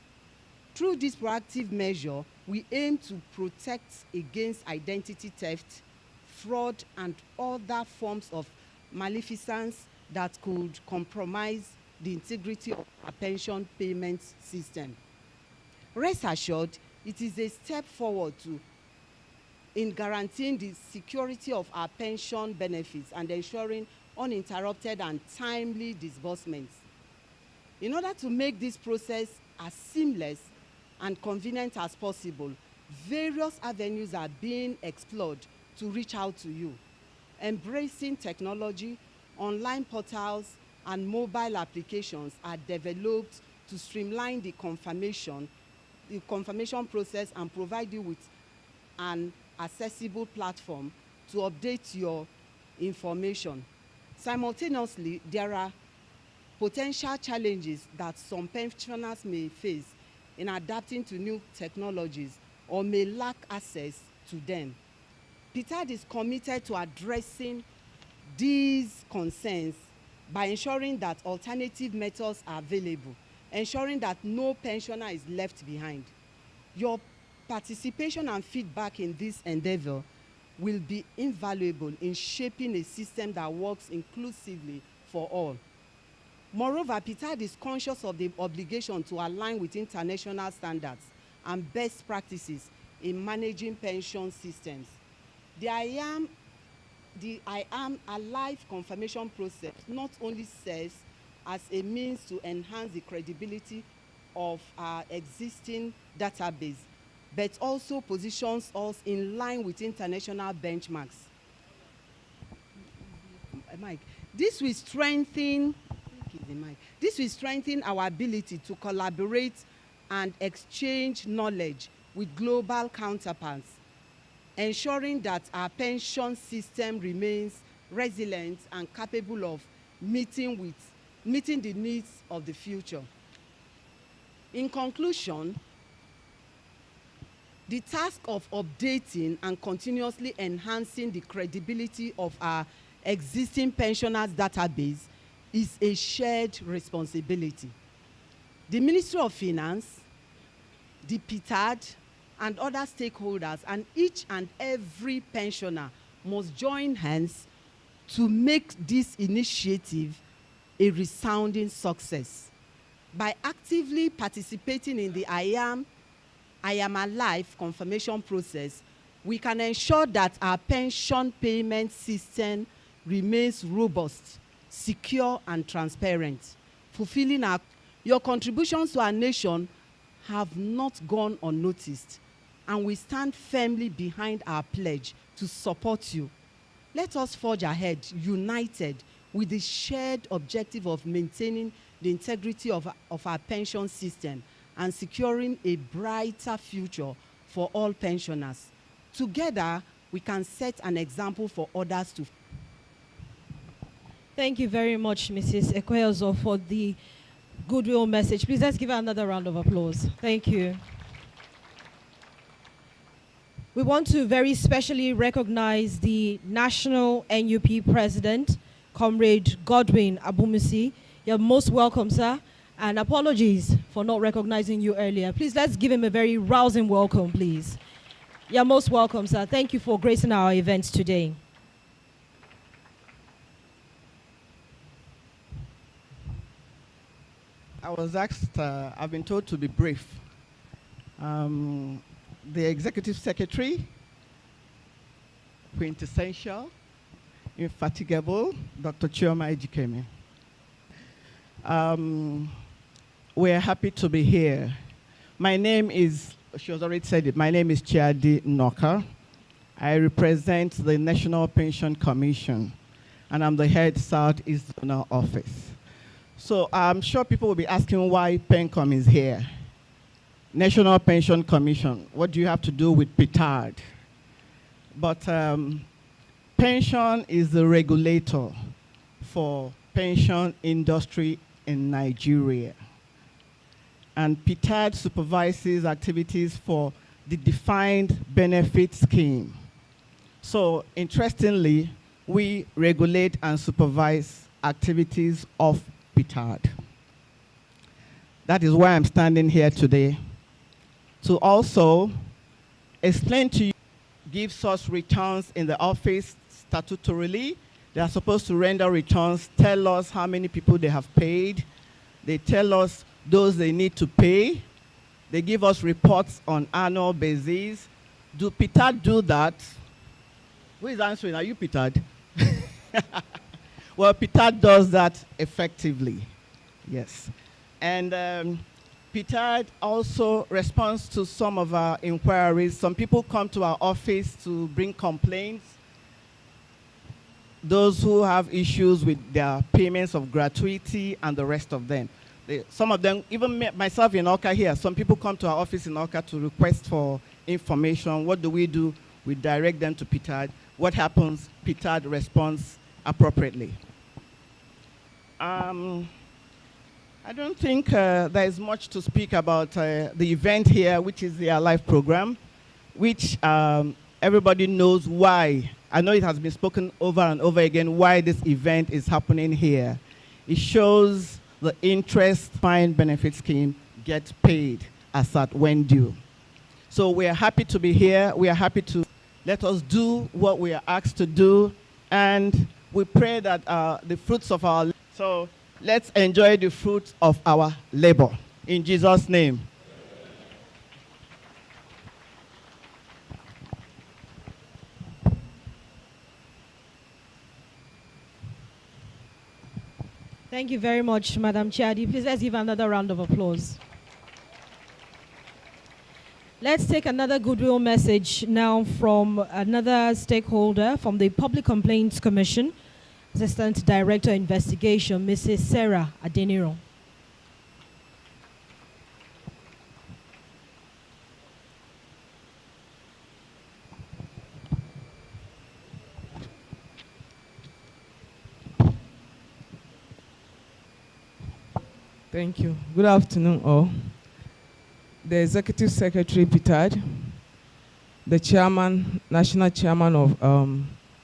Through this proactive measure, we aim to protect against identity theft, fraud, and other forms of malfeasance that could compromise the integrity of our pension payment system. Rest assured, it is a step forward in guaranteeing the security of our pension benefits and ensuring uninterrupted and timely disbursements. In order to make this process as seamless and convenient as possible, various avenues are being explored to reach out to you. Embracing technology, online portals, and mobile applications are developed to streamline the confirmation process and provide you with an accessible platform to update your information. Simultaneously, there are potential challenges that some pensioners may face in adapting to new technologies or may lack access to them. Ptad is committed to addressing these concerns by ensuring that alternative methods are available, ensuring that no pensioner is left behind. Your participation and feedback in this endeavor will be invaluable in shaping a system that works inclusively for all. Moreover, Ptad is conscious of the obligation to align with international standards and best practices in managing pension systems. The I Am Alive confirmation process not only serves as a means to enhance the credibility of our existing database, but also positions us in line with international benchmarks. Mike, this will strengthen our ability to collaborate and exchange knowledge with global counterparts, ensuring that our pension system remains resilient and capable of meeting the needs of the future. In conclusion, the task of updating and continuously enhancing the credibility of our existing pensioners database is a shared responsibility. The Ministry of Finance, the Ptad, and other stakeholders, and each and every pensioner must join hands to make this initiative a resounding success. By actively participating in the I Am Alive confirmation process, we can ensure that our pension payment system remains robust, secure, and transparent, fulfilling your contributions to our nation have not gone unnoticed, and we stand firmly behind our pledge to support you. Let us forge ahead, united, with the shared objective of maintaining the integrity of our pension system and securing a brighter future for all pensioners. Together, we can set an example for others to follow. Thank you very much, Mrs. Ekweozo, for the goodwill message. Please let's give her another round of applause. Thank you. We want to very specially recognize the National NUP President, Comrade Godwin Abumisi. You're most welcome, sir. And apologies for not recognizing you earlier. Please let's give him a very rousing welcome, please. You're most welcome, sir. Thank you for gracing our events today. I was asked, I've been told to be brief. The Executive Secretary, quintessential, infatigable, Dr. Chioma Ejikeme. We're happy to be here. My name is, she has already said it, my name is Chiadi Noka. I represent the National Pension Commission, and I'm the head Southeast Zonal Office. So I'm sure people will be asking why PENCOM is here. National Pension Commission, what do you have to do with Ptad? But pension is the regulator for pension industry in Nigeria. And Ptad supervises activities for the defined benefit scheme. So interestingly, we regulate and supervise activities of Ptad. That is why I'm standing here today, to also explain to you, gives us returns in the office statutorily. They are supposed to render returns, tell us how many people they have paid. They tell us those they need to pay. They give us reports on annual basis. Do Ptad do that? Who is answering? Are you Ptad? Well, Ptad does that effectively, yes. And Ptad also responds to some of our inquiries. Some people come to our office to bring complaints. Those who have issues with their payments of gratuity and the rest of them. Some of them, even myself in AWKA here, some people come to our office in AWKA to request for information. What do? We direct them to Ptad. What happens? Ptad responds appropriately. I don't think there is much to speak about the event here, which is the live program, which everybody knows why. I know it has been spoken over and over again why this event is happening here. It shows the interest defined benefit scheme gets paid as at when due. So we are happy to be here. We are happy to let us do what we are asked to do, and we pray that the fruits of our so let's enjoy the fruits of our labor. In Jesus' name. Thank you very much, Madam Chiadi. Please let's give another round of applause. Let's take another goodwill message now from another stakeholder from the Public Complaints Commission, Assistant Director Investigation, Mrs. Sarah Adeniro. Thank you. Good afternoon, all. The Executive Secretary, Ptad, the Chairman, National Chairman of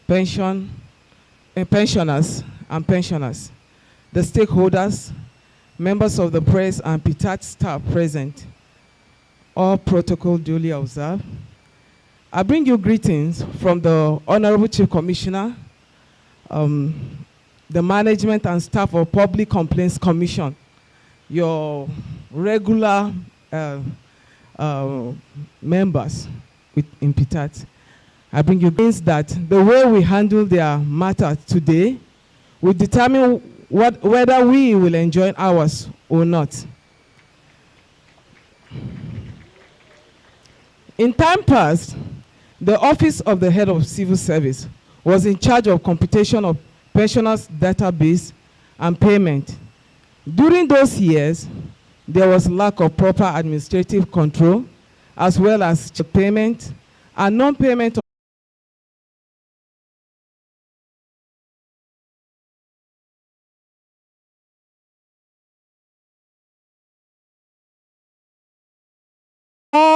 pensioners and pensioners, the stakeholders, members of the press, and Ptad staff present, all protocol duly observed. I bring you greetings from the Honorable Chief Commissioner, the management and staff of Public Complaints Commission, your regular members in Ptad. I bring you things that the way we handle their matter today will determine whether we will enjoy ours or not. In time past, the Office of the Head of Civil Service was in charge of computation of pensioners' database and payment. During those years, there was lack of proper administrative control, as well as payment and non-payment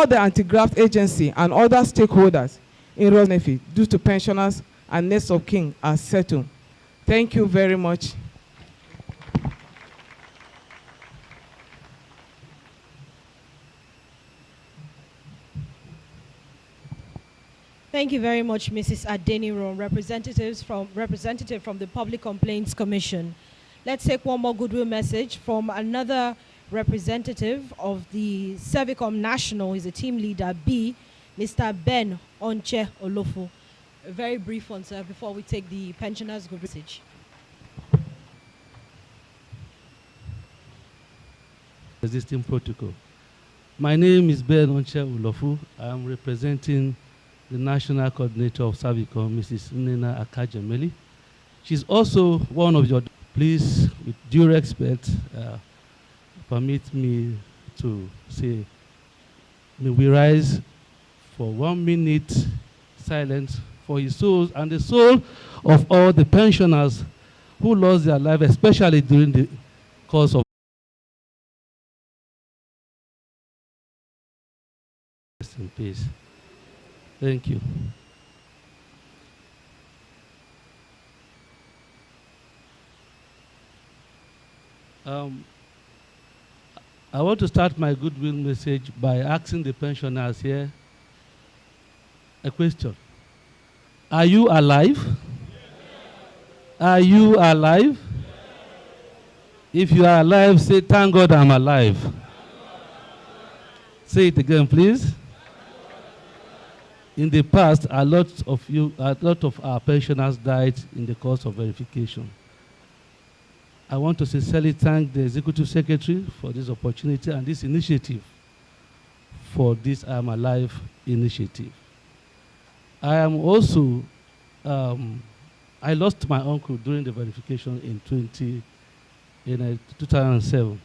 all the anti-graft agency and other stakeholders in road benefit due to pensioners and next of kin are settled. Thank you very much. Thank you very much, Mrs. Adeniro, representative from the Public Complaints Commission. Let's take one more goodwill message from another representative of the Servicom National. He's a team leader, B, Mr. Ben Onche Olofu. A very brief one, sir, before we take the pensioners' good message. Existing protocol. My name is Ben Onche Olofu. I am representing the National Coordinator of Servicom, Mrs. Nena Akajemeli. She's also one of your, please, with due respect, permit me to say, may we rise for 1 minute silence for his souls and the soul of all the pensioners who lost their life, especially during the course of rest in peace. Thank you. I want to start my goodwill message by asking the pensioners here a question. Are you alive? Are you alive? If you are alive, say, thank God I'm alive. Say it again, please. In the past, a lot of our pensioners died in the course of verification. I want to sincerely thank the Executive Secretary for this opportunity and this initiative, for this I Am Alive initiative. I am also, I lost my uncle during the verification in 2007.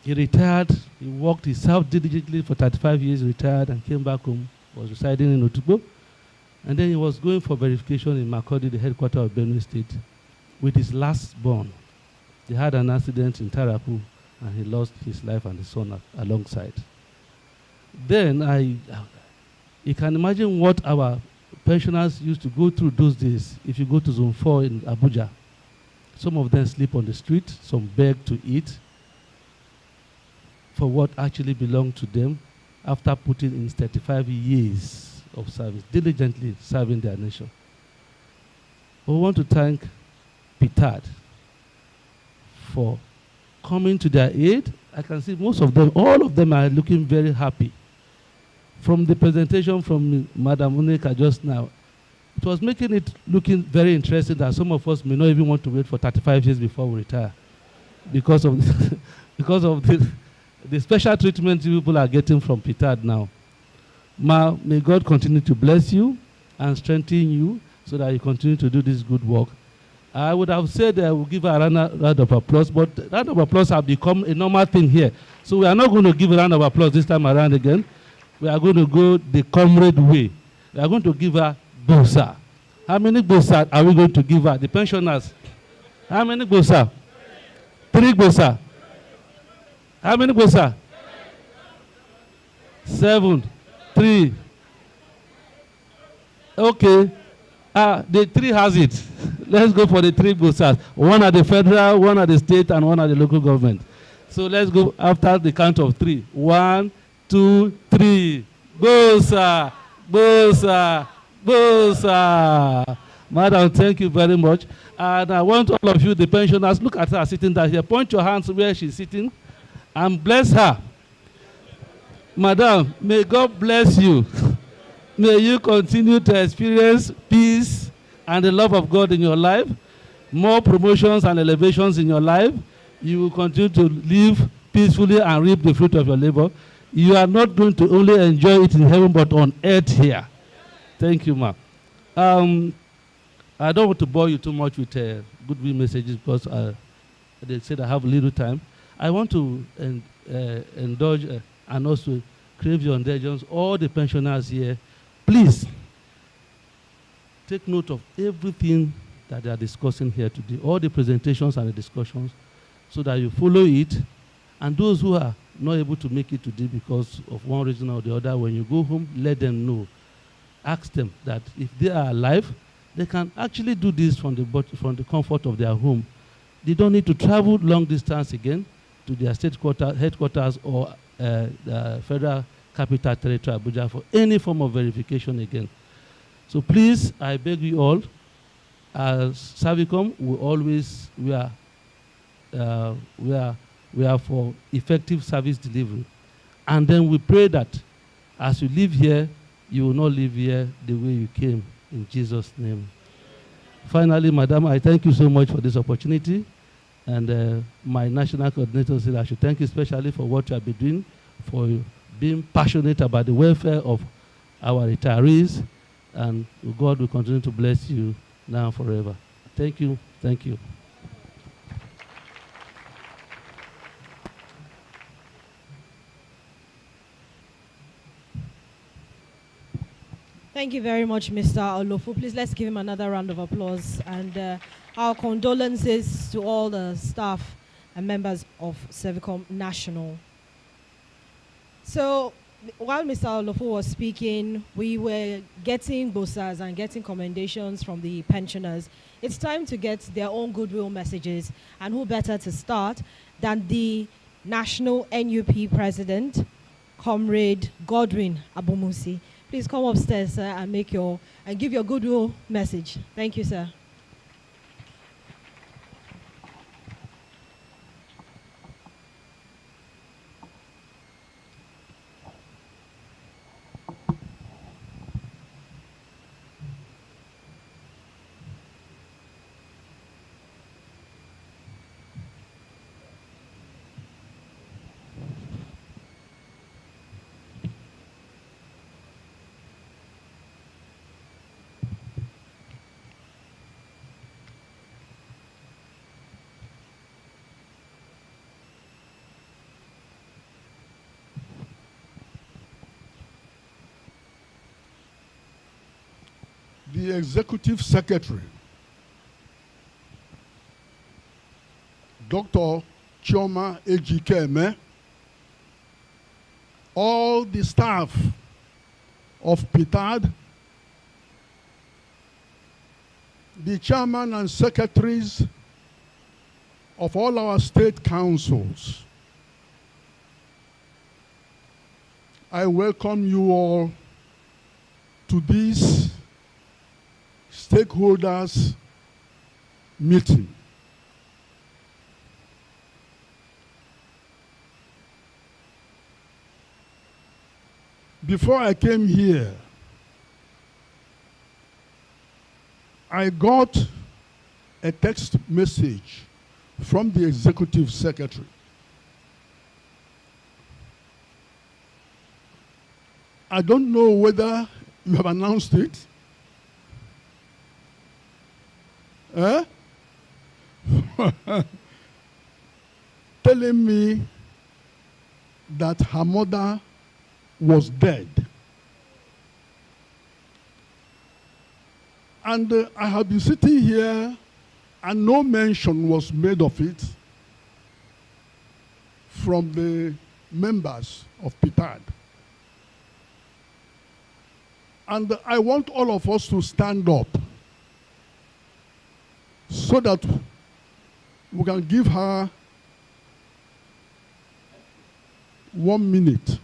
He retired, he worked, he served diligently for 35 years, retired and came back home, was residing in Otukbo. And then he was going for verification in Makurdi, the headquarters of Benue State, with his last born. They had an accident in Tarapu, and he lost his life and his son alongside. Then you can imagine what our pensioners used to go through those days. If you go to Zone 4 in Abuja, some of them sleep on the street, some beg to eat for what actually belonged to them after putting in 35 years of service, diligently serving their nation. We want to thank Ptad for coming to their aid. I can see most of them, all of them are looking very happy. From the presentation from Madam Unika just now, it was making it looking very interesting that some of us may not even want to wait for 35 years before we retire because of the special treatment people are getting from Ptad now. Ma, may God continue to bless you and strengthen you so that you continue to do this good work. I would have said I will give a round of applause, but round of applause have become a normal thing here. So we are not going to give a round of applause this time around again. We are going to go the comrade way. We are going to give her bosa. How many bosa are we going to give her? The pensioners. How many bosa? 3 bosa. How many bosa? 7. 3. Okay. The 3 has it. Let's go for the 3 bosas. One at the federal, one at the state, and one at the local government. So let's go after the count of 3. 1, 2, 3. Bosa, bosa, bosa. Madam, thank you very much. And I want all of you, the pensioners, look at her sitting down here. Point your hands where she's sitting and bless her. Madam, may God bless you. May you continue to experience peace and the love of God in your life, more promotions and elevations in your life. You will continue to live peacefully and reap the fruit of your labor. You are not going to only enjoy it in heaven, but on earth here. Thank you, ma'am. I don't want to bore you too much with goodwill messages because they said I have little time. I want to indulge and also crave your indulgence, all the pensioners here. Please take note of everything that they are discussing here today, all the presentations and the discussions, so that you follow it. And those who are not able to make it today because of one reason or the other, when you go home, let them know. Ask them that if they are alive, they can actually do this from the comfort of their home. They don't need to travel long distance again to their state headquarters or the Federal Capital Territory, Abuja, for any form of verification again. So please, I beg you all, as Servicom, we are for effective service delivery. And then we pray that as you live here, you will not live here the way you came, in Jesus' name. Finally, Madam, I thank you so much for this opportunity. And my national coordinator said I should thank you especially for what you have been doing, for being passionate about the welfare of our retirees. And God will continue to bless you now and forever. Thank you. Thank you. Thank you very much, Mr. Olofu. Please let's give him another round of applause. And our condolences to all the staff and members of Servicom National. So while Mr. Olofu was speaking, we were getting bosas and getting commendations from the pensioners. It's time to get their own goodwill messages. And who better to start than the National NUP President, Comrade Godwin Abumusi. Please come upstairs, sir, and give your goodwill message. Thank you, sir. The Executive Secretary, Dr. Chioma Ejikeme, all the staff of Ptad, the chairman and secretaries of all our state councils, I welcome you all to this stakeholders meeting. Before I came here, I got a text message from the Executive Secretary. I don't know whether you have announced it. Telling me that her mother was dead. And I have been sitting here and no mention was made of it from the members of Ptad. And I want all of us to stand up so that we can give her 1 minute.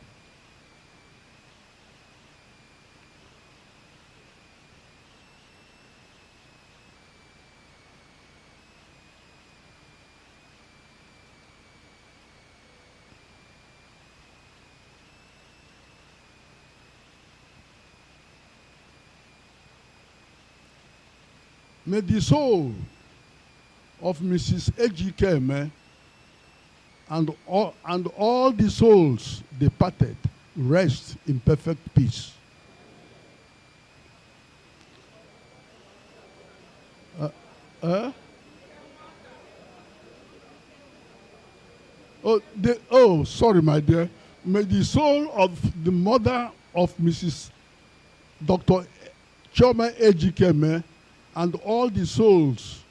May the soul of Mrs. Ejikeme and all the souls departed rest in perfect peace. Sorry, my dear. May the soul of the mother of Mrs. Dr. Chioma Ejikeme and all the souls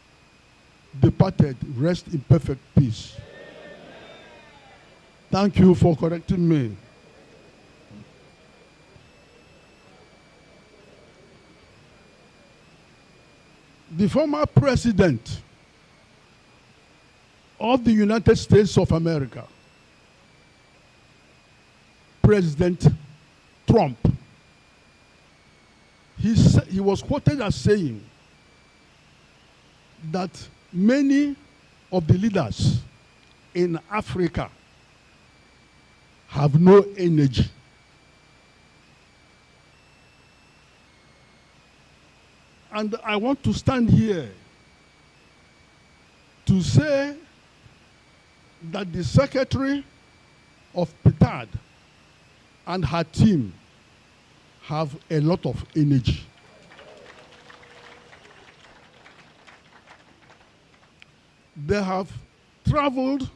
departed rest in perfect peace. Thank you for correcting me. The former president of the United States of America, President Trump, he was quoted as saying that many of the leaders in Africa have no energy. And I want to stand here to say that the secretary of Ptad and her team have a lot of energy. They have traveled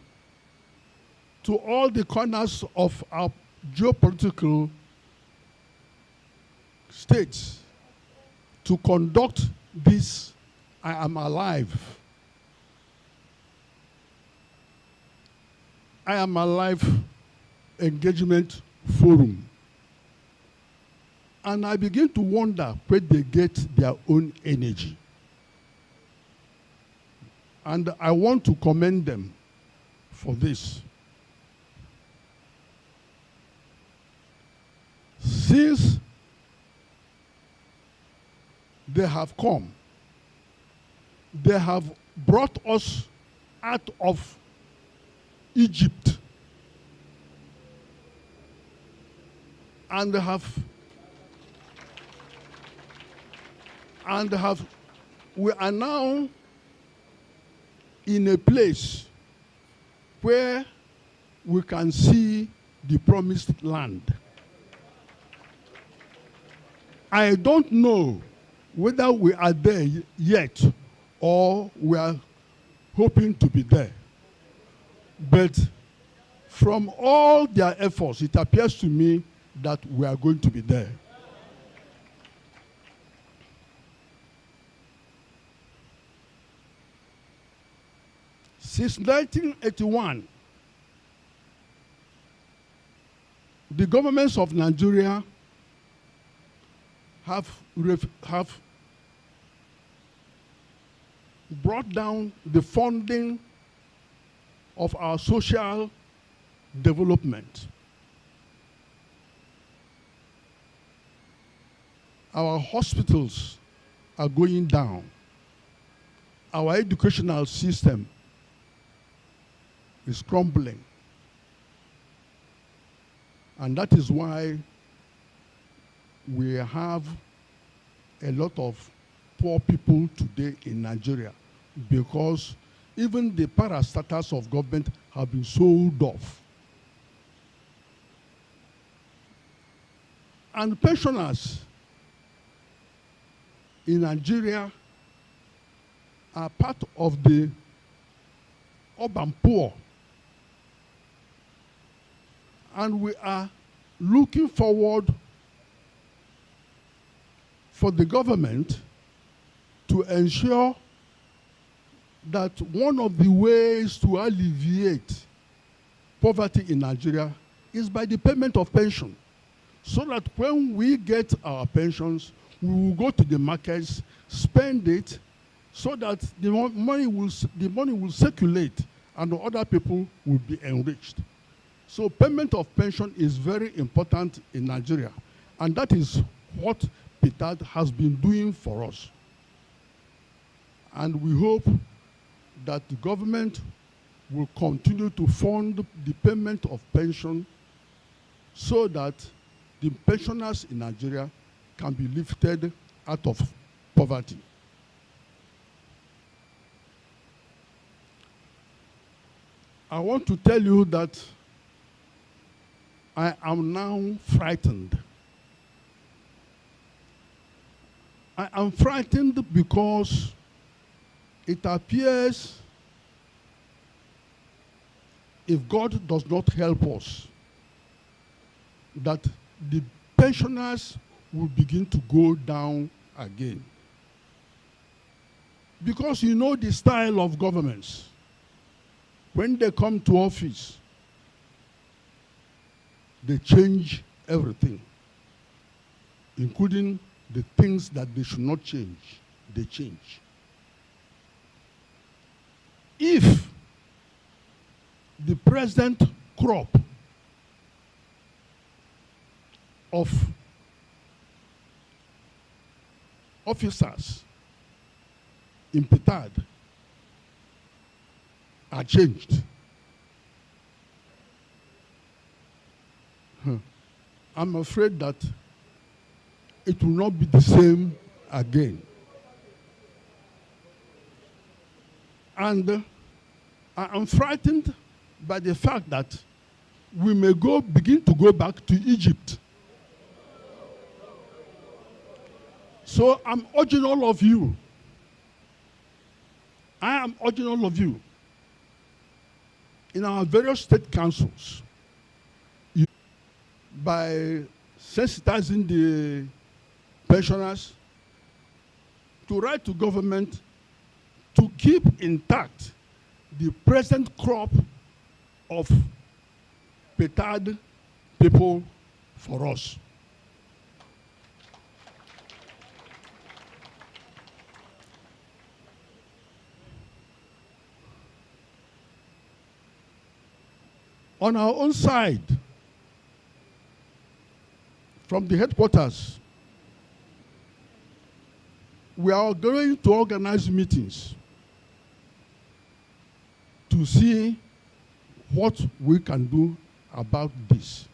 to all the corners of our geopolitical states to conduct this I Am Alive. I Am Alive engagement forum. And I begin to wonder where they get their own energy. And I want to commend them for this. Since they have come, they have brought us out of Egypt and we are now in a place where we can see the promised land. I don't know whether we are there yet or we are hoping to be there. But from all their efforts, it appears to me that we are going to be there. Since 1981, the governments of Nigeria have brought down the funding of our social development. Our hospitals are going down. Our educational system is crumbling. And that is why we have a lot of poor people today in Nigeria, because even the parastatals of government have been sold off. And pensioners in Nigeria are part of the urban poor. And we are looking forward for the government to ensure that one of the ways to alleviate poverty in Nigeria is by the payment of pension, so that when we get our pensions, we will go to the markets, spend it, so that the money will circulate and other people will be enriched. So payment of pension is very important in Nigeria, and that is what Ptad has been doing for us. And we hope that the government will continue to fund the payment of pension so that the pensioners in Nigeria can be lifted out of poverty. I want to tell you that I am now frightened. I am frightened because it appears if God does not help us, that the pensioners will begin to go down again. Because you know the style of governments. When they come to office, they change everything, including the things that they should not change, they change. If the present crop of officers in Ptad are changed, I'm afraid that it will not be the same again. And I am frightened by the fact that we may begin to go back to Egypt. So I'm urging all of you, I am urging all of you in our various state councils, by sensitizing the pensioners, to write to government to keep intact the present crop of Ptad people for us. On our own side, from the headquarters, we are going to organize meetings to see what we can do about this,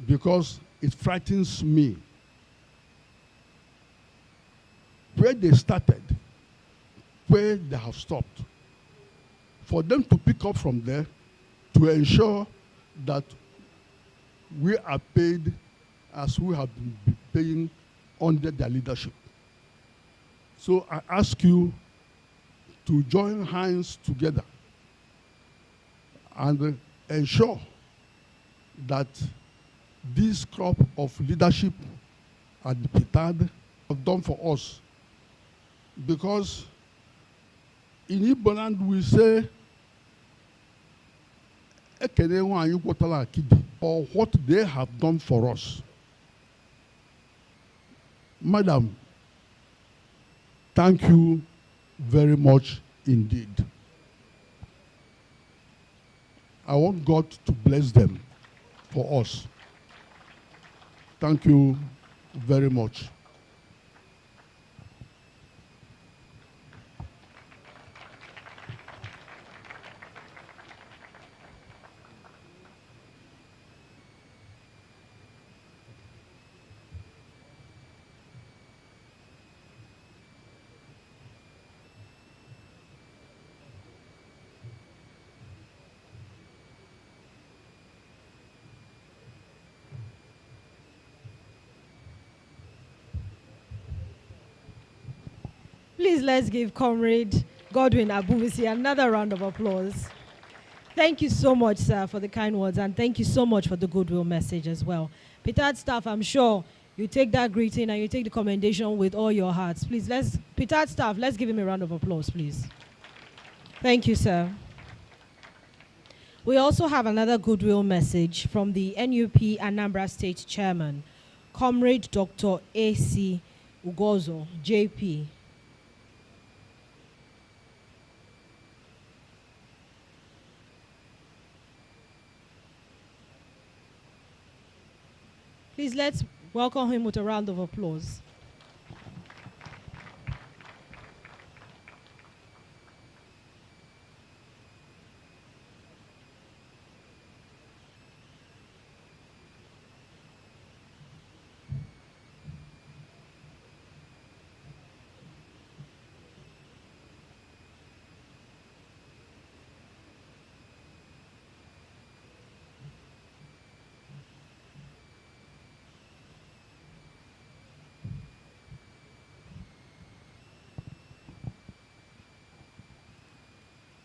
because it frightens me. Where they started, where they have stopped, for them to pick up from there to ensure that we are paid as we have been paying under their leadership. So I ask you to join hands together and ensure that this crop of leadership at the Ptad have done for us. Because in Igbo land we say, or what they have done for us. Madam, thank you very much indeed. I want God to bless them for us. Thank you very much. Please let's give Comrade Godwin Abumisi another round of applause. Thank you so much, sir, for the kind words, and thank you so much for the goodwill message as well. Ptad staff, I'm sure you take that greeting and you take the commendation with all your hearts. Please, Ptad staff, let's give him a round of applause, please. Thank you, sir. We also have another goodwill message from the NUP Anambra State Chairman, Comrade Dr. A.C. Ugozo, JP. Please let's welcome him with a round of applause.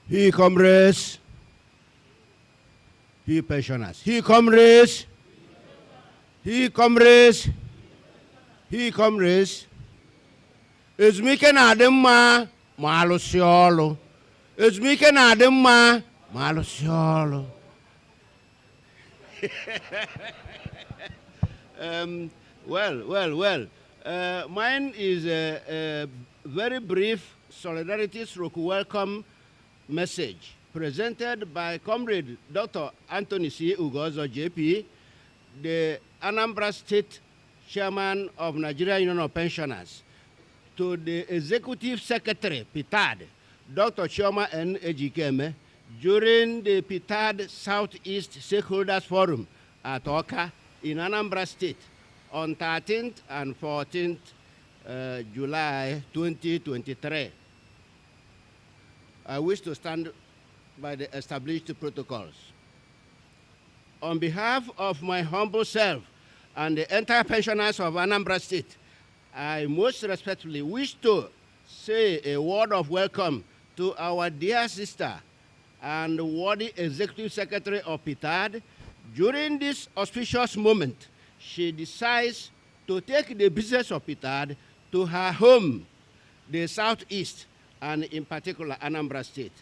He comrades, he pensioners, he comrades, he comrades, he comrades. Ezumike na adimma ma alụsị ọlụ. Ezumike na adimma ma alụsị ọlụ. Well. Mine is a very brief solidarity stroke welcome message presented by Comrade Dr. Anthony C. Ugozo, JP, the Anambra State Chairman of Nigeria Union of Pensioners, to the Executive Secretary, Ptad, Dr. Chioma N. Ejikeme, during the Ptad Southeast Stakeholders Forum at AWKA in Anambra State on 13th and 14th July 2023. I wish to stand by the established protocols. On behalf of my humble self and the entire pensioners of Anambra State, I most respectfully wish to say a word of welcome to our dear sister and worthy Executive Secretary of Ptad. During this auspicious moment, she decides to take the business of Ptad to her home, the Southeast, and in particular, Anambra State.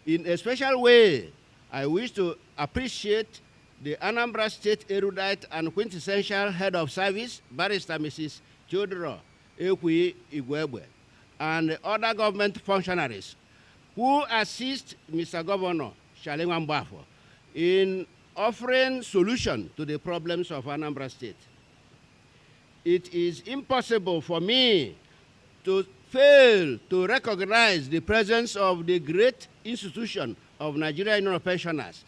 In a special way, I wish to appreciate the Anambra State erudite and quintessential head of service, Barrister Mrs. Theodora Ekwi Igwebwe, and other government functionaries who assist Mr. Governor Shalinwa Mbafo in offering solution to the problems of Anambra State. It is impossible for me to fail to recognize the presence of the great institution of Nigeria Union of Pensioners,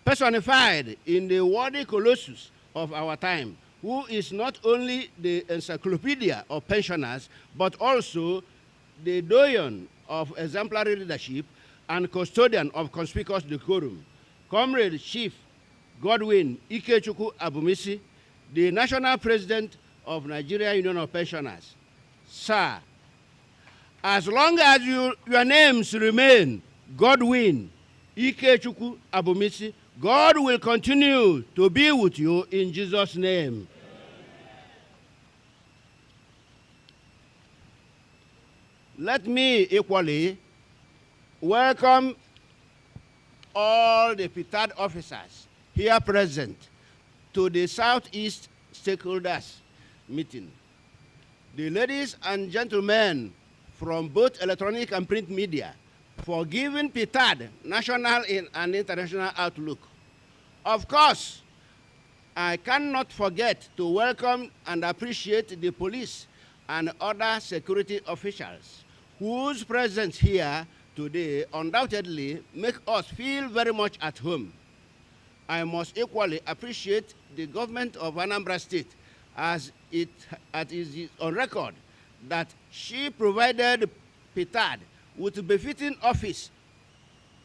personified in the worthy colossus of our time, who is not only the encyclopedia of pensioners, but also the doyen of exemplary leadership and custodian of conspicuous decorum, Comrade Chief Godwin Ikechukwu Abumisi, the National President of Nigeria Union of Pensioners. Sir, as long as your names remain Godwin Ikechukwu Abumisi, God will continue to be with you in Jesus' name. Let me equally welcome all the Ptad officers here present to the Southeast Stakeholders meeting. The ladies and gentlemen from both electronic and print media for giving Ptad national and international outlook. Of course, I cannot forget to welcome and appreciate the police and other security officials whose presence here today undoubtedly make us feel very much at home. I must equally appreciate the government of Anambra State as it is on record that she provided Ptad with befitting office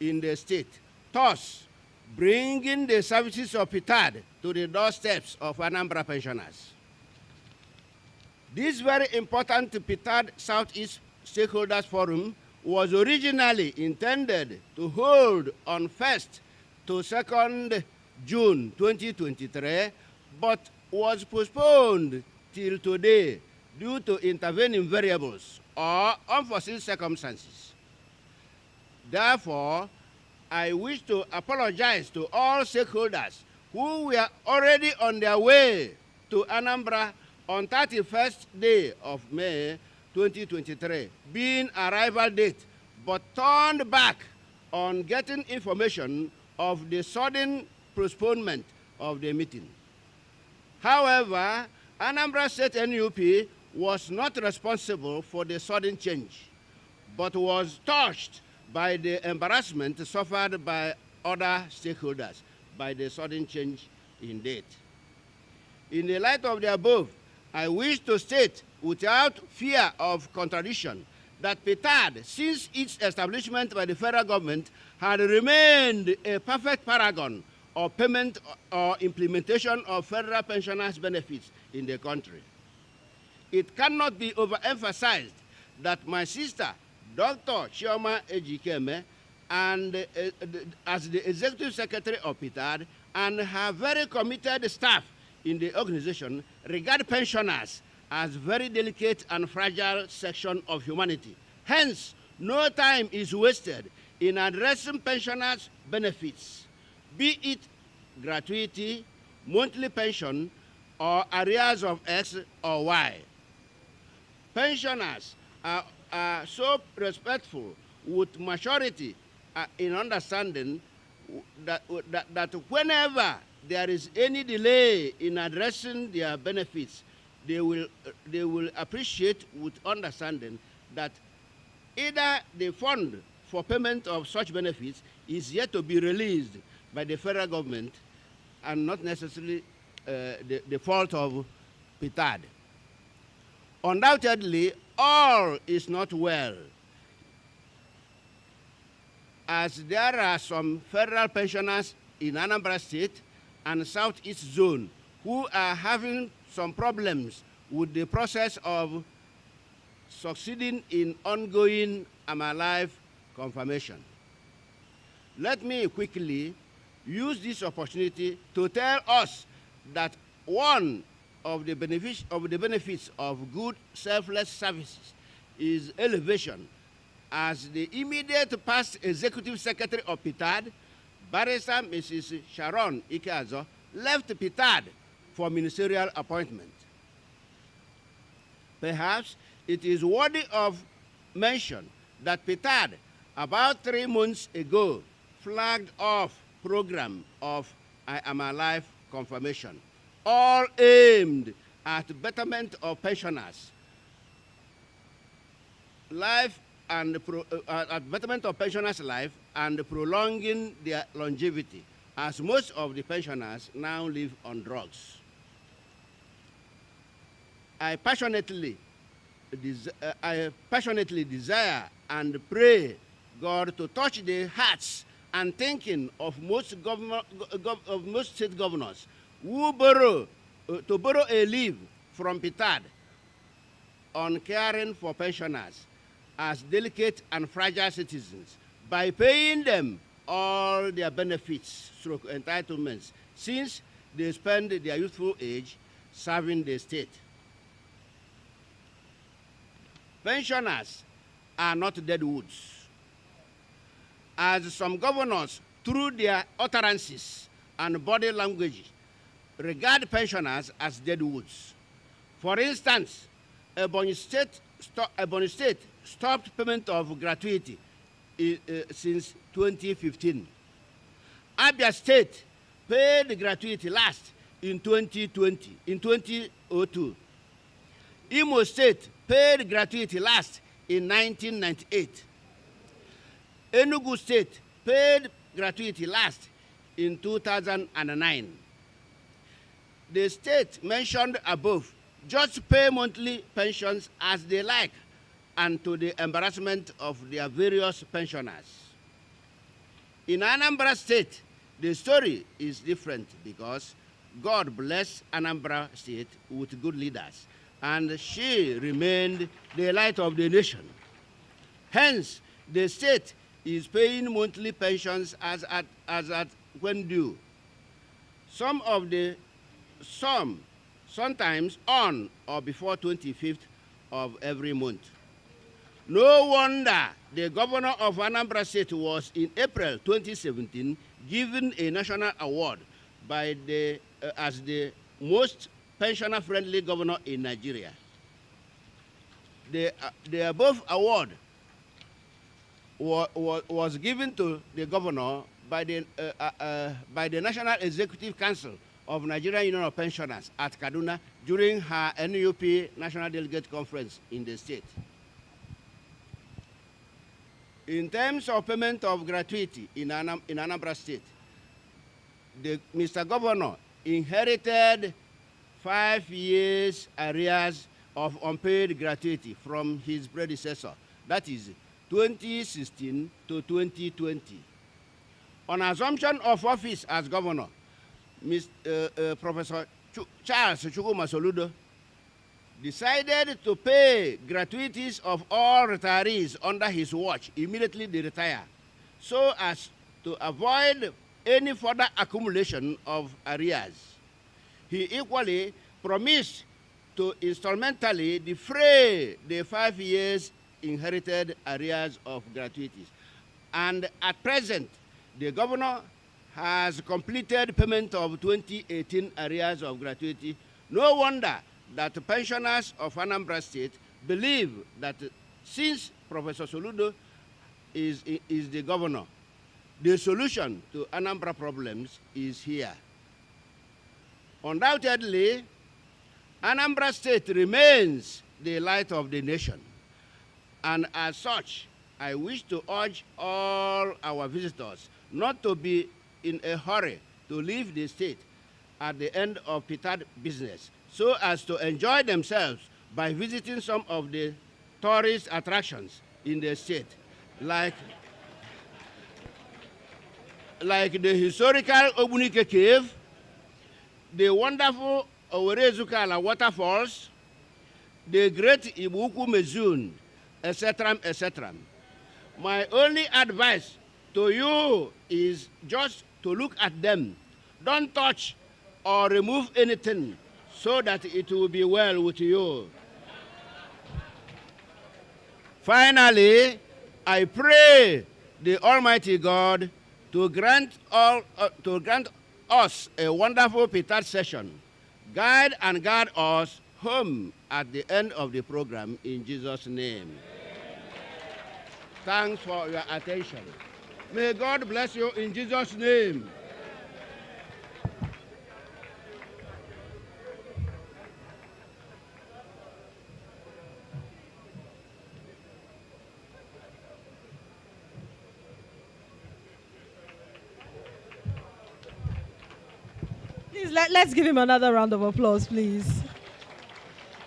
in the state, thus bringing the services of Ptad to the doorsteps of Anambra pensioners. This very important Ptad Southeast Stakeholders Forum was originally intended to hold on 1st to 2nd June 2023, but was postponed till today due to intervening variables or unforeseen circumstances. Therefore, I wish to apologize to all stakeholders who were already on their way to Anambra on 31st day of May 2023, being arrival date, but turned back on getting information of the sudden postponement of the meeting. However, Anambra State NUP was not responsible for the sudden change, but was touched by the embarrassment suffered by other stakeholders by the sudden change in date. In the light of the above, I wish to state without fear of contradiction that Ptad, since its establishment by the federal government, had remained a perfect paragon of payment or implementation of federal pensioners' benefits in the country. It cannot be overemphasized that my sister, Dr. Chioma Ejikeme, and as the Executive Secretary of Ptad, and her very committed staff in the organization regard pensioners as very delicate and fragile section of humanity. Hence, no time is wasted in addressing pensioners' benefits, be it gratuity, monthly pension, or arrears of X or Y. Pensioners are so respectful with maturity in understanding that whenever there is any delay in addressing their benefits, they will appreciate with understanding that either the fund for payment of such benefits is yet to be released by the federal government and not necessarily the fault of Ptad. Undoubtedly, all is not well, as there are some federal pensioners in Anambra State and Southeast Zone who are having some problems with the process of succeeding in ongoing AMA confirmation. Let me quickly use this opportunity to tell us that one of the benefits of good selfless services is elevation, as the immediate past executive secretary of Ptad, Barrister Mrs. Sharon Ikeazo, left Ptad for ministerial appointment. Perhaps it is worthy of mention that Ptad, about 3 months ago, flagged off program of I Am Alive confirmation, all aimed at betterment of pensioners' life and at betterment of pensioners' life and prolonging their longevity, as most of the pensioners now live on drugs. I passionately desire and pray God to touch the hearts and thinking of most state governors who borrow a leave from Ptad on caring for pensioners as delicate and fragile citizens by paying them all their benefits through entitlements, since they spend their youthful age serving the state. Pensioners are not dead woods, as some governors, through their utterances and body language, regard pensioners as dead woods. For instance, Ebonyi State stopped payment of gratuity since 2015. Abia State paid gratuity last in 2002. Imo State paid gratuity last in 1998. Enugu State paid gratuity last in 2009. The state mentioned above just pay monthly pensions as they like, and to the embarrassment of their various pensioners. In Anambra State, the story is different because God bless Anambra State with good leaders, and she remained the light of the nation. Hence, the state is paying monthly pensions as at when due. Sometimes on or before 25th of every month. No wonder the governor of Anambra State was in April 2017 given a national award by as the most pensioner-friendly governor in Nigeria. The above award was given to the governor by the National Executive Council of Nigerian Union of Pensioners at Kaduna during her NUP National Delegate Conference in the state. In terms of payment of gratuity in Anambra State, Mr. Governor inherited 5 years arrears of unpaid gratuity from his predecessor, that is 2016 to 2020. On assumption of office as governor, Professor Charles Chukwuma Soludo decided to pay gratuities of all retirees under his watch immediately they retire, so as to avoid any further accumulation of arrears. He equally promised to instrumentally defray the 5 years inherited arrears of gratuities. And at present, the governor has completed payment of 2018 arrears of gratuity. No wonder that pensioners of Anambra State believe that since Professor Soludo is the governor, the solution to Anambra problems is here. Undoubtedly, Anambra State remains the light of the nation. And as such, I wish to urge all our visitors not to be in a hurry to leave the state at the end of Ptad business, so as to enjoy themselves by visiting some of the tourist attractions in the state, like the historical Obunike Cave, the wonderful Owerezukala waterfalls, the great Ibuku Mezun, etc., etc. My only advice to you is just to look at them. Don't touch or remove anything so that it will be well with you. Finally, I pray the Almighty God to grant us a wonderful Ptad session. Guide and guard us home at the end of the program in Jesus' name. Thanks for your attention. May God bless you in Jesus' name. Please, let's give him another round of applause, please.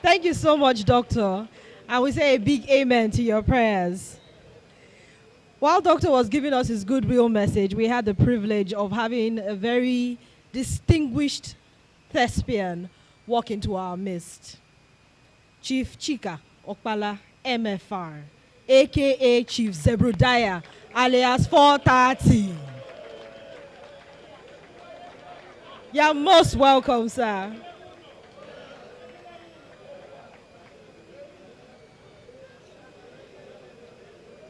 Thank you so much, Doctor. And we say a big amen to your prayers. While Doctor was giving us his goodwill message, we had the privilege of having a very distinguished thespian walk into our midst. Chief Chika Okpala, MFR, a.k.a. Chief Zebrudiah, alias 430. You're most welcome, sir.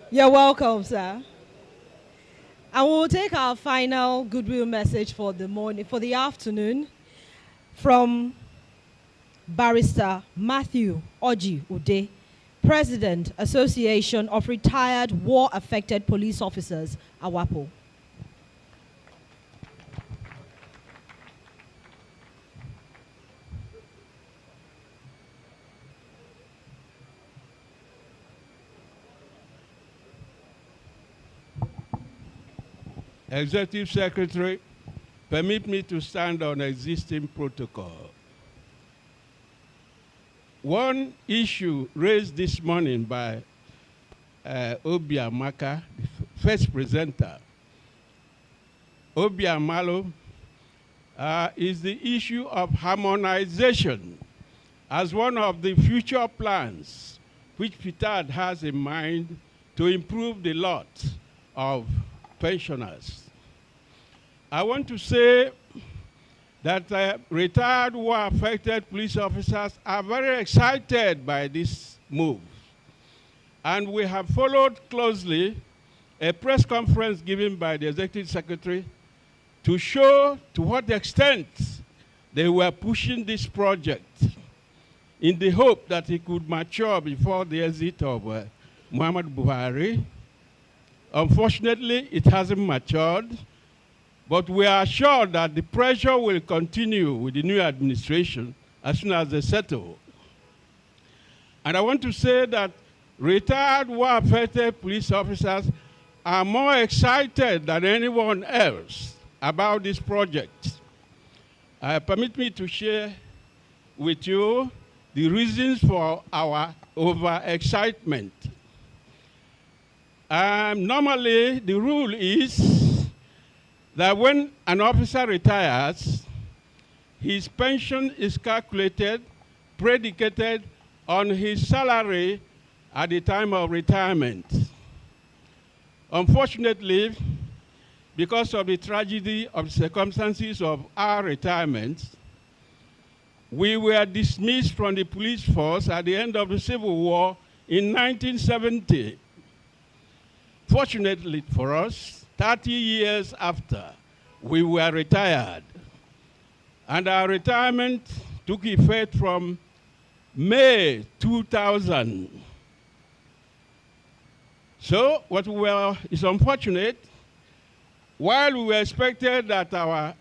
You're welcome, sir. And we'll take our final goodwill message for the afternoon from Barrister Matthew Oji Ude, President, Association of Retired War-Affected Police Officers, AWAPO. Executive Secretary, permit me to stand on existing protocol. One issue raised this morning by AWKA, the first presenter, Obiamalo, is the issue of harmonization as one of the future plans which Ptad has in mind to improve the lot of pensioners. I want to say that retired war-affected police officers are very excited by this move. And we have followed closely a press conference given by the Executive Secretary to show to what extent they were pushing this project in the hope that it could mature before the exit of Muhammad Buhari. Unfortunately, it hasn't matured, but we are sure that the pressure will continue with the new administration as soon as they settle. And I want to say that retired war-affected police officers are more excited than anyone else about this project. Permit me to share with you the reasons for our overexcitement. Normally, the rule is that when an officer retires, his pension is calculated, predicated on his salary at the time of retirement. Unfortunately, because of the tragedy of circumstances of our retirement, we were dismissed from the police force at the end of the Civil War in 1970. Fortunately for us, 30 years after, we were retired. And our retirement took effect from May 2000. So what is unfortunate, while we were expected that our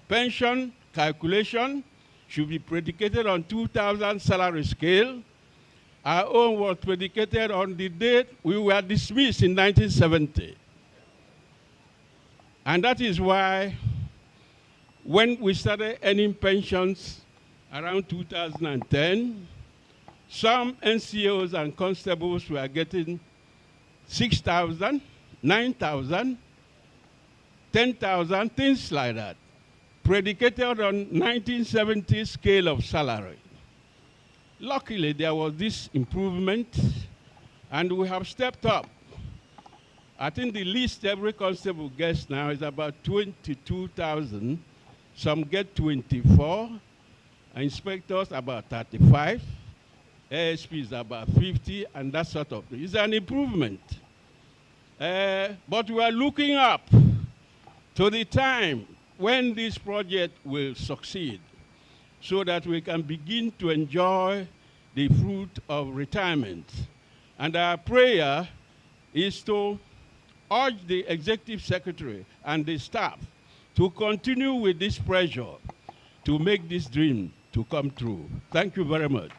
pension calculation should be predicated on 2000 salary scale, our own was predicated on the date we were dismissed in 1970. And that is why when we started earning pensions around 2010, some NCOs and constables were getting 6,000, 9,000, 10,000, things like that, predicated on 1970 scale of salary. Luckily, there was this improvement, and we have stepped up. I think the least every constable gets now is about 22,000. Some get 24, inspectors about 35, ASPs about 50, and that sort of thing. It's an improvement. But we are looking up to the time when this project will succeed so that we can begin to enjoy the fruit of retirement. And our prayer is to urge the Executive Secretary and the staff to continue with this pressure to make this dream to come true. Thank you very much.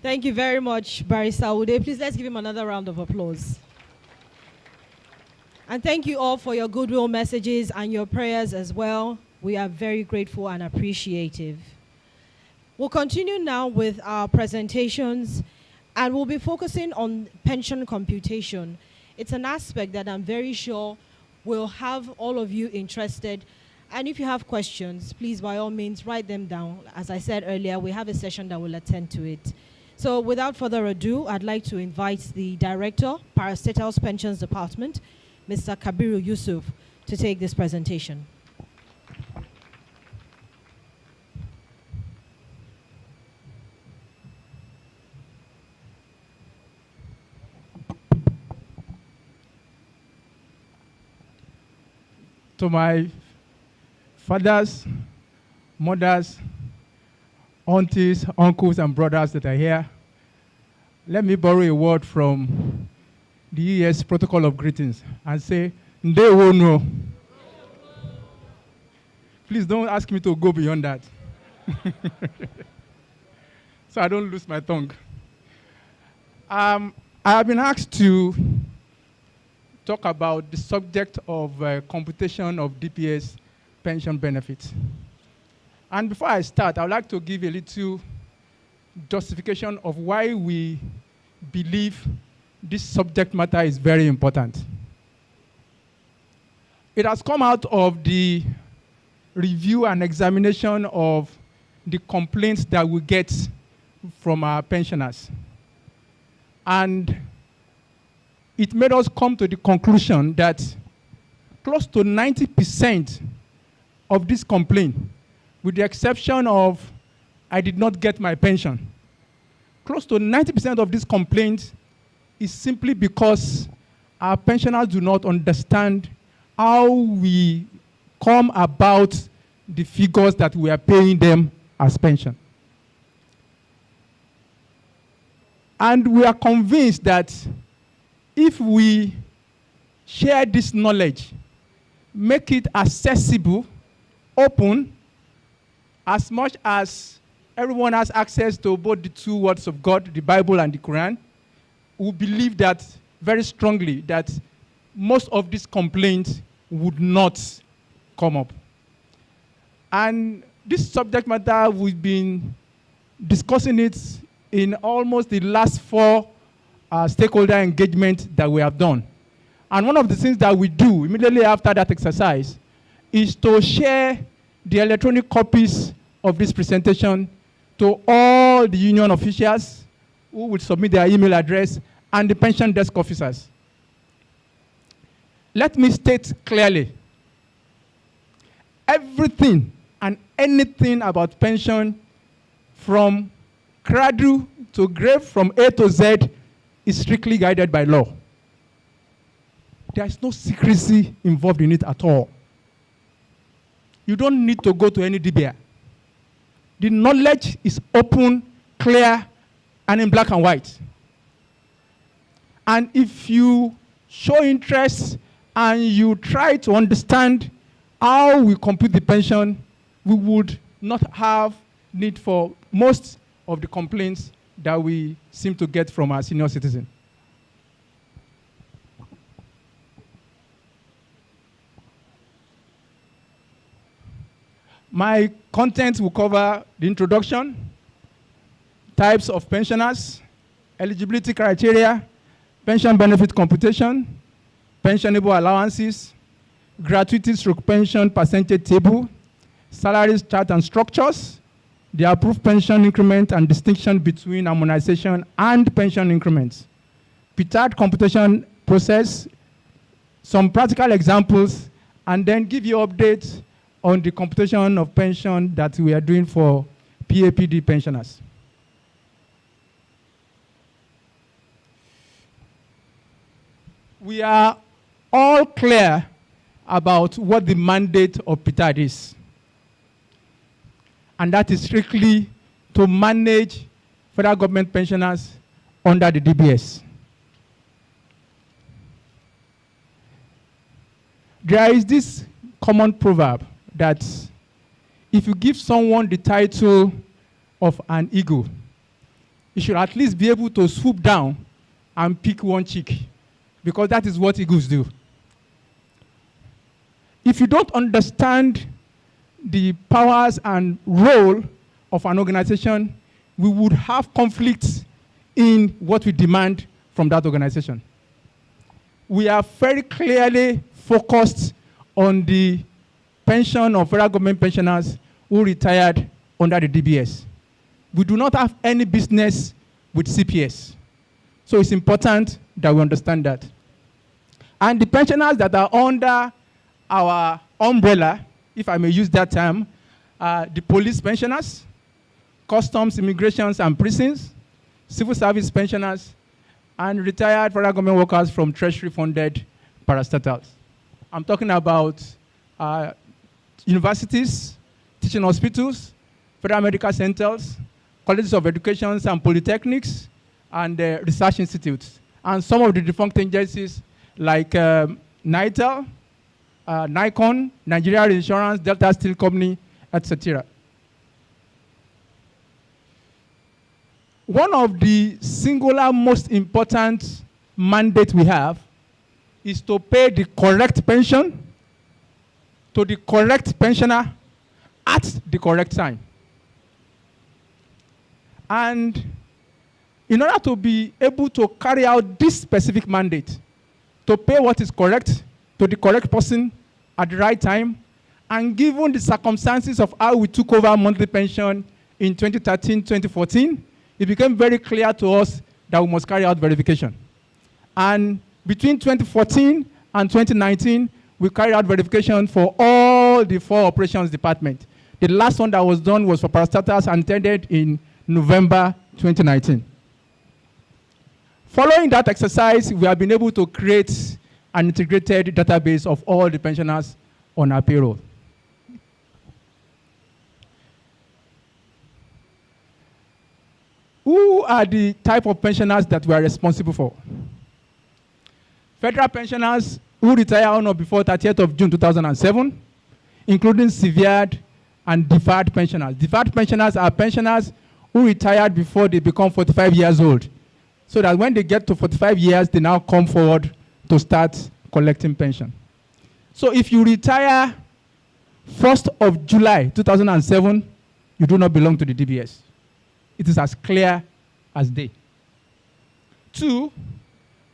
Thank you very much, Barrister Ude. Please let's give him another round of applause. And thank you all for your goodwill messages and your prayers as well. We are very grateful and appreciative. We'll continue now with our presentations, and we'll be focusing on pension computation. It's an aspect that I'm very sure will have all of you interested. And if you have questions, please, by all means, write them down. As I said earlier, we have a session that will attend to it. So without further ado, I'd like to invite the Director, Parastatals Pensions Department, Mr. Kabiru Yusuf, to take this presentation. To my fathers, mothers, aunties, uncles, and brothers that are here, let me borrow a word from the ES Protocol of Greetings and say, Ndewo no. Please don't ask me to go beyond that. So I don't lose my tongue. I have been asked to talk about the subject of computation of DPS pension benefits. And before I start, I would like to give a little justification of why we believe this subject matter is very important. It has come out of the review and examination of the complaints that we get from our pensioners. And it made us come to the conclusion that close to 90% of this complaint, with the exception of I did not get my pension, close to 90% of this complaint is simply because our pensioners do not understand how we come about the figures that we are paying them as pension. And we are convinced that if we share this knowledge, make it accessible, open, as much as everyone has access to both the two words of God, the Bible and the Quran, we believe that very strongly that most of these complaints would not come up. And this subject matter, we've been discussing it in almost the last 4 stakeholder engagement that we have done. And one of the things that we do immediately after that exercise is to share the electronic copies of this presentation to all the union officials who will submit their email address and the pension desk officers. let me state clearly, everything and anything about pension from cradle to grave, from A to Z, is strictly guided by law. There is no secrecy involved in it at all. You don't need to go to any DBA. The knowledge is open, clear, and in black and white. And if you show interest and you try to understand how we compute the pension, we would not have need for most of the complaints that we seem to get from our senior citizens. My content will cover the introduction, types of pensioners, eligibility criteria, pension benefit computation, pensionable allowances, gratuity/pension percentage table, salaries chart and structures, the approved pension increment and distinction between harmonization and pension increments, Ptad computation process, some practical examples, and then give you updates on the computation of pension that we are doing for PAPD pensioners. We are all clear about what the mandate of Ptad is. And that is strictly to manage federal government pensioners under the DBS. There is this common proverb that if you give someone the title of an eagle, you should at least be able to swoop down and pick one chick, because that is what eagles do. If you don't understand the powers and role of an organization, we would have conflicts in what we demand from that organization. We are very clearly focused on the pension of federal government pensioners who retired under the DBS. We do not have any business with CPS. So it's important that we understand that. And the pensioners that are under our umbrella, if I may use that term, the police pensioners, customs, immigrations and prisons, civil service pensioners, and retired federal government workers from treasury-funded parastatals. I'm talking about universities, teaching hospitals, federal medical centers, colleges of education and polytechnics, and research institutes. And some of the defunct agencies like NITEL, Nikon, Nigeria Insurance, Delta Steel Company, etc. One of the singular most important mandates we have is to pay the correct pension to the correct pensioner at the correct time. And in order to be able to carry out this specific mandate, to pay what is correct to the correct person at the right time, and given the circumstances of how we took over monthly pension in 2013-2014, it became very clear to us that we must carry out verification. And between 2014 and 2019, we carried out verification for all the 4 operations departments. The last one that was done was for parastatals and ended in November 2019. Following that exercise, we have been able to create an integrated database of all the pensioners on our payroll. Who are the type of pensioners that we are responsible for? Federal pensioners who retire on or before 30th of June 2007, including severed and deferred pensioners. Deferred pensioners are pensioners who retired before they become 45 years old, so that when they get to 45 years, they now come forward to start collecting pension. So if you retire 1st of July 2007, you do not belong to the DBS. It is as clear as day. 2,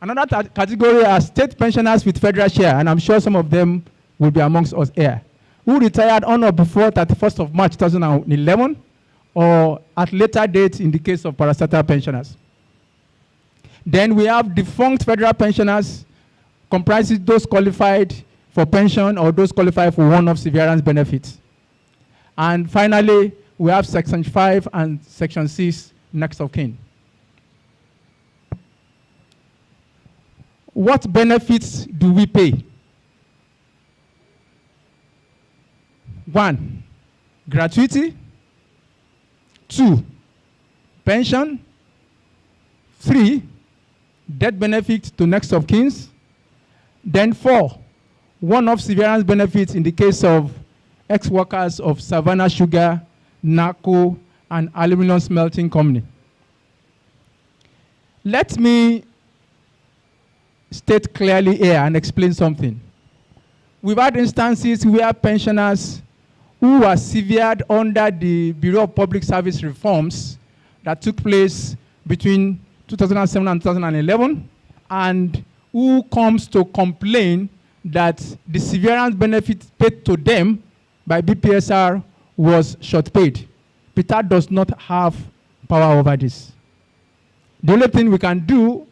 another category are state pensioners with federal share, and I'm sure some of them will be amongst us here, who retired on or before 31st of March 2011, or at later date in the case of parastatal pensioners. Then we have defunct federal pensioners comprises those qualified for pension or those qualified for one-off severance benefits. And finally, we have Section 5 and Section 6, next of kin. What benefits do we pay? 1, gratuity. 2, pension. 3, death benefit to next of kins. Then 4, one-off severance benefits in the case of ex-workers of Savannah Sugar, NACO, and Aluminum Smelting Company. Let me state clearly here and explain something. We've had instances where pensioners who were severed under the Bureau of Public Service reforms that took place between 2007 and 2011, and who comes to complain that the severance benefit paid to them by BPSR was short paid. Ptad does not have power over this. The only thing we can do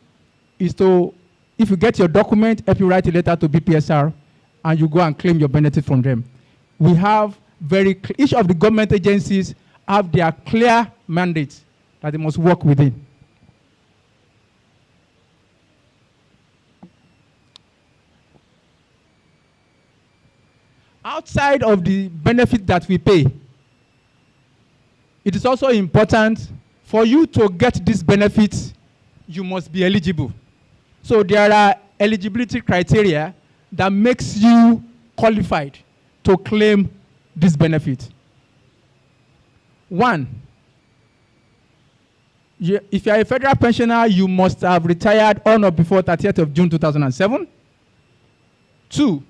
is to, if you get your document, help you write a letter to BPSR and you go and claim your benefit from them. We have each of the government agencies have their clear mandates that they must work within. Outside of the benefit that we pay, it is also important for you to get this benefit, you must be eligible. So there are eligibility criteria that makes you qualified to claim this benefit. 1, if you are a federal pensioner, you must have retired on or before 30th of June 2007. 2,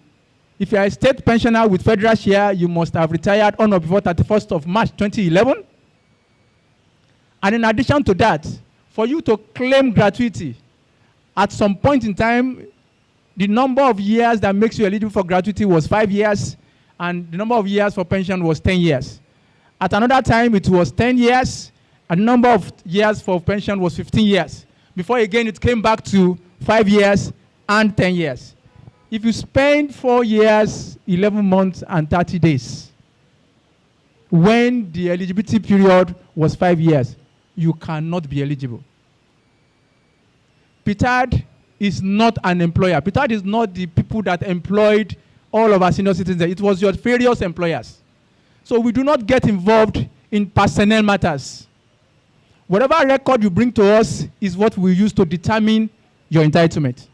if you are a state pensioner with federal share, you must have retired on or before 31st of March 2011. And in addition to that, for you to claim gratuity, at some point in time, the number of years that makes you eligible for gratuity was 5 years, and the number of years for pension was 10 years. At another time, it was 10 years, and the number of years for pension was 15 years. Before again, it came back to 5 years and 10 years. If you spend 4 years, 11 months, and 30 days, when the eligibility period was 5 years, you cannot be eligible. Ptad is not an employer. Ptad is not the people that employed all of our senior citizens. It was your various employers. So we do not get involved in personnel matters. Whatever record you bring to us is what we use to determine your entitlement.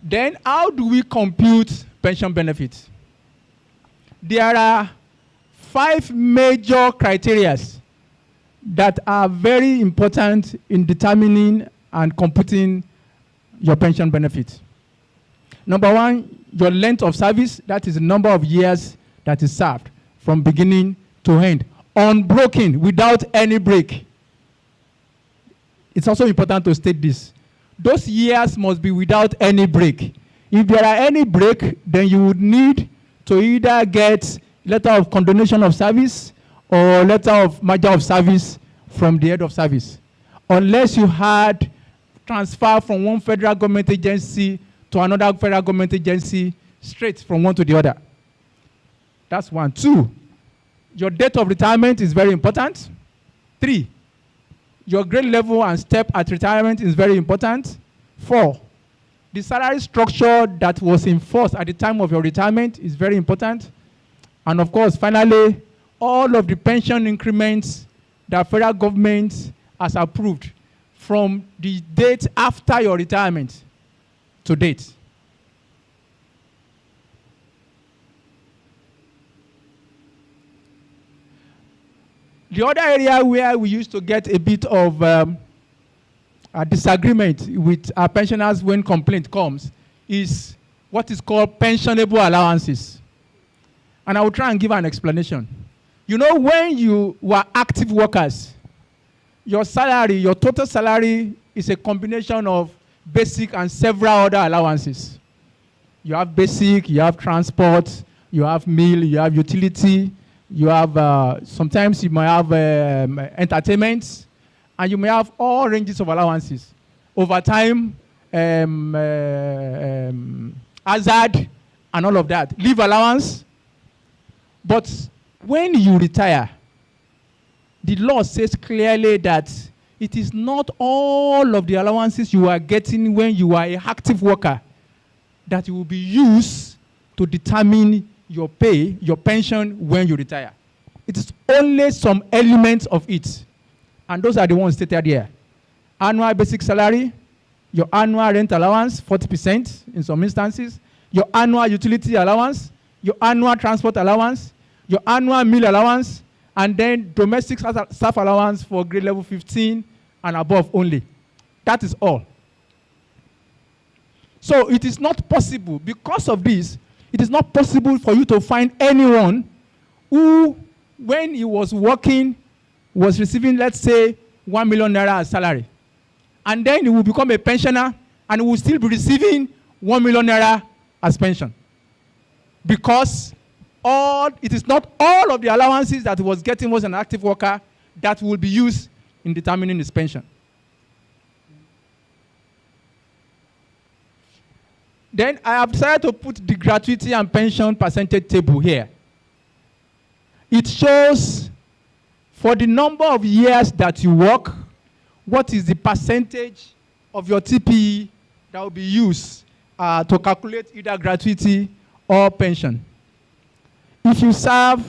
Then how do we compute pension benefits? There are 5 major criteria that are very important in determining and computing your pension benefit. Number 1, your length of service, that is the number of years that is served from beginning to end, unbroken, without any break. It's also important to state this. Those years must be without any break. If there are any break, then you would need to either get letter of condonation of service or letter of merger of service from the head of service. Unless you had transfer from one federal government agency to another federal government agency, straight from one to the other. That's 1. 2, your date of retirement is very important. 3, your grade level and step at retirement is very important. 4, the salary structure that was enforced at the time of your retirement is very important. And of course, finally, all of the pension increments that federal government has approved from the date after your retirement to date. The other area where we used to get a bit of a disagreement with our pensioners when complaint comes is what is called pensionable allowances. And I will try and give an explanation. You know, when you were active workers, your salary, your total salary is a combination of basic and several other allowances. You have basic, you have transport, you have meal, you have utility, you have, sometimes you might have entertainment, And you may have all ranges of allowances. Overtime, hazard, and all of that. Leave allowance. But when you retire, the law says clearly that it is not all of the allowances you are getting when you are an active worker that will be used to determine your pay, your pension when you retire. It is only some elements of it. And those are the ones stated here. Annual basic salary, your annual rent allowance, 40% in some instances, your annual utility allowance, your annual transport allowance, your annual meal allowance, and then domestic staff allowance for grade level 15 and above only. That is all. So it is not possible, because of this, it is not possible for you to find anyone who, when he was working, was receiving, let's say, 1 million naira as salary. And then he will become a pensioner and he will still be receiving 1 million naira as pension. Because it is not all of the allowances that he was getting was an active worker that will be used in determining his pension. Then I have decided to put the gratuity and pension percentage table here. It shows for the number of years that you work, what is the percentage of your TPE that will be used to calculate either gratuity or pension. If you serve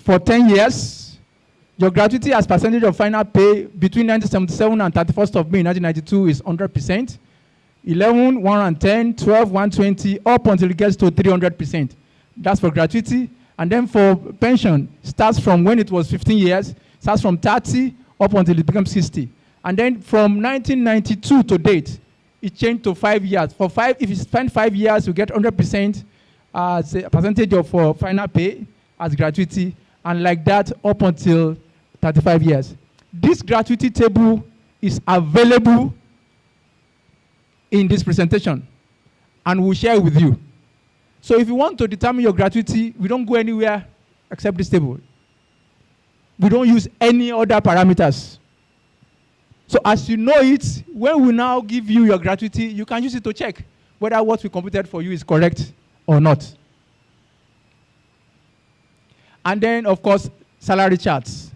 for 10 years, your gratuity as percentage of final pay between 1977 and 31st of May 1992 is 100%. 11, 110, 12, 120, up until it gets to 300%. That's for gratuity. And then for pension, starts from when it was 15 years, starts from 30 up until it becomes 60. And then from 1992 to date, it changed to 5 years. For if you spend 5 years, you get 100% as a percentage of final pay as gratuity, and like that up until 35 years. This gratuity table is available in this presentation, and we'll share with you. So if you want to determine your gratuity, we don't go anywhere except this table. We don't use any other parameters. So as you know it, when we now give you your gratuity, you can use it to check whether what we computed for you is correct or not. And then, of course, salary charts.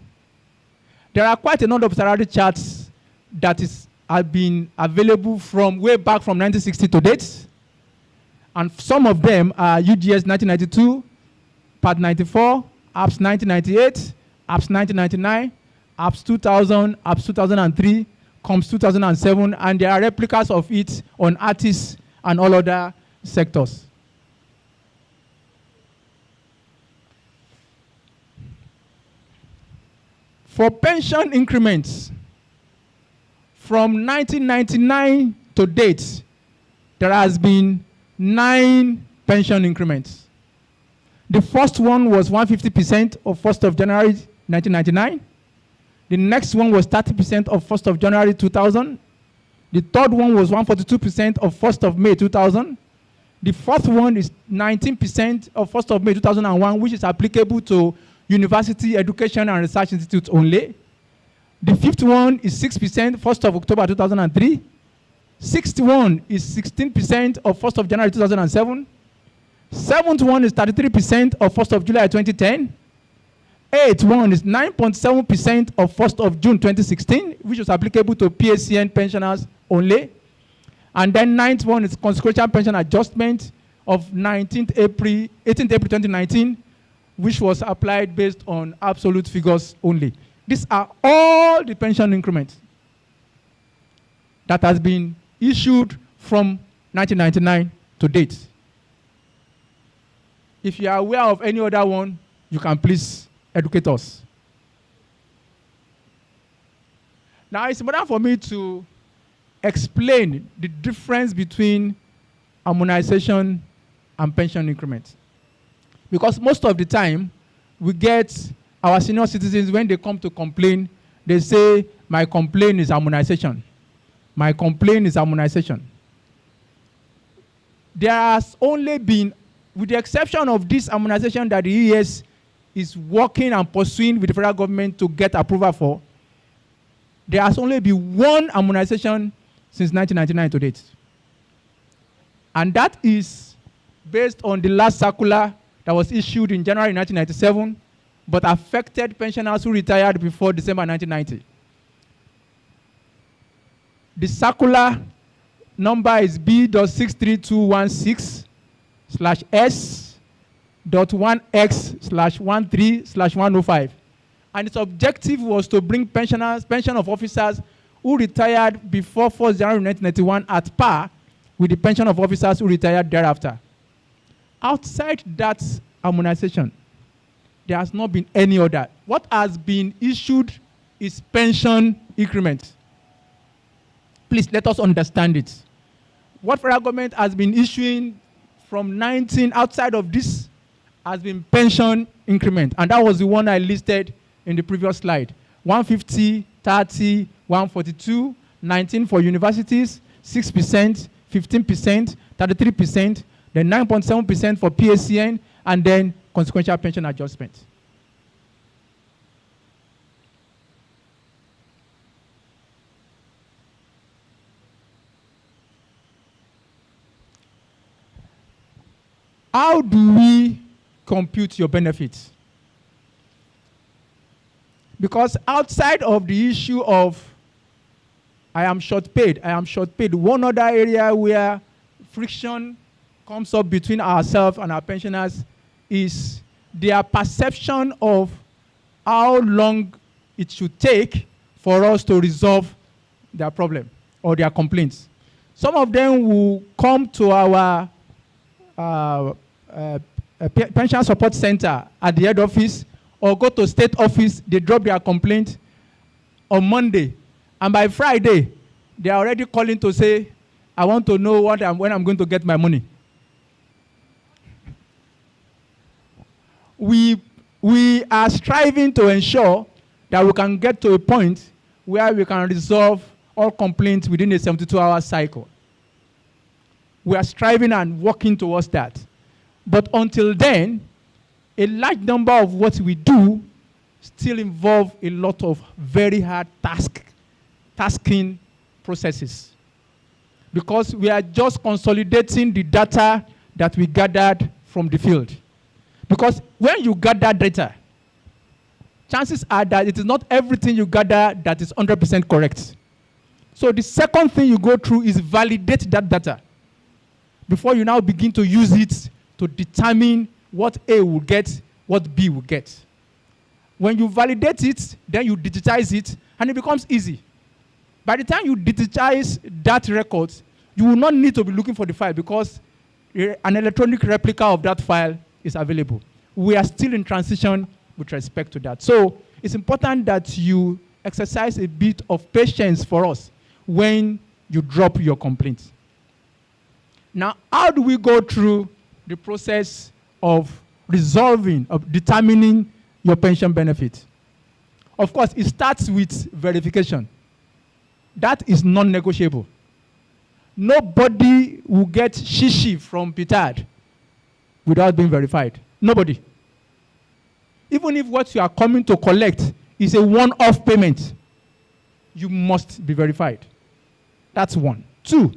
There are quite a number of salary charts that have been available from way back from 1960 to date. And some of them are UGS 1992, Part 94, APS 1998, APS 1999, APS 2000, APS 2003, COMS 2007, and there are replicas of it on artists and all other sectors. For pension increments, from 1999 to date, there has been 9 pension increments. The first one was 150% of 1st of January 1999. The next one was 30% of 1st of January 2000. The third one was 142% of 1st of May 2000. The fourth one is 19% of 1st of May 2001, which is applicable to university, education, and research institutes only. The fifth one is 6%, 1st of October 2003. Sixth one is 16% of 1st of January 2007. Seventh one is 33% of 1st of July 2010. Eighth one is 9.7% of 1st of June 2016, which was applicable to PACN pensioners only. And then ninth one is consequential pension adjustment of 18th April 2019, which was applied based on absolute figures only. These are all the pension increments that has been issued from 1999 to date. If you are aware of any other one, you can please educate us. Now, it's important for me to explain the difference between harmonization and pension increment. Because most of the time, we get our senior citizens, when they come to complain, they say, my complaint is harmonization. My complaint is harmonization. There has only been, with the exception of this harmonization that the ES is working and pursuing with the federal government to get approval for, There has only been one harmonization since 1999 to date. And that is based on the last circular that was issued in January 1997, but affected pensioners who retired before December 1990. The circular number is B.63216/S.1X/13/105. And its objective was to bring pension of officers who retired before 1st January 1991 at par with the pension of officers who retired thereafter. Outside that harmonization, there has not been any other. What has been issued is pension increment. Please let us understand it. What federal government has been issuing from 19 outside of this has been pension increment. And that was the one I listed in the previous slide. 150, 30, 142, 19 for universities, 6%, 15%, 33%, then 9.7% for PACN, and then consequential pension adjustment. How do we compute your benefits? Because outside of the issue of I am short paid, one other area where friction comes up between ourselves and our pensioners is their perception of how long it should take for us to resolve their problem or their complaints. Some of them will come to our pension support center at the head office or go to state office. They drop their complaint on Monday, and by Friday they are already calling to say, I want to know when I'm going to get my money. We are striving to ensure that we can get to a point where we can resolve all complaints within a 72-hour cycle. We are striving and working towards that. But until then, a large number of what we do still involve a lot of very hard tasking processes. Because we are just consolidating the data that we gathered from the field. Because when you gather data, chances are that it is not everything you gather that is 100% correct. So the second thing you go through is validate that data before you now begin to use it to determine what A will get, what B will get. When you validate it, then you digitize it, and it becomes easy. By the time you digitize that record, you will not need to be looking for the file because an electronic replica of that file is available. We are still in transition with respect to that. So it's important that you exercise a bit of patience for us when you drop your complaint. Now, how do we go through the process of resolving, of determining your pension benefit? Of course, it starts with verification. That is non-negotiable. Nobody will get shishi from Ptad without being verified. Nobody. Even if what you are coming to collect is a one-off payment, you must be verified. That's one. Two,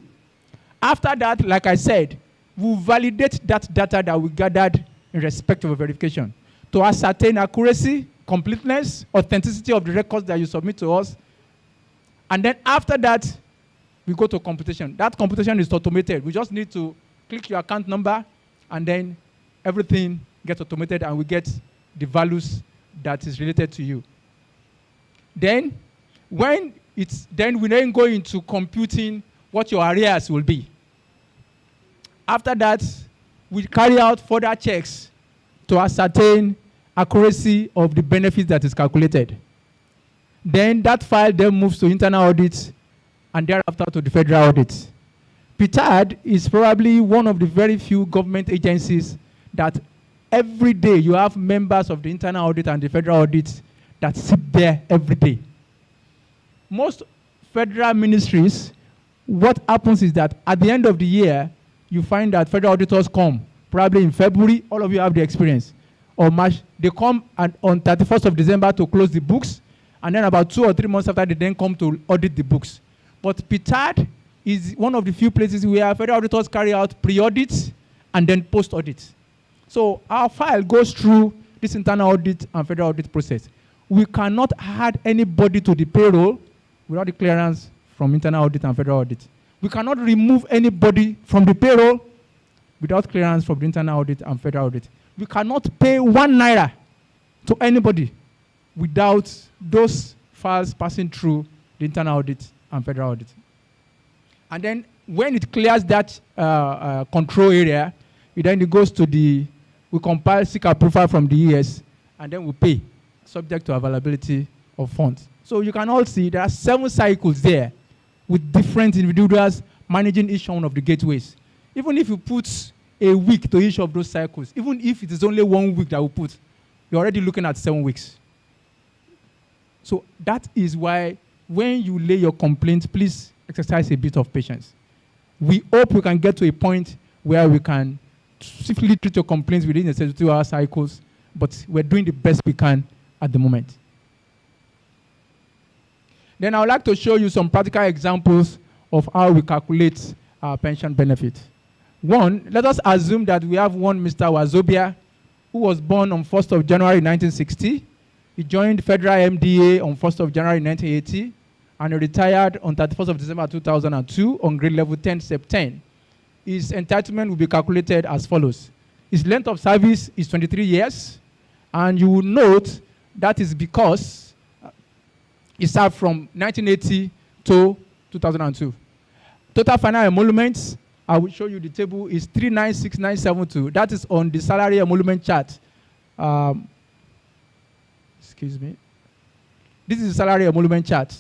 after that, like I said, we'll validate that data that we gathered in respect of a verification to ascertain accuracy, completeness, authenticity of the records that you submit to us. And then after that, we go to computation. That computation is automated. We just need to click your account number, and then everything gets automated, and we get the values that is related to you. Then, we then go into computing what your arrears will be. After that, we carry out further checks to ascertain accuracy of the benefits that is calculated. Then that file then moves to internal audit and thereafter to the federal audit. Ptad is probably one of the very few government agencies that every day you have members of the internal audit and the federal audit that sit there every day. Most federal ministries, what happens is that at the end of the year, you find that federal auditors come, probably in February, all of you have the experience, or March, they come on 31st of December to close the books, And then about 2 or 3 months after, they then come to audit the books. But Ptad is one of the few places where federal auditors carry out pre-audit and then post-audit. So our file goes through this internal audit and federal audit process. We cannot add anybody to the payroll without the clearance from internal audit and federal audit. We cannot remove anybody from the payroll without clearance from the internal audit and federal audit. We cannot pay 1 naira to anybody without those files passing through the internal audit and federal audit. And then when it clears that control area, it goes to we compile, seek approval from the ES, and then we pay, subject to availability of funds. So you can all see there are 7 cycles there with different individuals managing each one of the gateways. Even if you put a week to each of those cycles, even if it is only 1 week that we put, you're already looking at 7 weeks. So that is why when you lay your complaint, please exercise a bit of patience. We hope we can get to a point where we can swiftly treat your complaints within the 72-hour cycles, but we're doing the best we can at the moment. Then I would like to show you some practical examples of how we calculate our pension benefit. One, let us assume that we have one Mr. Wazobia, who was born on 1st of January 1960. He joined Federal MDA on 1st of January 1980, and he retired on 31st of December 2002 on grade level 10, Sep 10. His entitlement will be calculated as follows. His length of service is 23 years, and you will note that is because he served from 1980 to 2002. Total final emoluments, I will show you the table, is 396972. That is on the salary emolument chart. Excuse me. This is the salary emolument chart.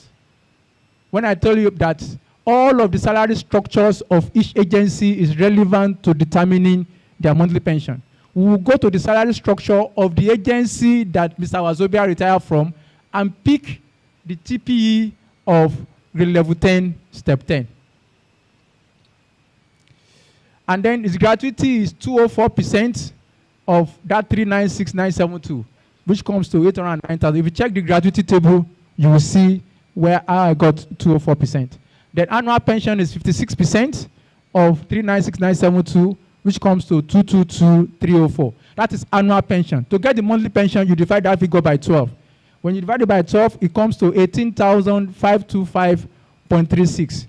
When I tell you that all of the salary structures of each agency is relevant to determining their monthly pension, we will go to the salary structure of the agency that Mr. Wazobia retired from and pick the TPE of grade level 10, step 10. And then his gratuity is 204% of that 396972, which comes to 809,000. If you check the gratuity table, you will see where I got 204%. Then annual pension is 56% of 396972, which comes to 222,304. That is annual pension. To get the monthly pension, you divide that figure by 12. When you divide it by 12, it comes to 18,525.36.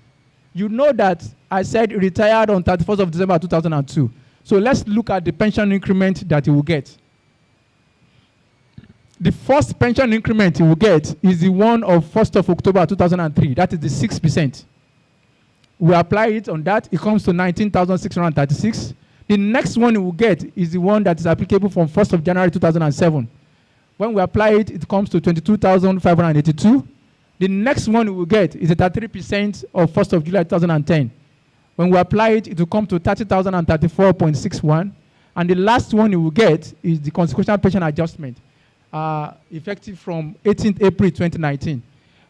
You know that I said he retired on 31st of December 2002. So let's look at the pension increment that he will get. The first pension increment he will get is the one of 1st of October 2003. That is the 6%. We apply it on that. It comes to 19,636. The next one he will get is the one that is applicable from 1st of January 2007. When we apply it, it comes to 22,582. The next one we will get is a 33% of 1st of July 2010. When we apply it, it will come to 30,034.61. And the last one you will get is the consequential pension adjustment, effective from 18th April 2019.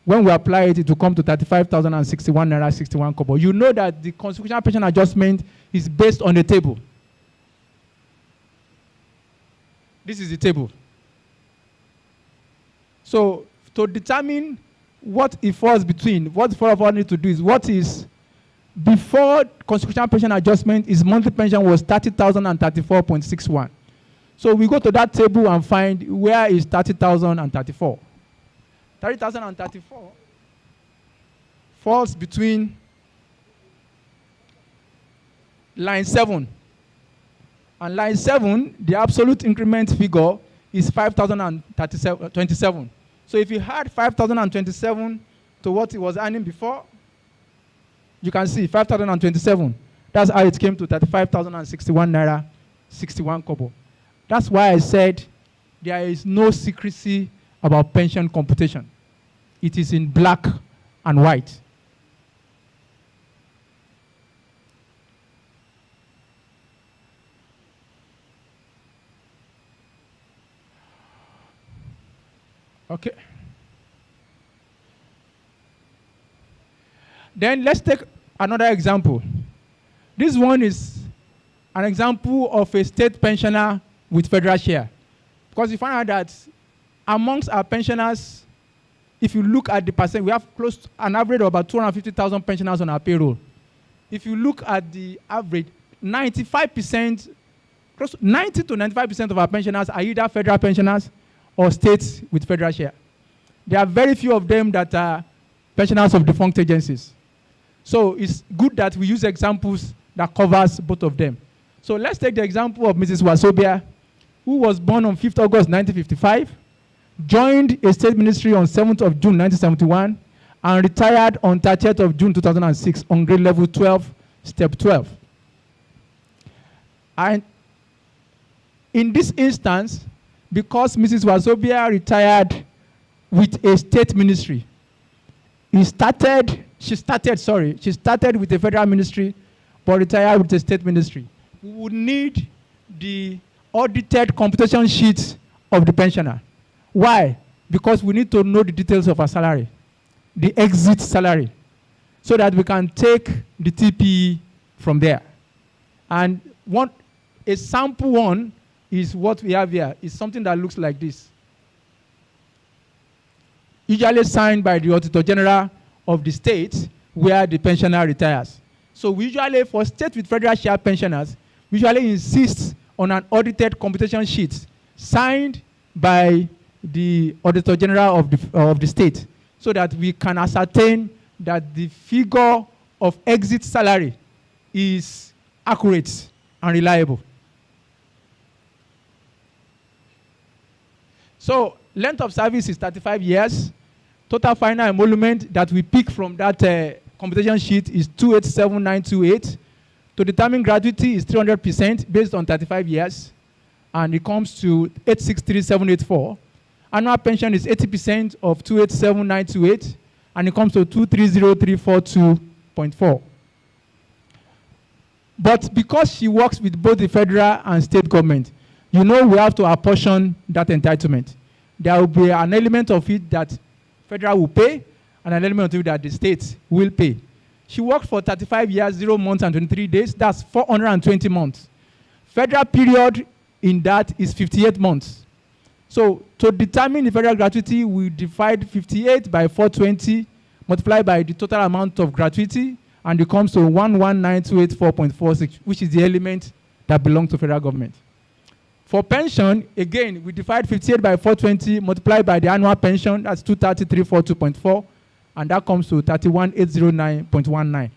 When we apply it, it will come to 35,061 naira 61 kobo. You know that the consequential pension adjustment is based on the table. This is the table. So to determine what it falls between, what four of us need to do is what is before consequential pension adjustment, his monthly pension was 30,034.61. So we go to that table and find where is 30,034. 30,034 falls between line 7. And line 7, the absolute increment figure is 5,027. So if you add 5,027 to what he was earning before, you can see 5,027. That's how it came to 35,061 naira 61 kobo. That's why I said there is no secrecy about pension computation. It is in black and white. Okay. Then let's take another example. This one is an example of a state pensioner with federal share. Because you find out that amongst our pensioners, if you look at the percent, we have close to an average of about 250,000 pensioners on our payroll. If you look at the average, 95%, close to 90 to 95% of our pensioners are either federal pensioners or states with federal share. There are very few of them that are pensioners of defunct agencies. So it's good that we use examples that covers both of them. So let's take the example of Mrs. Wasobia, who was born on 5th August 1955, joined a state ministry on 7th of June 1971, and retired on 30th of June 2006 on grade level 12, step 12. And in this instance, because Mrs. Wasobia retired with a state ministry, she started with a federal ministry, but retired with a state ministry. We would need the audited computation sheets of the pensioner. Why? Because we need to know the details of her salary, the exit salary, so that we can take the TPE from there. And a sample one is what we have here. It's something that looks like this. Usually signed by the Auditor General of the state where the pensioner retires. So we usually, for state with federal share pensioners, we usually insist on an audited computation sheet signed by the Auditor General of the state, so that we can ascertain that the figure of exit salary is accurate and reliable. So length of service is 35 years. Total final emolument that we pick from that computation sheet is 287,928. To determine gratuity is 300% based on 35 years, and it comes to 863,784. Annual pension is 80% of 287,928, and it comes to 230,342.4. But because she works with both the federal and state government, we have to apportion that entitlement. There will be an element of it that federal will pay, and an element of it that the state will pay. She worked for 35 years, 0 months, and 23 days. That's 420 months. Federal period in that is 58 months. So to determine the federal gratuity, we divide 58 by 420, multiplied by the total amount of gratuity, and it comes to 119,284.46, which is the element that belongs to federal government. For pension, again, we divide 58 by 420, multiplied by the annual pension, that's 230,342.4, and that comes to 31,809.19.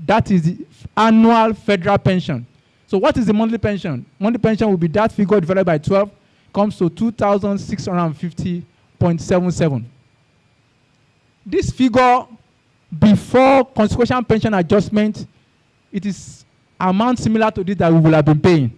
That is the annual federal pension. So what is the monthly pension? Monthly pension will be that figure divided by 12, comes to 2,650.77. This figure, before consequential pension adjustment, it is amount similar to this that we will have been paying.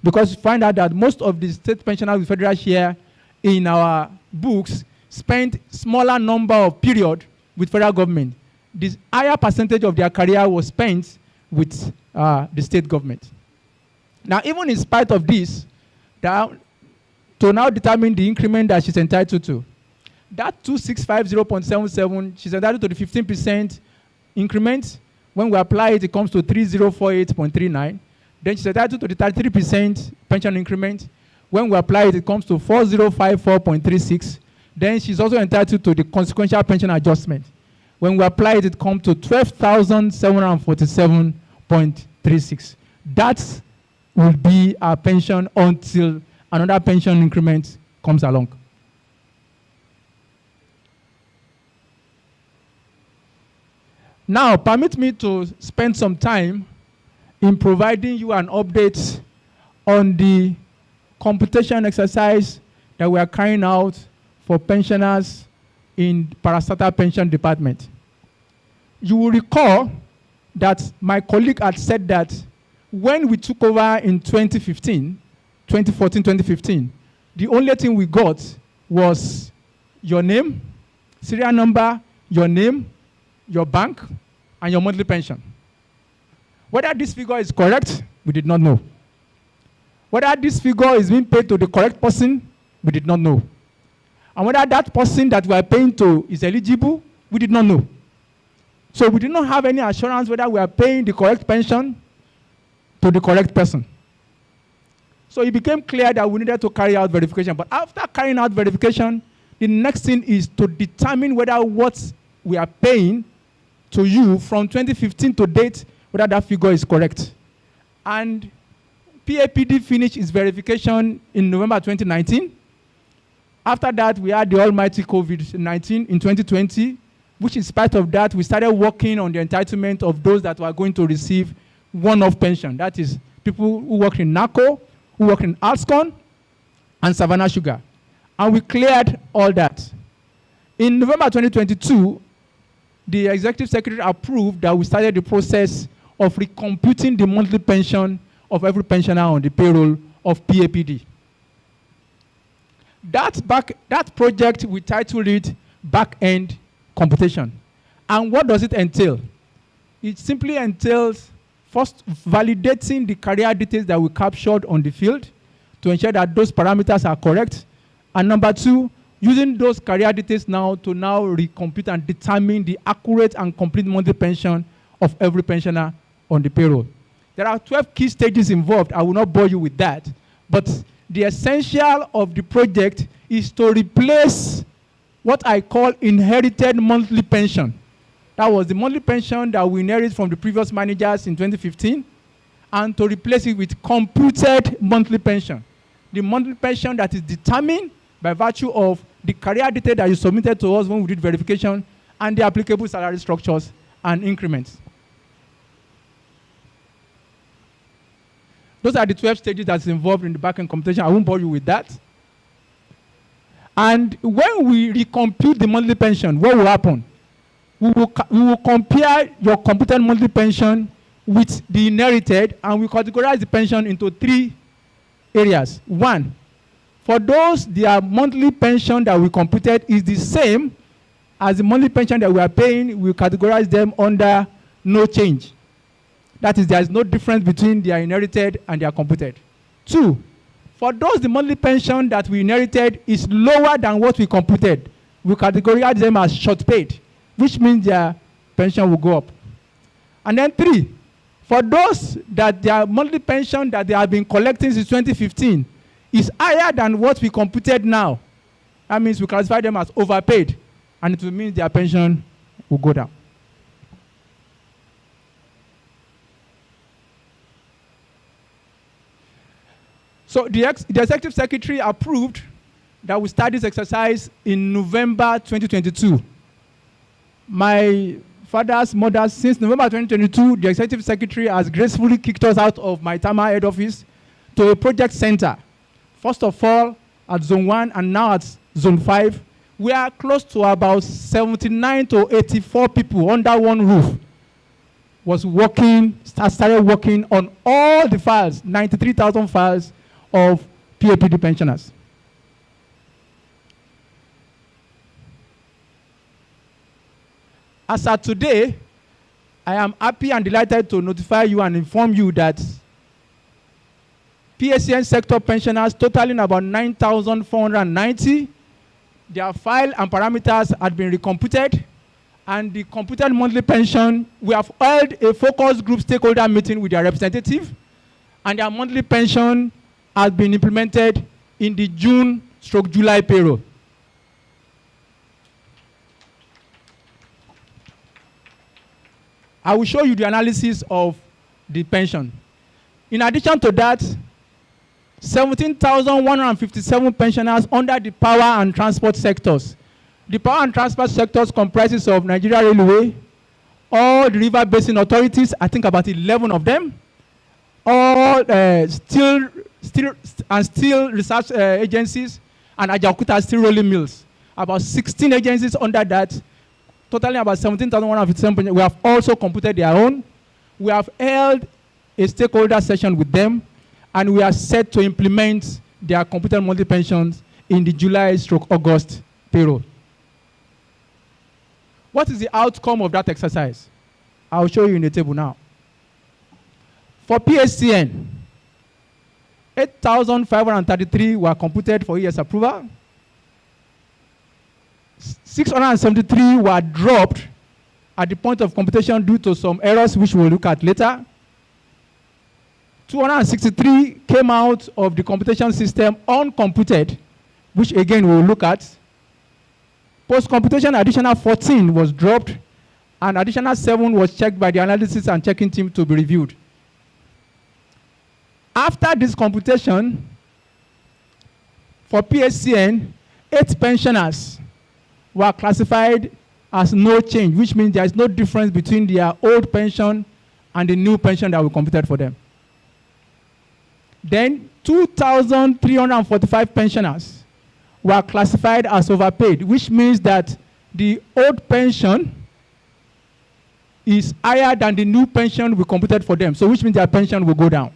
Because we find out that most of the state pensioners with federal share in our books spent smaller number of period with federal government. This higher percentage of their career was spent with the state government. Now, even in spite of this, to now determine the increment that she's entitled to, that 2,650.77, she's entitled to the 15% increment. When we apply it, it comes to 3,048.39. Then she's entitled to the 33% pension increment. When we apply it, it comes to 4,054.36. Then she's also entitled to the consequential pension adjustment. When we apply it, it comes to 12,747.36. That will be our pension until another pension increment comes along. Now, permit me to spend some time in providing you an update on the computation exercise that we are carrying out for pensioners in parastatal pension department. You will recall that my colleague had said that when we took over in 2014, 2015, the only thing we got was your name, serial number, your name, your bank, and your monthly pension. Whether this figure is correct, we did not know. Whether this figure is being paid to the correct person, we did not know. And whether that person that we are paying to is eligible, we did not know. So we did not have any assurance whether we are paying the correct pension to the correct person. So it became clear that we needed to carry out verification. But after carrying out verification, the next thing is to determine whether what we are paying to you from 2015 to date, whether that figure is correct. And PAPD finished its verification in November 2019. After that, we had the almighty COVID-19 in 2020, which in spite of that, we started working on the entitlement of those that were going to receive one-off pension. That is, people who work in NACO, who work in Alscon, and Savannah Sugar. And we cleared all that. In November 2022, the Executive Secretary approved that we started the process of recomputing the monthly pension of every pensioner on the payroll of PAPD. That project, we titled it Back-End Computation. And what does it entail? It simply entails first validating the career details that we captured on the field to ensure that those parameters are correct. And number two, using those career details now to now recompute and determine the accurate and complete monthly pension of every pensioner on the payroll. There are 12 key stages involved. I will not bore you with that. But the essential of the project is to replace what I call inherited monthly pension. That was the monthly pension that we inherited from the previous managers in 2015, and to replace it with computed monthly pension. The monthly pension that is determined by virtue of the career data that you submitted to us when we did verification and the applicable salary structures and increments. Those are the 12 stages that's involved in the back-end computation. I won't bore you with that. And when we recompute the monthly pension, what will happen? We will compare your computed monthly pension with the inherited, and we categorize the pension into 3 areas. 1, for those, their monthly pension that we computed is the same as the monthly pension that we are paying. We categorize them under no change. That is, there is no difference between their inherited and their computed. 2, for those, the monthly pension that we inherited is lower than what we computed. We categorize them as short paid, which means their pension will go up. And then 3, for those that their monthly pension that they have been collecting since 2015 is higher than what we computed now, that means we classify them as overpaid, and it will mean their pension will go down. So the Executive Secretary approved that we start this exercise in November 2022. My father's, mother's, since November 2022, the Executive Secretary has gracefully kicked us out of my Tama head office to a project center. First of all, at Zone 1 and now at Zone 5, we are close to about 79 to 84 people under one roof started working on all the files, 93,000 files of PAPD pensioners. As of today, I am happy and delighted to notify you and inform you that PSCN sector pensioners totaling about 9,490, their file and parameters had been recomputed, and the computed monthly pension, we have held a focus group stakeholder meeting with their representative, and their monthly pension has been implemented in the June/July payroll. I will show you the analysis of the pension. In addition to that, 17,157 pensioners under the power and transport sectors. The power and transport sectors comprises of Nigeria Railway, all the river basin authorities, I think about 11 of them, all steel research agencies, and AWKA steel rolling mills. About 16 agencies under that, totaling about 17,157. We have also computed their own. We have held a stakeholder session with them, and we are set to implement their computed monthly pensions in the July/August payroll. What is the outcome of that exercise? I'll show you in the table now. For PSCN, 8,533 were computed for ES approval. 673 were dropped at the point of computation due to some errors which we'll look at later. 263 came out of the computation system uncomputed, which again we'll look at. Post-computation, additional 14 was dropped, and additional 7 was checked by the analysis and checking team to be reviewed. After this computation, for PSCN, 8 pensioners were classified as no change, which means there is no difference between their old pension and the new pension that we computed for them. Then 2,345 pensioners were classified as overpaid, which means that the old pension is higher than the new pension we computed for them, so which means their pension will go down.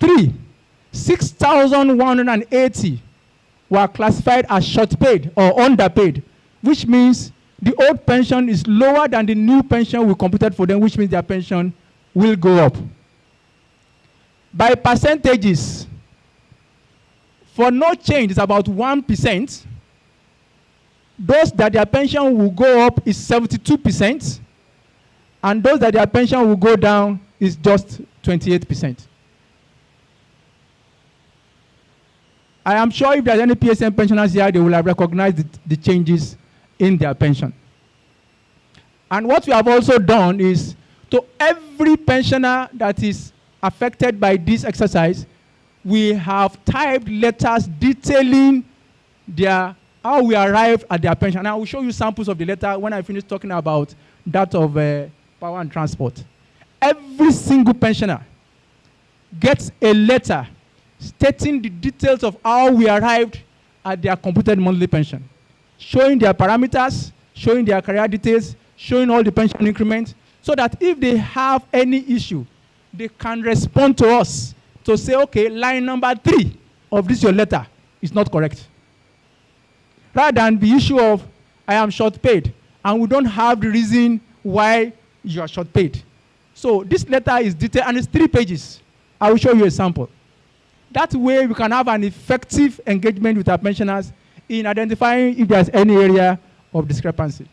3, 6,180 were classified as short paid or underpaid, which means the old pension is lower than the new pension we computed for them, which means their pension will go up. By percentages, for no change, it's about 1%. Those that their pension will go up is 72%, and those that their pension will go down is just 28%. I am sure if there's any PSN pensioners here, they will have recognized the changes in their pension. And what we have also done is, to every pensioner that is affected by this exercise, we have typed letters detailing how we arrived at their pension. And I will show you samples of the letter when I finish talking about that of power and transport. Every single pensioner gets a letter stating the details of how we arrived at their computed monthly pension, showing their parameters, showing their career details, showing all the pension increments, so that if they have any issue, they can respond to us to say, okay, line number 3 of this your letter is not correct. Rather than the issue of, I am short paid, and we don't have the reason why you are short paid. So this letter is detailed, and it's 3 pages. I will show you a sample. That way we can have an effective engagement with our pensioners in identifying if there's any area of discrepancy.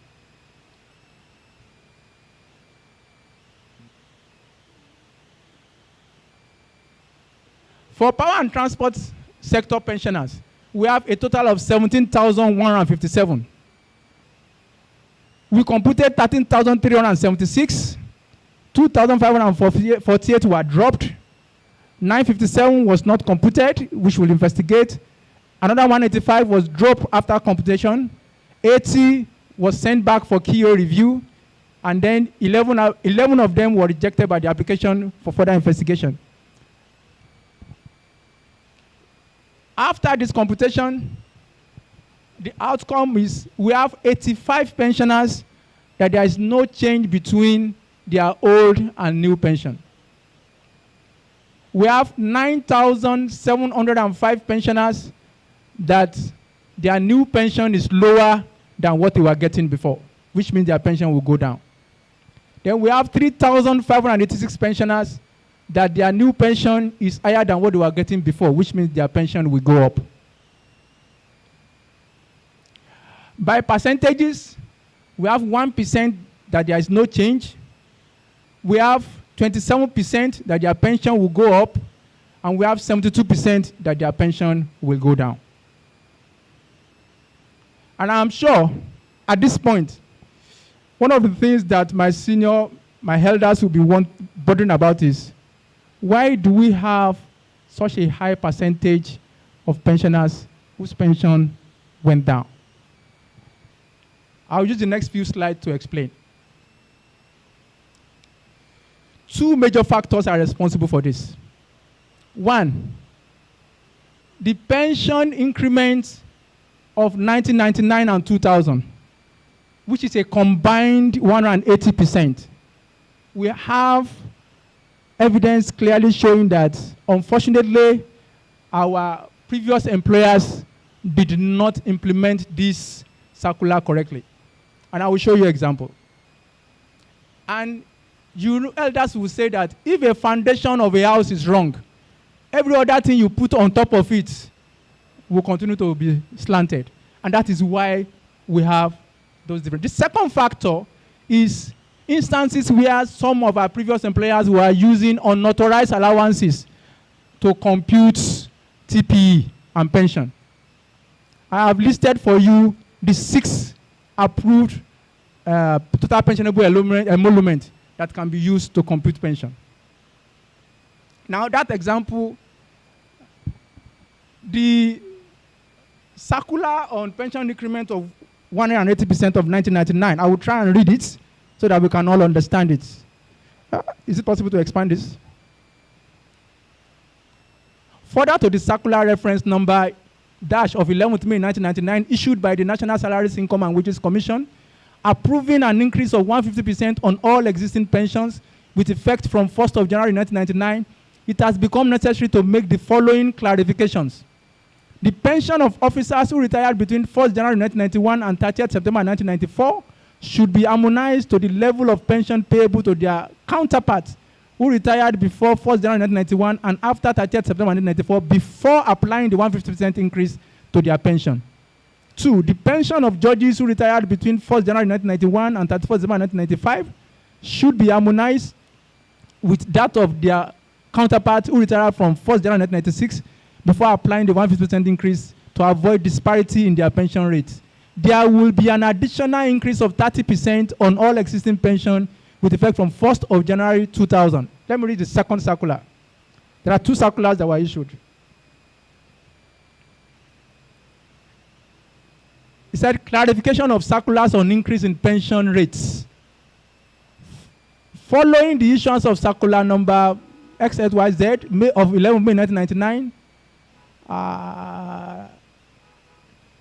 For power and transport sector pensioners, we have a total of 17,157. We computed 13,376. 2,548 were dropped. 957 was not computed, which we'll investigate. Another 185 was dropped after computation. 80 was sent back for KEO review. And then 11 of them were rejected by the application for further investigation. After this computation, the outcome is we have 85 pensioners that there is no change between their old and new pension. We have 9,705 pensioners that their new pension is lower than what they were getting before, which means their pension will go down. Then we have 3,586 pensioners that their new pension is higher than what they were getting before, which means their pension will go up. By percentages, we have 1% that there is no change. We have 27% that their pension will go up, and we have 72% that their pension will go down. And I'm sure at this point, one of the things that my elders will be bothering about is, why do we have such a high percentage of pensioners whose pension went down? I'll use the next few slides to explain. 2 major factors are responsible for this. 1, the pension increments of 1999 and 2000, which is a combined 180%. We have evidence clearly showing that, unfortunately, our previous employers did not implement this circular correctly. And I will show you an example. And you elders will say that if a foundation of a house is wrong, every other thing you put on top of it will continue to be slanted. And that is why we have those different. The second factor is instances where some of our previous employers were using unauthorized allowances to compute TPE and pension. I have listed for you the 6 approved total pensionable emolument that can be used to compute pension. Now that example, the circular on pension increment of 180% of 1999, I will try and read it so that we can all understand it. Is it possible to expand this? Further to the circular reference number dash of 11th May 1999 issued by the National Salaries, Income and Wages Commission, approving an increase of 150% on all existing pensions with effect from 1st of January 1999, it has become necessary to make the following clarifications. The pension of officers who retired between 1st January 1991 and 30th September 1994 should be harmonized to the level of pension payable to their counterparts who retired before 1st January 1991 and after 30th September 1994 before applying the 150% increase to their pension. 2. The pension of judges who retired between 1st January 1991 and 31st December 1995 should be harmonized with that of their counterparts who retired from 1st January 1996 before applying the 150% increase to avoid disparity in their pension rates. There will be an additional increase of 30% on all existing pension with effect from 1st of January 2000. Let me read the second circular. There are 2 circulars that were issued. It said clarification of circulars on increase in pension rates. Following the issuance of circular number XXYZ of 11 May 1999,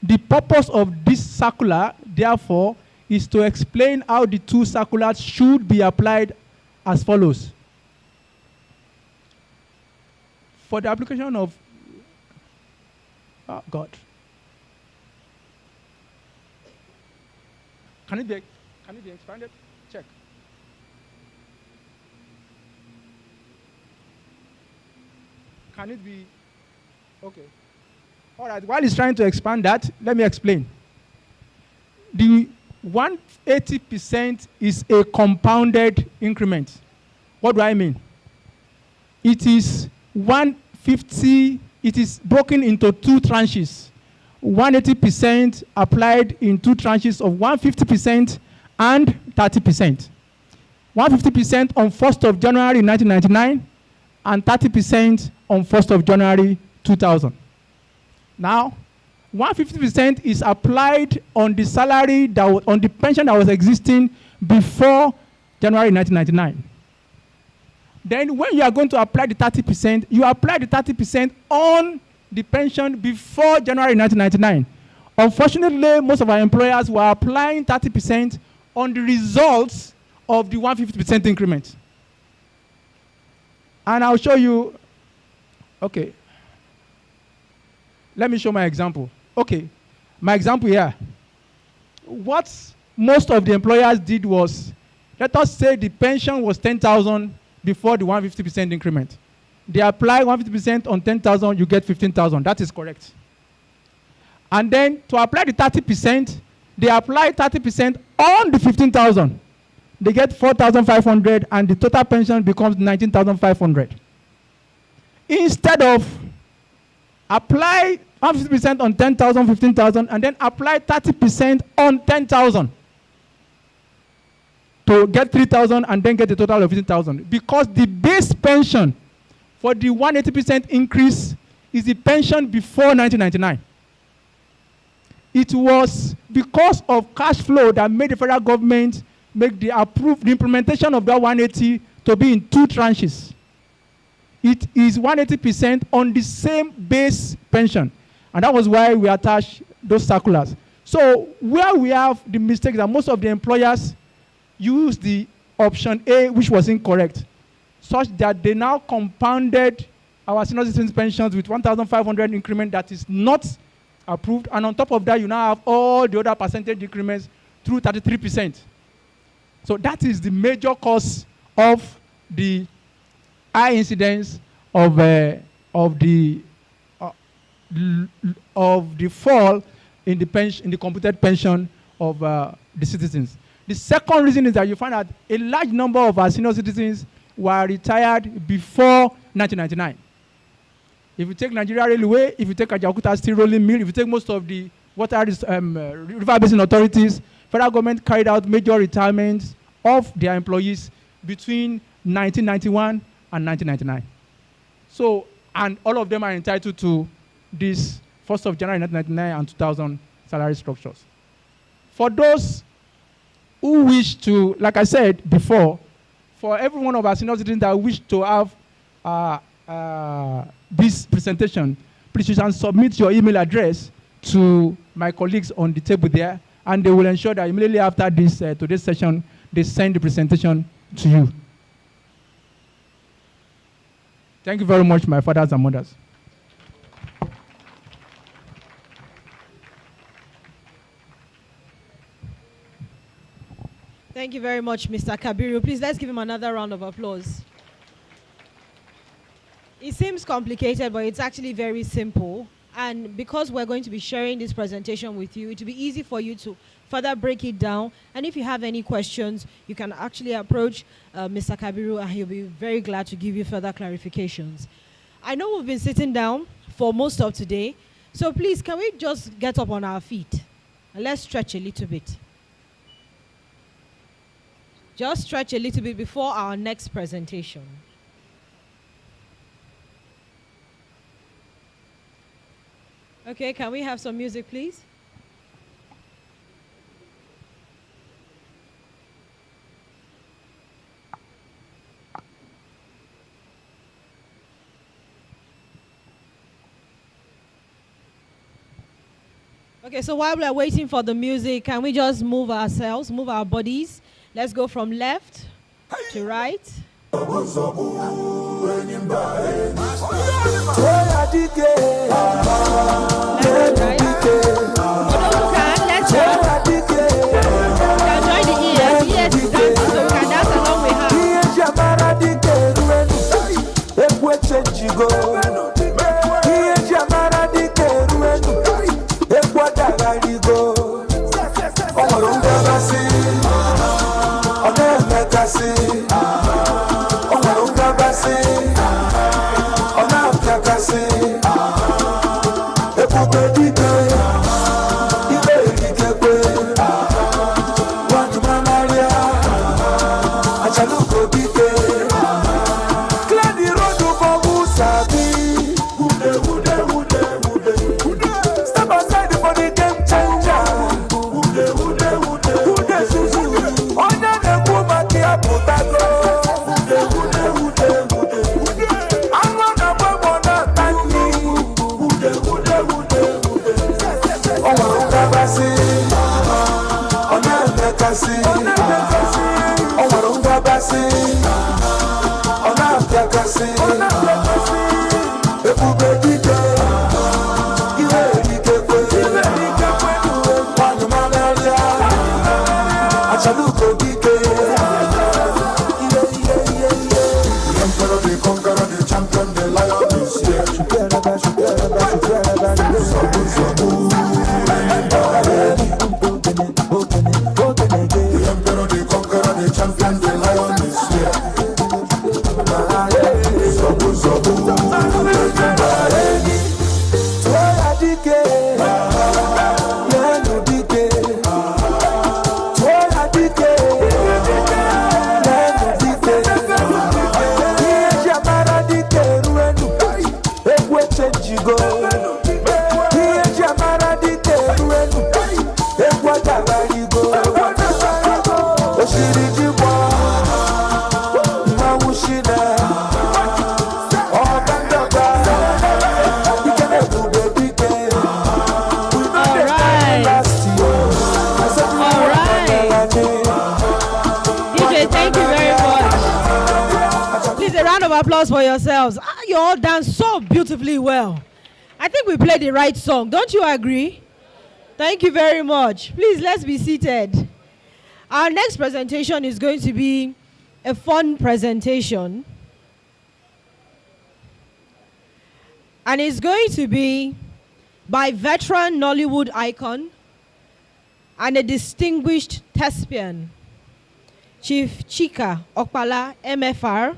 the purpose of this circular, therefore, is to explain how the 2 circulars should be applied as follows. For the application of, oh God. Can it be expanded? Check. Can it be? Okay. All right. While he's trying to expand that, let me explain. The 180% is a compounded increment. What do I mean? It is 150. It is broken into 2 tranches. 180% applied in 2 tranches of 150% and 30%. 150% on 1st of January 1999 and 30% on 1st of January 2000. Now, 150% is applied on the salary that was, on the pension that was existing before January 1999. Then when you are going to apply the 30%, you apply the 30% on the pension before January 1999. Unfortunately, most of our employers were applying 30% on the results of the 150% increment. And I'll show you, okay. Let me show my example. Okay, my example here. What most of the employers did was, let us say the pension was 10,000 before the 150% increment. They apply 150% on 10,000, you get 15,000. That is correct. And then to apply the 30%, they apply 30% on the 15,000. They get 4,500 and the total pension becomes 19,500. Instead of apply 150% on 10,000, 15,000, and then apply 30% on 10,000 to get 3,000 and then get a total of 15,000. Because the base pension for the 180% increase is the pension before 1999. It was because of cash flow that made the federal government make the implementation of that 180 to be in 2 tranches. It is 180% on the same base pension. And that was why we attached those circulars. So where we have the mistake that most of the employers use the option A, which was incorrect, such that they now compounded our senior citizens pensions with 1,500 increment that is not approved. And on top of that, you now have all the other percentage increments through 33%. So that is the major cause of the high incidence of the fall in the pension, in the computed pension of the citizens. The second reason is that you find that a large number of our senior citizens were retired before 1999. If you take Nigeria Railway, if you take AWKA Steel Rolling Mill, if you take most of the river basin authorities, federal government carried out major retirements of their employees between 1991 and 1999. So, and all of them are entitled to this 1st of January 1999 and 2000 salary structures. For those who wish to, like I said before, for every one of our senior citizens that wish to have this presentation, please you can submit your email address to my colleagues on the table there, and they will ensure that immediately after this today's session, they send the presentation to you. Thank you very much, my fathers and mothers. Thank you very much, Mr. Kabiru. Please, let's give him another round of applause. It seems complicated, but it's actually very simple. And because we're going to be sharing this presentation with you, it will be easy for you to further break it down. And if you have any questions, you can actually approach Mr. Kabiru, and he'll be very glad to give you further clarifications. I know we've been sitting down for most of today, so please, can we just get up on our feet? And let's stretch a little bit. Just stretch a little bit before our next presentation. Okay, can we have some music, please? Okay, so while we're waiting for the music, can we just move ourselves, move our bodies? Let's go from left to right. Applause for yourselves. You all danced so beautifully well. I think we played the right song. Don't you agree? Thank you very much. Please, let's be seated. Our next presentation is going to be a fun presentation. And it's going to be by veteran Nollywood icon and a distinguished thespian, Chief Chika Okpala, MFR,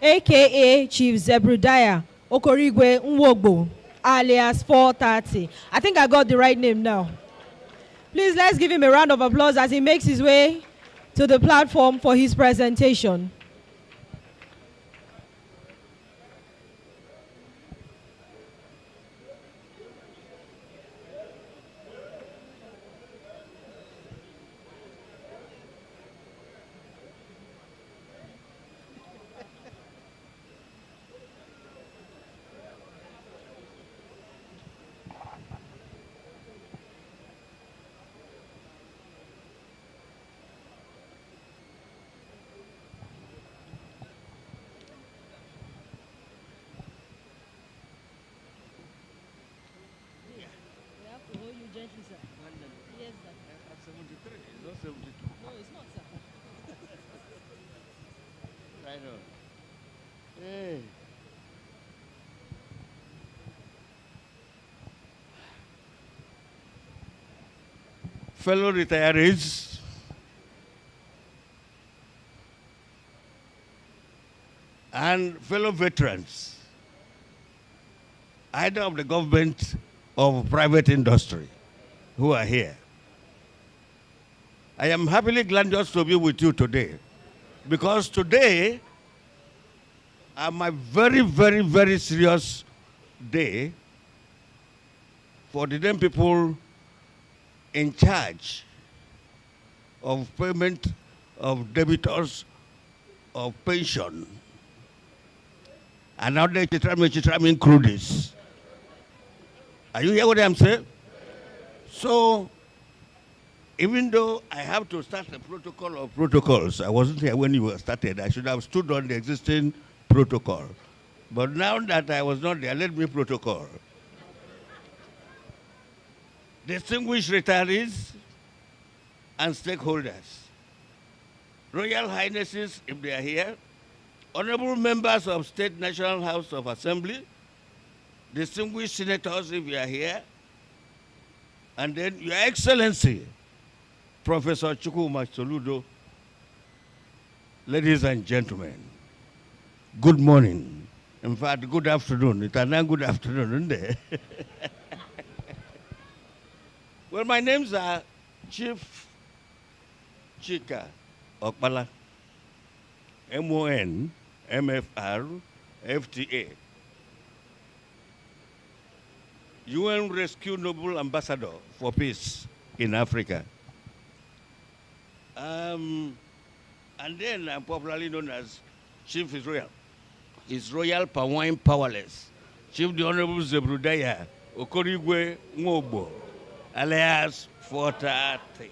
a.k.a. Chief Zebrudiah Okorigwe Nwogbo, alias 430. I think I got the right name now. Please, let's give him a round of applause as he makes his way to the platform for his presentation. Hey. Fellow retirees, and fellow veterans, either of the government or private industry who are here. I am happily glad just to be with you today, because today my very, very, very serious day for the then people in charge of payment of debitors of pension. And now they try to include this. Are you hear what I'm saying? So, even though I have to start a protocol of protocols, I wasn't here when you were started. I should have stood on the existing protocol. But now that I was not there, let me protocol. Distinguished retirees and stakeholders, Royal Highnesses, if they are here, honorable members of State National House of Assembly, distinguished senators, if you are here, and then Your Excellency, Professor Chukwuma Soludo, ladies and gentlemen, good morning. In fact, good afternoon. It's a good afternoon, isn't it? Well, my names are Chief Chika Okpala, MON, MFR, FTA, UN Rescue Noble Ambassador for Peace in Africa. And then I'm popularly known as Chief Israel. His Royal Pawine Powerless, Chief the Honorable Zebrudaya Okorigwe Ngobo, alias 430.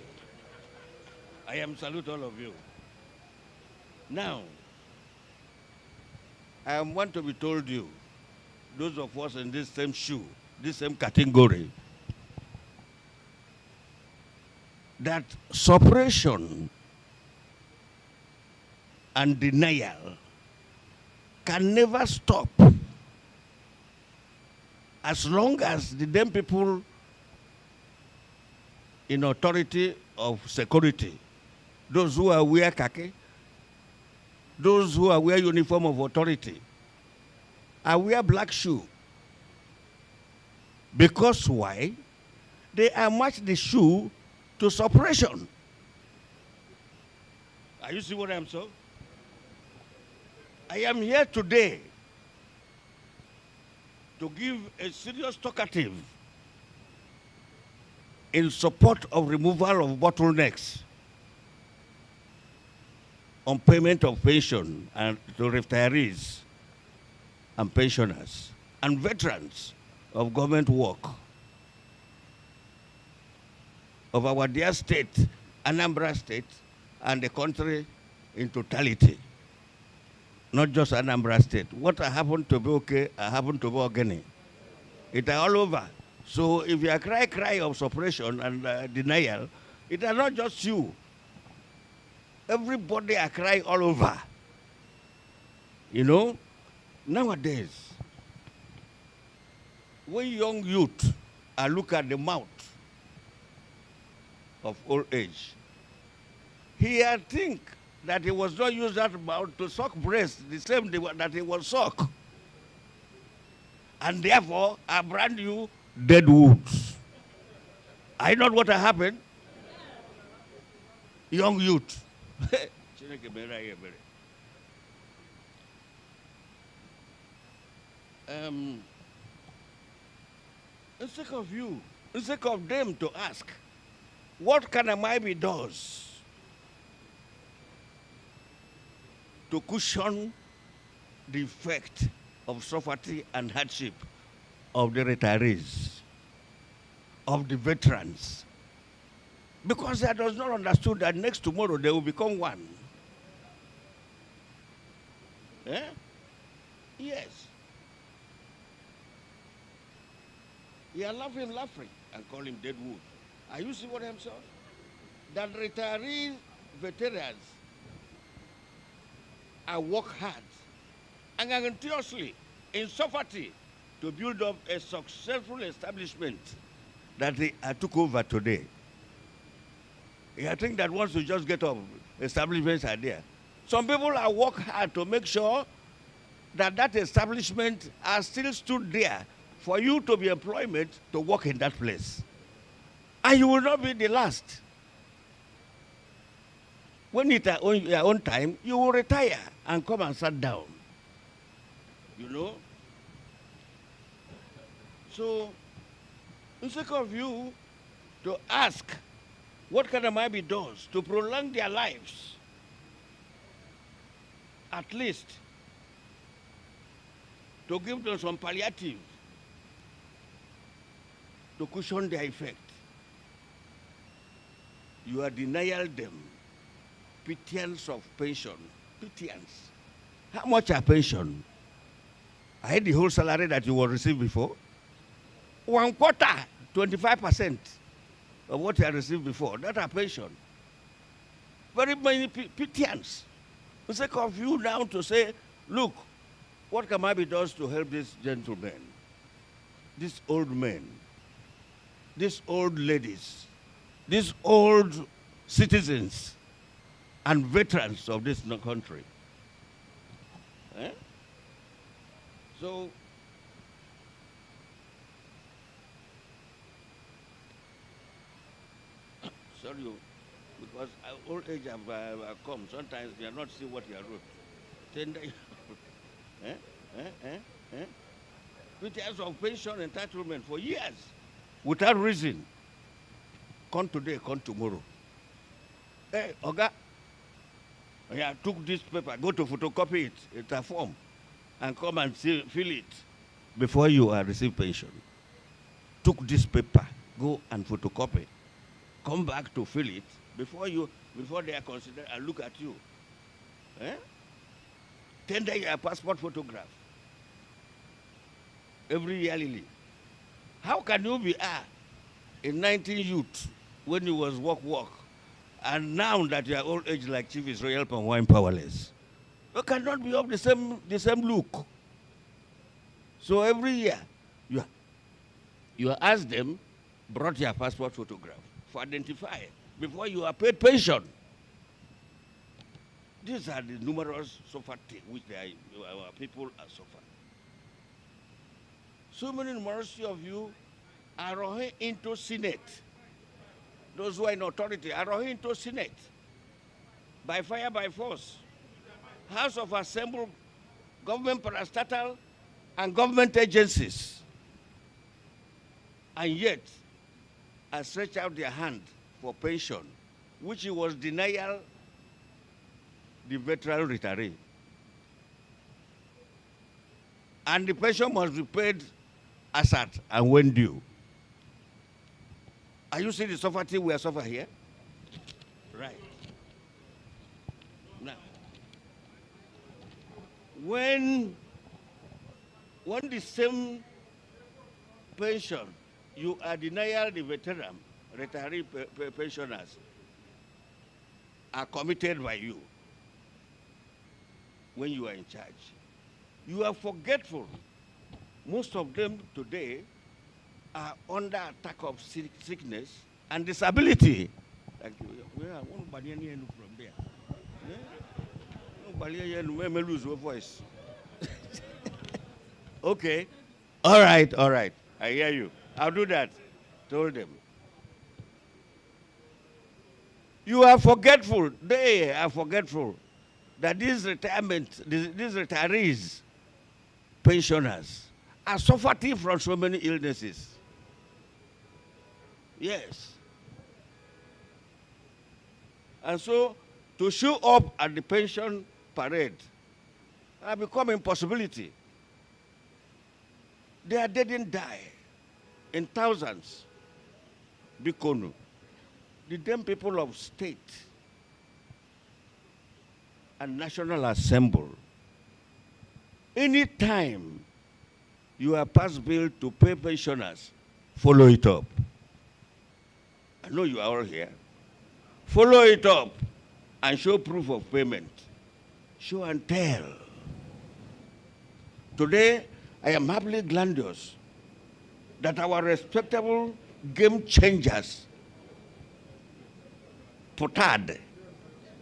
I am salute all of you. Now, I want to be told you, those of us in this same shoe, this same category, that suppression and denial can never stop as long as the damn people in authority of security, those who are wear khaki, those who are wear uniform of authority, are wear black shoe. Because why? They are match the shoe to suppression. Are you see what I'm saying? I am here today to give a serious talkative in support of removal of bottlenecks on payment of pension and to retirees and pensioners and veterans of government work of our dear state, Anambra State, and the country in totality. Not just Anambra State. What happened to AWKA, happened to Ogeni. It's all over. So if you are cry of suppression and denial, it is not just you. Everybody are crying all over. You know, nowadays, when young youth look at the mouth of old age, he think that he was not used that mouth to suck breast the same day that he was suck. and therefore are brand new dead woods. Are you not what happened? Young youth. Instead of them to ask, what can a maybe does to cushion the effect of poverty and hardship of the retirees, of the veterans? Because they does not understood that next tomorrow they will become one. Eh? Yes. You are laughing, and call him dead wood. Are you see what I'm saying? That retiree veterans are work hard and continuously in poverty to build up a successful establishment that they took over today. I think that once you just get up, establishments are there. Some people are work hard to make sure that that establishment are still stood there for you to be employment to work in that place. And you will not be the last. When it's your own time, you will retire and come and sit down. You know? So, instead of you to ask, what can a maybe does to prolong their lives? At least to give them some palliative to cushion their effect. You are denying them pittance of pension. Pittance. How much are pension? I had the whole salary that you will receive before. 1/4, 25% of what you have received before. That's a pension. Very many pittance. Instead of you now to say, look, what can maybe does to help these gentlemen, these old men, these old ladies, these old citizens and veterans of this country. Eh? So, sorry, because old age have come. Sometimes you are not seeing what you are doing. With years of pension entitlement for years, without reason. Come today, come tomorrow. Hey, Oga, I took this paper, go to photocopy it, it's a form, and come and fill it before you receive pension. Took this paper, go and photocopy, come back to fill it before they are considered and look at you. Eh? Tender your passport photograph every yearly. How can you be in 19 youth when you was work, and now that you are old age like Chief Israel Panwine Powerless? You cannot be of the same look. So every year, you ask them, brought your passport photograph for identify before you are paid pension. These are the numerous sufferings which our people are suffering. So many numerosity of you are running into Senate. Those who are in authority are running into Senate by fire, by force. House of Assembly, government parastatal, and government agencies. And yet, I stretch out their hand for pension, which was denial the veteran retiree. And the pension must be paid as at and when due. Are you seeing the suffering we are suffering here? Right. Now, when the same pension you are denying the veteran, retiree pensioners are committed by you when you are in charge. You are forgetful. Most of them today are under attack of sickness and disability. Thank you. Where I want from there. Nobody lose your voice. Okay. All right, all right. I hear you. I'll do that. Told them. You are forgetful. They are forgetful that these retirees, pensioners, are suffering from so many illnesses. Yes. And so, to show up at the pension parade has become an impossibility. They didn't die in thousands. Bikonu. The damn people of state and National Assembly, anytime you are passed bill to pay pensioners, follow it up. I know you are all here. Follow it up and show proof of payment. Show and tell. Today, I am happily grandiose that our respectable game changers, Ptad,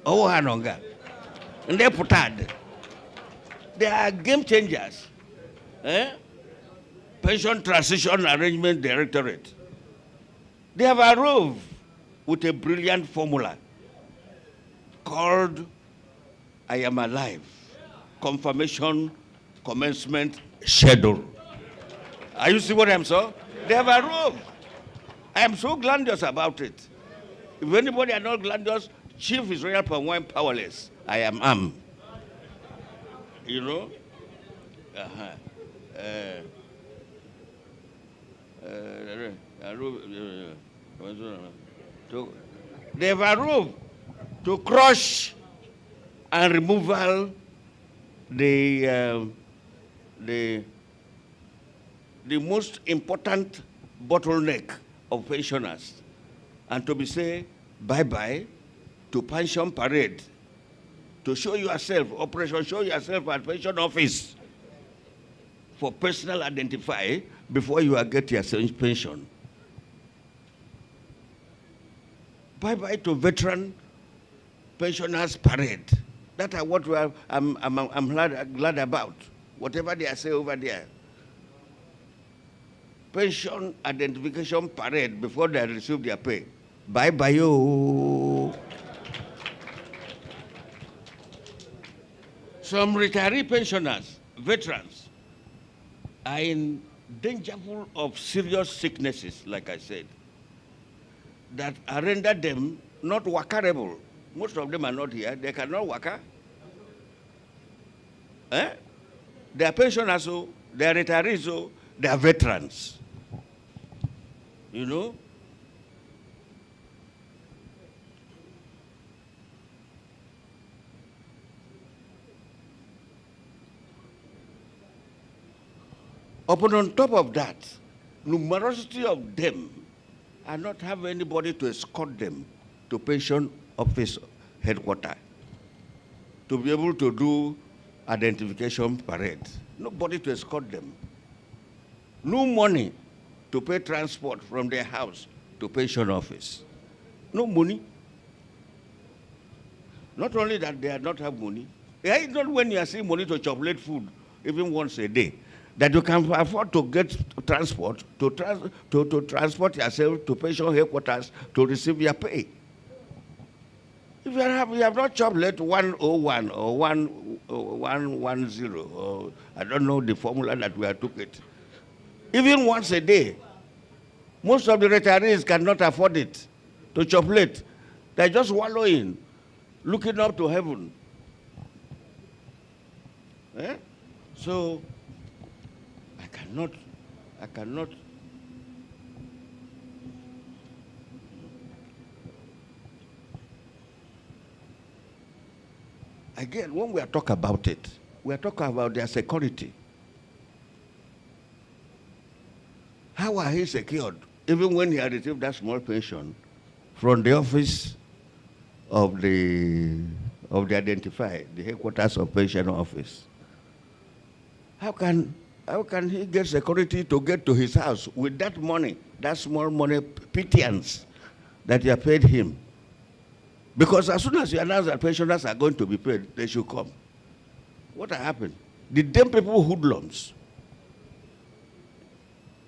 Hanonga, and they're Ptad. They are game changers. Pension Transition Arrangement Directorate. They have arrived with a brilliant formula called I Am Alive, Confirmation Commencement Schedule. Are you see what I'm saying? They have arrived. I am so grandiose about it. If anybody are not grandiose, Chief is royal powerless. I am. You know? They have arrived to crush and removal the most important bottleneck of pensioners, and to be say bye-bye to pension parade, to show yourself, operation show yourself at pension office for personal identify before you get your pension. Bye-bye to veteran pensioners parade. That's what I'm glad about. Whatever they say over there. Pension identification parade before they receive their pay. Bye-bye, yo. Some retiree pensioners, veterans, are in danger of serious sicknesses, like I said, that render them not workable. Most of them are not here. They cannot work. They are pensioners, so they are retirees, so they are veterans. You know? Upon on top of that, numerosity of them are not have anybody to escort them to pension office headquarters to be able to do identification parade. Nobody to escort them. No money to pay transport from their house to pension office. No money. Not only that they not have money, it's not when you are seeing money to chocolate food, even once a day, that you can afford to get transport, to transport yourself to pension headquarters to receive your pay. If you have not chocolate 101 or 1110, or I don't know the formula that we have took it, even once a day, most of the retirees cannot afford it to chocolate. They're just wallowing, looking up to heaven. So, I cannot. Again, when we are talking about it, we are talking about their security. How are he secured, even when he had received that small pension from the office of the identified, the headquarters of pension office? How can he get security to get to his house with that money, that small money pittance that you have paid him? Because as soon as you announce that pensioners are going to be paid, they should come. What happened? The damn people hoodlums.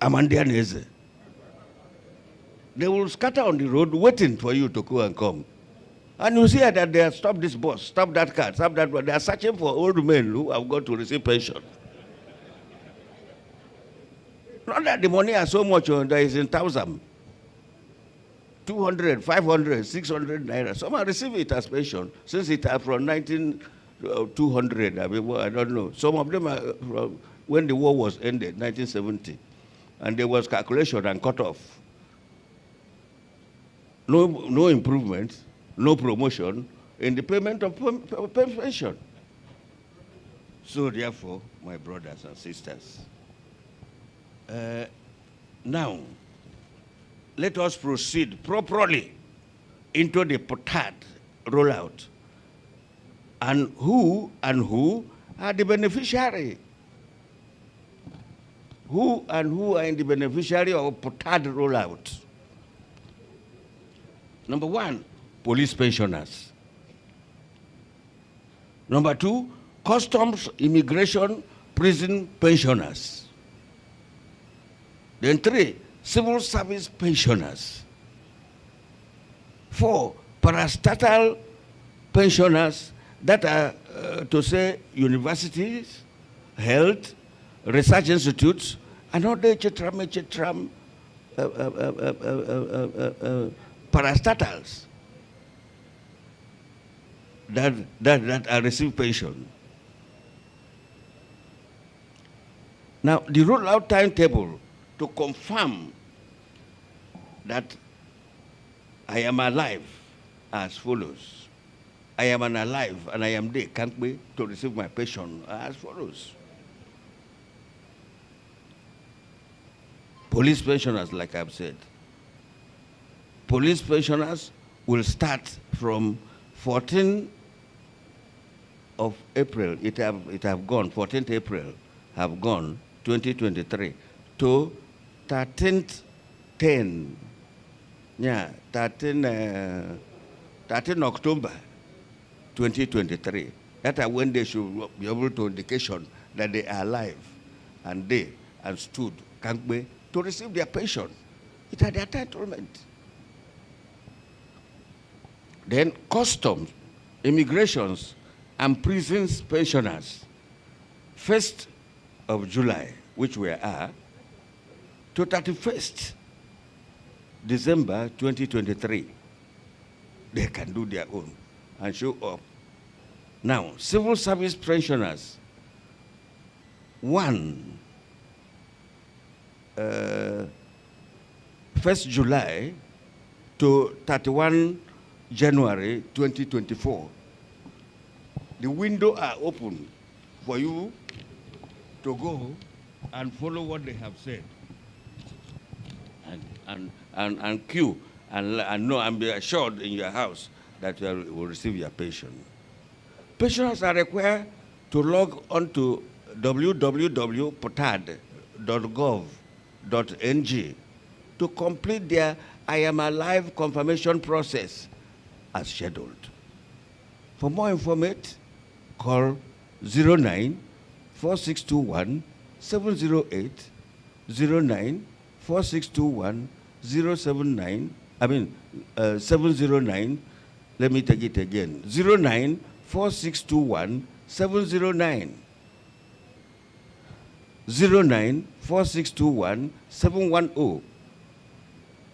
Amandianese. They will scatter on the road waiting for you to go and come. And you see that they have stopped this bus, stop that car, stop that one. They are searching for old men who have got to receive pension. Not that the money is so much, there is in 1,000. 200, 500, 600 naira. Some are receiving it as pension since it are from 200. I mean, well, I don't know. Some of them are from when the war was ended, 1970. And there was calculation and cut off. No improvement, no promotion in the payment of pension. So therefore, my brothers and sisters, now, let us proceed properly into the Ptad rollout. And who are the beneficiary? Who are in the beneficiary of Ptad rollout? Number one, police pensioners. Number two, customs, immigration, prison pensioners. Then three, civil service pensioners. Four, parastatal pensioners that are, to say, universities, health, research institutes, and other parastatals that are receiving pension. Now, the rollout timetable to confirm that I am alive as follows. I am alive and I am there, can't wait to receive my pension as follows. Police pensioners, like I've said. Police pensioners will start from 14th of April, it have gone, 14th April have gone, 2023, to 13th 10, yeah, 13 October 2023. That is when they should be able to indication that they are alive and they and stood Kangbe to receive their pension. It had their entitlement. Then customs, immigrations, and prisons pensioners, 1st of July, which we are, to 31st December 2023. They can do their own and show up. Now, civil service pensioners, 1st July to 31 January 2024. The window are open for you to go and follow what they have said. And queue and know and be assured in your house that you will receive your pension. Pensioners are required to log on to www.ptad.gov.ng to complete their I am alive confirmation process as scheduled. For more information, call 09 4621 708 09 4621 079. 709. Let me take it again. 09 4621 709. 09 4621 710.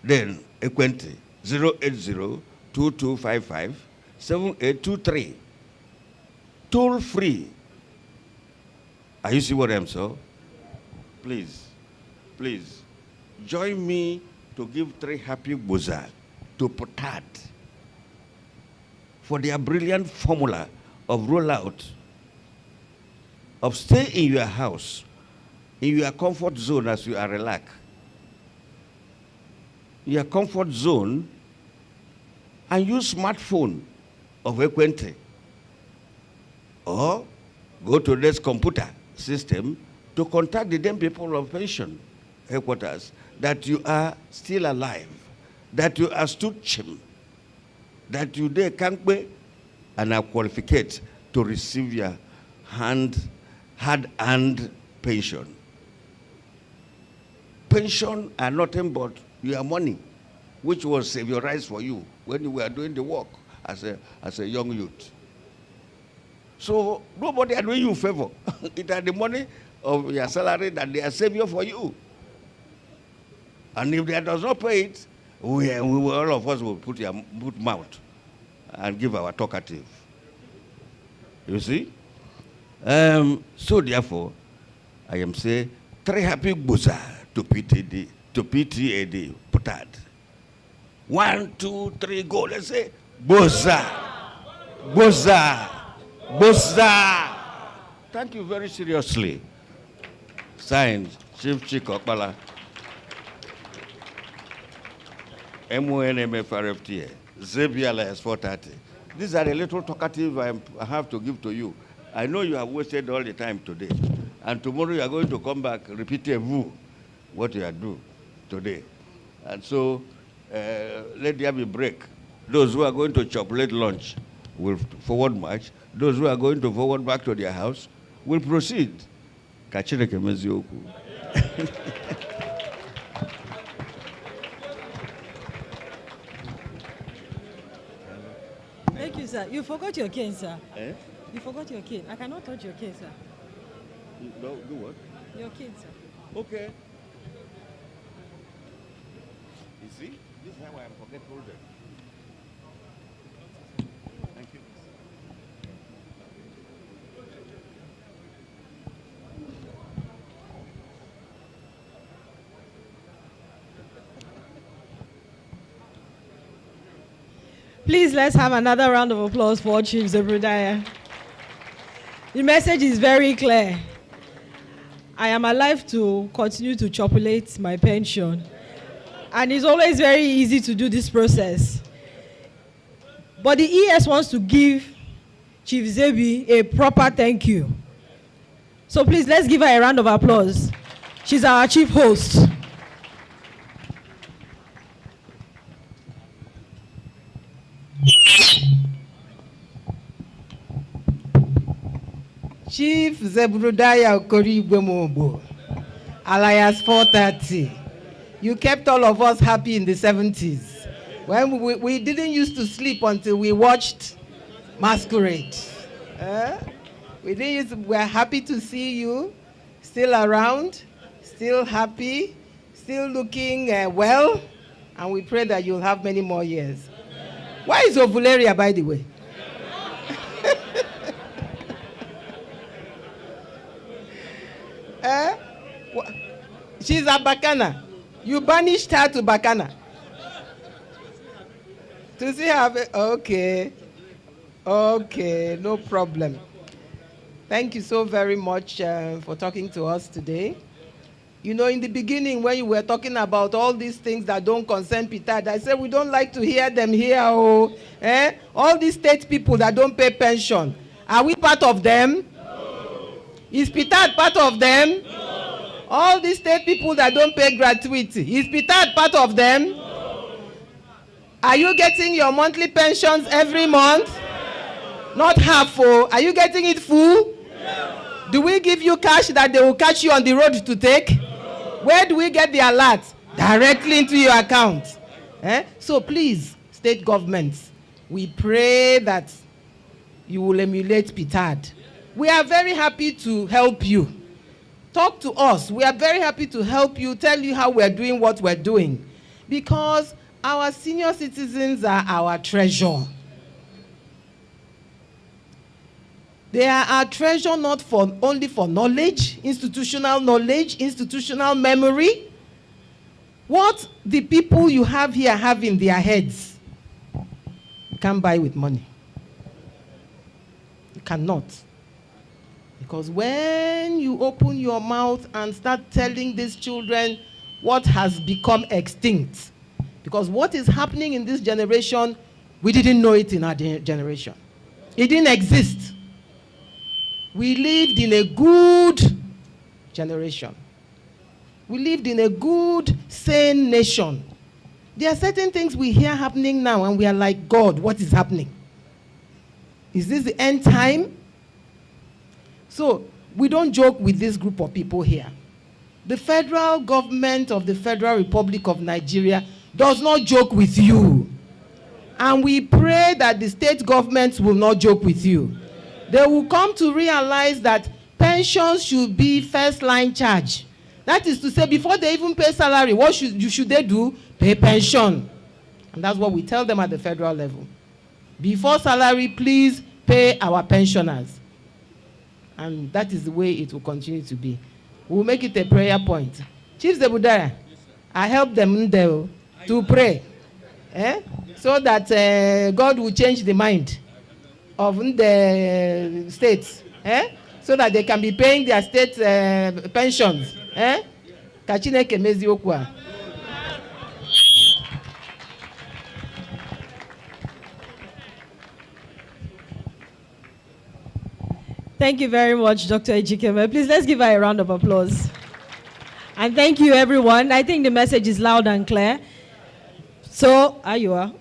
Then Equente 080 2255 7823. Toll free. Are you see what I'm saying? Please, please, join me to give 3 happy boza to Ptad for their brilliant formula of rollout, of stay in your house, in your comfort zone as you are relaxed. Your comfort zone, and use smartphone of Equente, or go to this computer system to contact the damn people of pension headquarters that you are still alive, that you are stood chim, that you there can't be and are qualified to receive your hard-earned pension. pension are nothing but your money, which was saviorized for you when you were doing the work as a young youth. So nobody are doing you a favor. It are the money of your salary that they are saving for you. And if they does not pay it, we all of us will put mouth and give our talkative. You see? So therefore, I am saying 3 happy boza to PTD, to PTAD, Ptad. 1, 2, 3, go. Let's say boza, boza, boza. Thank you very seriously. Signed, Chief Chikokbala. MONMFRFTA, ZBLS 430. These are a little talkative I have to give to you. I know you have wasted all the time today. And tomorrow you are going to come back, repeat what you are doing today. And so let there be break. Those who are going to chop late lunch will forward march. Those who are going to forward back to their house will proceed. Kachineke mezioku. Thank you, sir. You forgot your cane, sir. Eh? You forgot your cane. I cannot touch your cane, sir. No, do what? Your cane, sir. Okay. You see? This is how I am forgetful then. Thank you. Please, let's have another round of applause for Chief Zebrudiah. The message is very clear. I am alive to continue to chopulate my pension. And it's always very easy to do this process. But the ES wants to give Chief Zebi a proper thank you. So please, let's give her a round of applause. She's our chief host. Chief Zebrudiah Okorigwemobo, alias 430. You kept all of us happy in the 70s. When we didn't used to sleep until we watched Masquerade. We're happy to see you, still around, still happy, still looking well, and we pray that you'll have many more years. Why is Ovularia, by the way? She's a Bacana. You banished her to Bacana. To see her. Okay. Okay, no problem. Thank you so very much for talking to us today. You know, in the beginning, when you were talking about all these things that don't concern Ptad, I said we don't like to hear them here. Oh, all these state people that don't pay pension, are we part of them? No. Is Ptad part of them? No. All these state people that don't pay gratuity, is Ptad part of them? No. Are you getting your monthly pensions every month? Yes. Not half full. Are you getting it full? Yes. Do we give you cash that they will catch you on the road to take? No. Where do we get the alert? Directly into your account. So please, state governments, we pray that you will emulate Ptad. We are very happy to help you. Talk to us. We are very happy to help you, tell you how we're doing what we're doing. Because our senior citizens are our treasure. They are our treasure not only for knowledge, institutional memory. What the people you have here have in their heads, you can't buy with money. You cannot. Because when you open your mouth and start telling these children what has become extinct, because what is happening in this generation, we didn't know it in our generation. It didn't exist. We lived in a good generation. We lived in a good, sane nation. There are certain things we hear happening now and we are like, God, what is happening? Is this the end time? So we don't joke with this group of people here. The federal government of the Federal Republic of Nigeria does not joke with you. And we pray that the state governments will not joke with you. They will come to realize that pensions should be first line charge. That is to say, before they even pay salary, what should they do? Pay pension. And that's what we tell them at the federal level. Before salary, please pay our pensioners. And that is the way it will continue to be. We'll make it a prayer point. Chief Zebudaya, I help them to pray. So that God will change the mind of the states. So that they can be paying their state pensions. Kachineke mezi okwa. Thank you very much, Dr. Ejikeme. Please, let's give her a round of applause. And thank you, everyone. I think the message is loud and clear. So, you are.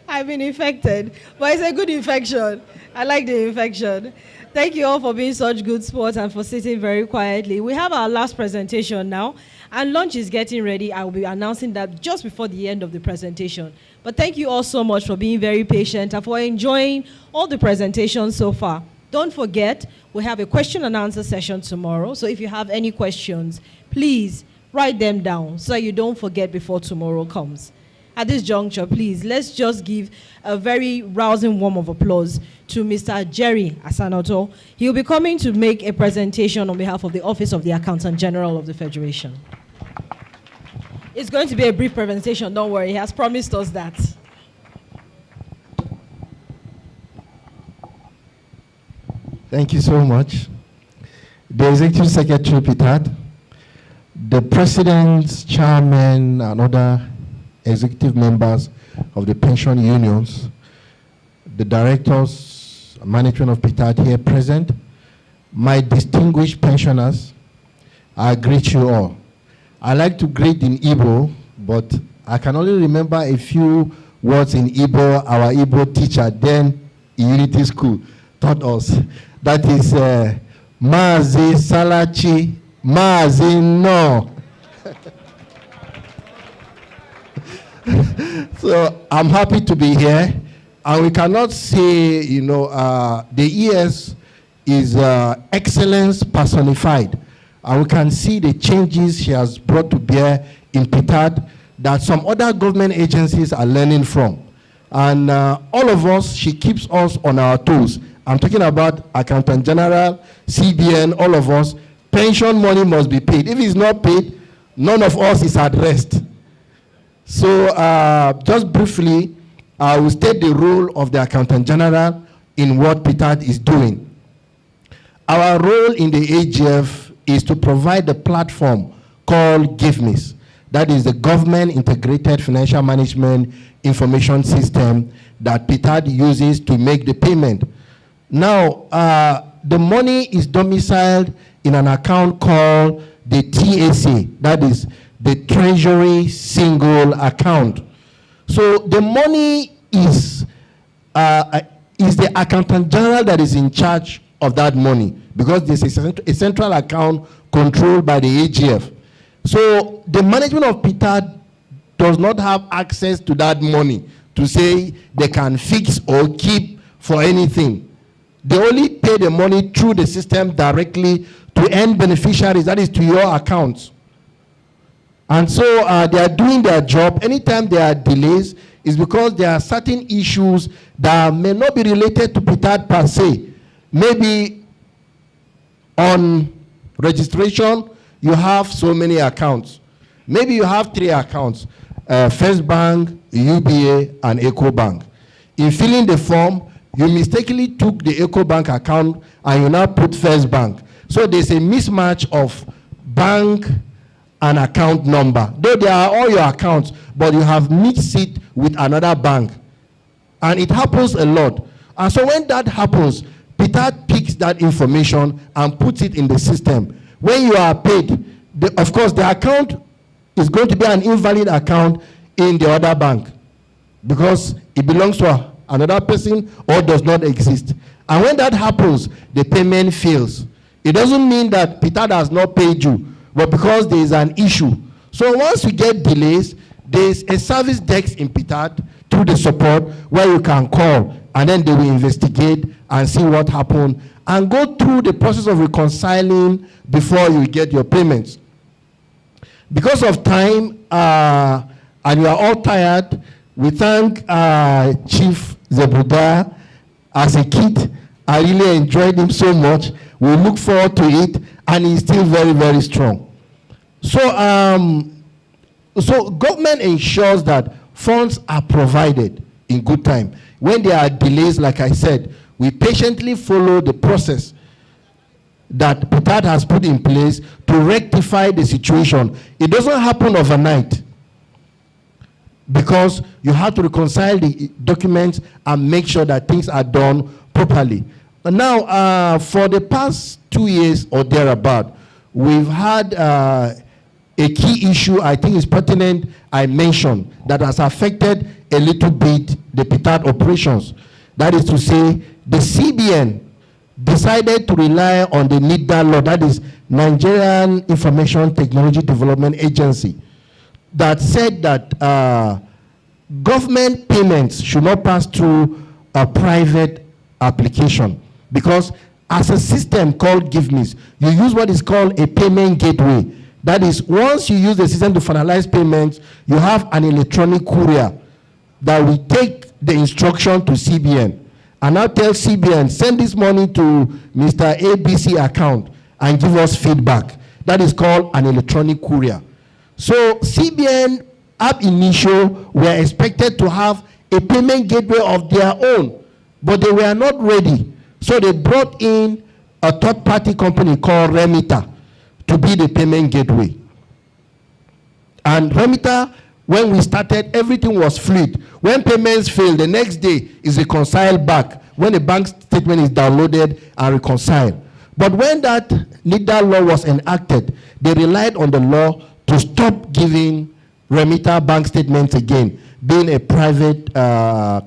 I've been infected, but it's a good infection. I like the infection. Thank you all for being such good sports and for sitting very quietly. We have our last presentation now, and lunch is getting ready. I will be announcing that just before the end of the presentation. But thank you all so much for being very patient and for enjoying all the presentations so far. Don't forget, we have a question and answer session tomorrow. So if you have any questions, please write them down so you don't forget before tomorrow comes. At this juncture, please, let's just give a very rousing warm of applause to Mr. Jerry Asanoto. He will be coming to make a presentation on behalf of the Office of the Accountant General of the Federation. It's going to be a brief presentation, don't worry, he has promised us that. Thank you so much. The Executive Secretary, Ptad, the President's Chairman, and other executive members of the pension unions, the directors, management of Ptad here present, my distinguished pensioners, I greet you all. I like to greet in Igbo, but I can only remember a few words in Igbo our Igbo teacher then in Unity School taught us. That is, Mazi Salachi, Mazi No. So I'm happy to be here, and we cannot say, the ES is excellence personified, and we can see the changes she has brought to bear in Ptad that some other government agencies are learning from. And all of us, she keeps us on our toes. I'm talking about Accountant General, CBN, all of us. Pension money must be paid. If it's not paid, none of us is at rest. So just briefly, I will state the role of the Accountant General in what Ptad is doing. Our role in the AGF is to provide the platform called GIVMIS. That is the Government Integrated Financial Management Information System that Ptad uses to make the payment. Now, the money is domiciled in an account called the TAC, that is the Treasury Single Account. So the money is the Accountant General that is in charge of that money, because there's a central account controlled by the AGF. So the management of Ptad does not have access to that money to say they can fix or keep for anything. They only pay the money through the system directly to end beneficiaries, that is to your accounts. And so they are doing their job. Anytime there are delays, it's because there are certain issues that may not be related to Ptad per se. Maybe on registration, you have so many accounts. Maybe you have 3 accounts, First Bank, UBA, and EcoBank. In filling the form, you mistakenly took the EcoBank account and you now put First Bank. So there's a mismatch of bank and account number. Though they are all your accounts, but you have mixed it with another bank. And it happens a lot. And so when that happens, Ptad picks that information and puts it in the system. When you are paid, of course, the account is going to be an invalid account in the other bank because it belongs to another person or does not exist. And when that happens, the payment fails. It doesn't mean that Ptad has not paid you, but because there is an issue. So once you get delays, there's a service desk in Ptad through the support where you can call, and then they will investigate and see what happened and go through the process of reconciling before you get your payments. Because of time, and you are all tired, we thank Chief Zebuda. As a kid, I really enjoyed him so much. We look forward to it, and he's still very, very strong. So, so government ensures that funds are provided in good time. When there are delays, like I said, we patiently follow the process that Ptad has put in place to rectify the situation. It doesn't happen overnight, because you have to reconcile the documents and make sure that things are done properly. But now, for the past 2 years or thereabout, we've had a key issue I think is pertinent, I mentioned, that has affected a little bit the Ptad operations. That is to say, the CBN decided to rely on the NIDA law, that is Nigerian Information Technology Development Agency, that said that government payments should not pass through a private application, because as a system called GiveMe's, you use what is called a payment gateway. That is, once you use the system to finalize payments, you have an electronic courier that will take the instruction to CBN and now tell CBN, send this money to Mr. ABC account and give us feedback. That is called an electronic courier. So CBN ab initio were expected to have a payment gateway of their own, but they were not ready. So they brought in a third-party company called Remita to be the payment gateway. And Remita, when we started, everything was fluid. When payments fail, the next day is reconciled back when a bank statement is downloaded and reconciled. But when that NIDA law was enacted, they relied on the law to stop giving Remita bank statements again, being a private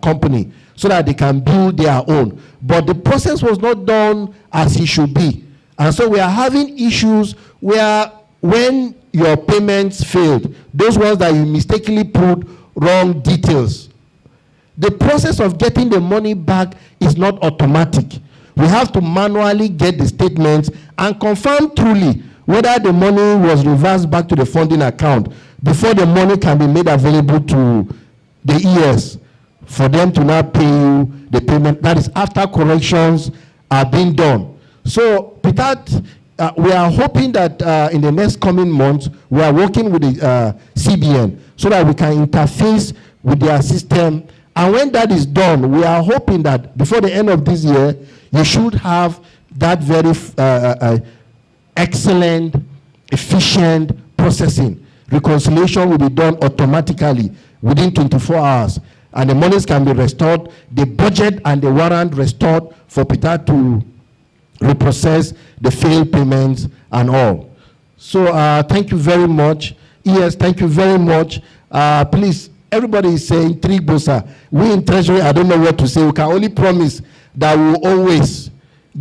company, so that they can build their own. But the process was not done as it should be. And so we are having issues where when your payments failed, those ones that you mistakenly put wrong details, the process of getting the money back is not automatic. We have to manually get the statements and confirm truly whether the money was reversed back to the funding account before the money can be made available to the ES for them to now pay you the payment. That is after corrections are being done. So Ptad, we are hoping that in the next coming months, we are working with the CBN so that we can interface with their system. And when that is done, we are hoping that before the end of this year, you should have that very excellent, efficient processing. Reconciliation will be done automatically within 24 hours. And the monies can be restored, the budget and the warrant restored for Ptad to reprocess the failed payments and all. So thank you very much. Yes, thank you very much. Please, everybody is saying Trigbosa. We in Treasury, I don't know what to say. We can only promise that we will always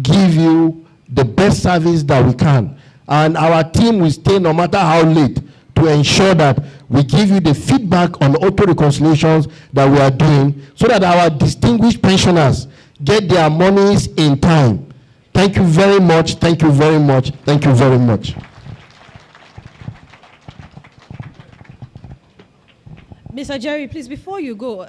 give you the best service that we can. And our team will stay no matter how late to ensure that we give you the feedback on the auto reconciliations that we are doing so that our distinguished pensioners get their monies in time. Thank you very much. Thank you very much. Thank you very much. Mr. Jerry, please, before you go,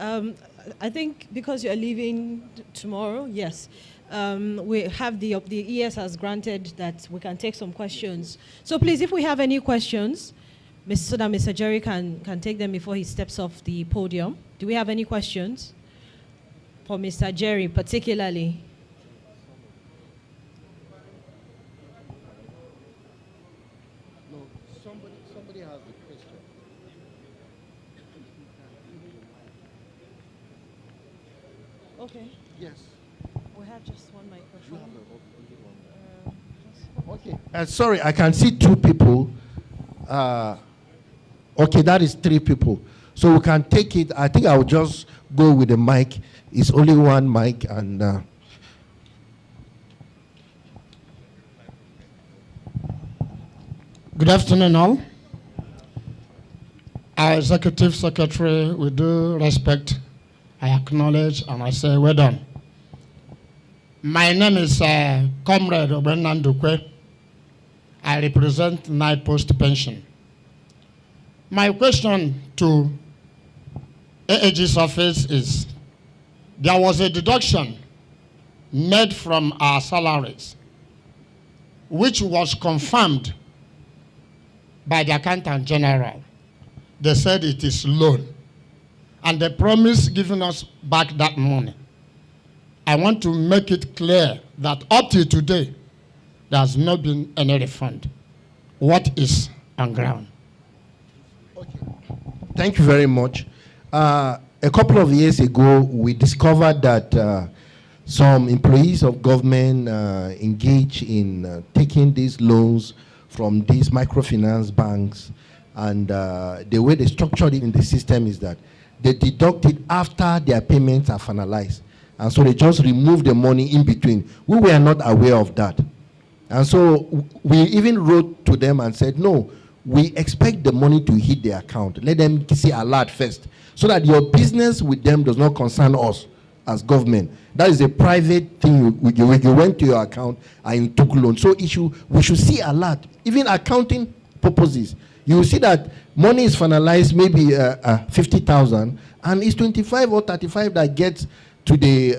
I think because you're leaving tomorrow, yes, we have the ES has granted that we can take some questions. So please, if we have any questions, so that Mr. Jerry can take them before he steps off the podium. Do we have any questions for Mr. Jerry particularly? No, somebody has a question. Okay. Yes. We have just one microphone. Okay. Sorry, I can see two people. Okay, that is three people. So we can take it. I think I'll just go with the mic. It's only one mic, and good afternoon, all. Our Executive Secretary, with due respect, I acknowledge and I say, well done. My name is Comrade Obenandukwe. I represent Night Post Pension. My question to AAG's office is, there was a deduction made from our salaries, which was confirmed by the Accountant General. They said it is loan, and they promised giving us back that money. I want to make it clear that up to today, there has not been any refund. What is on ground? Okay. Thank you very much. A couple of years ago, we discovered that some employees of government engage in taking these loans from these microfinance banks, and the way they structured it in the system is that they deduct it after their payments are finalized. And so they just remove the money in between. We were not aware of that. And so we even wrote to them and said, no, we expect the money to hit the account. Let them see alert first, so that your business with them does not concern us as government. That is a private thing. You went to your account and took loan. So we should see alert, even accounting purposes. You will see that money is finalized, maybe 50,000, and it's 25 or 35 that gets to the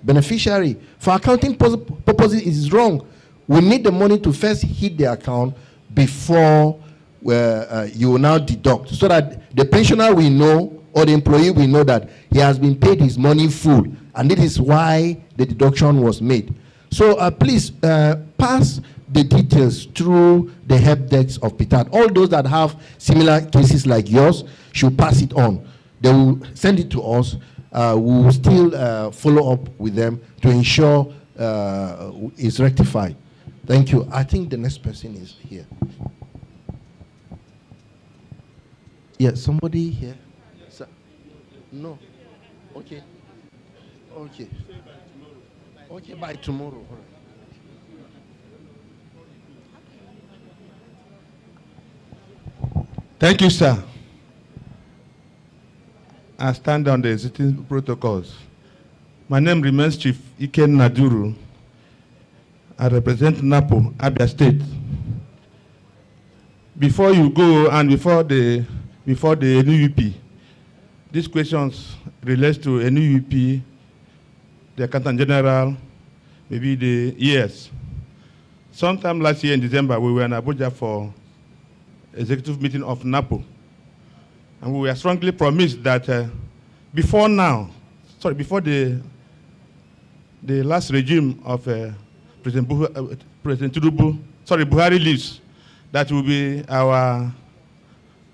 beneficiary. For accounting purposes, it is wrong. We need the money to first hit the account before you will now deduct, so that the pensioner will know, or the employee will know, that he has been paid his money full, and this is why the deduction was made. So please pass the details through the help desk of Ptad. All those that have similar cases like yours should pass it on. They will send it to us. We will still follow up with them to ensure it's rectified. Thank you. I think the next person is here. Yeah, somebody here? Sir? No. Okay. Okay. Okay, by tomorrow. All right. Thank you, sir. I stand on the existing protocols. My name remains Chief Iken Naduru. I represent Napo, Abia State. Before you go and before the NUP, these questions relate to NUP, the Accountant General, maybe the years. Sometime last year in December, we were in Abuja for executive meeting of NAPO. And we were strongly promised that before the last regime of President Buhari leaves, that will be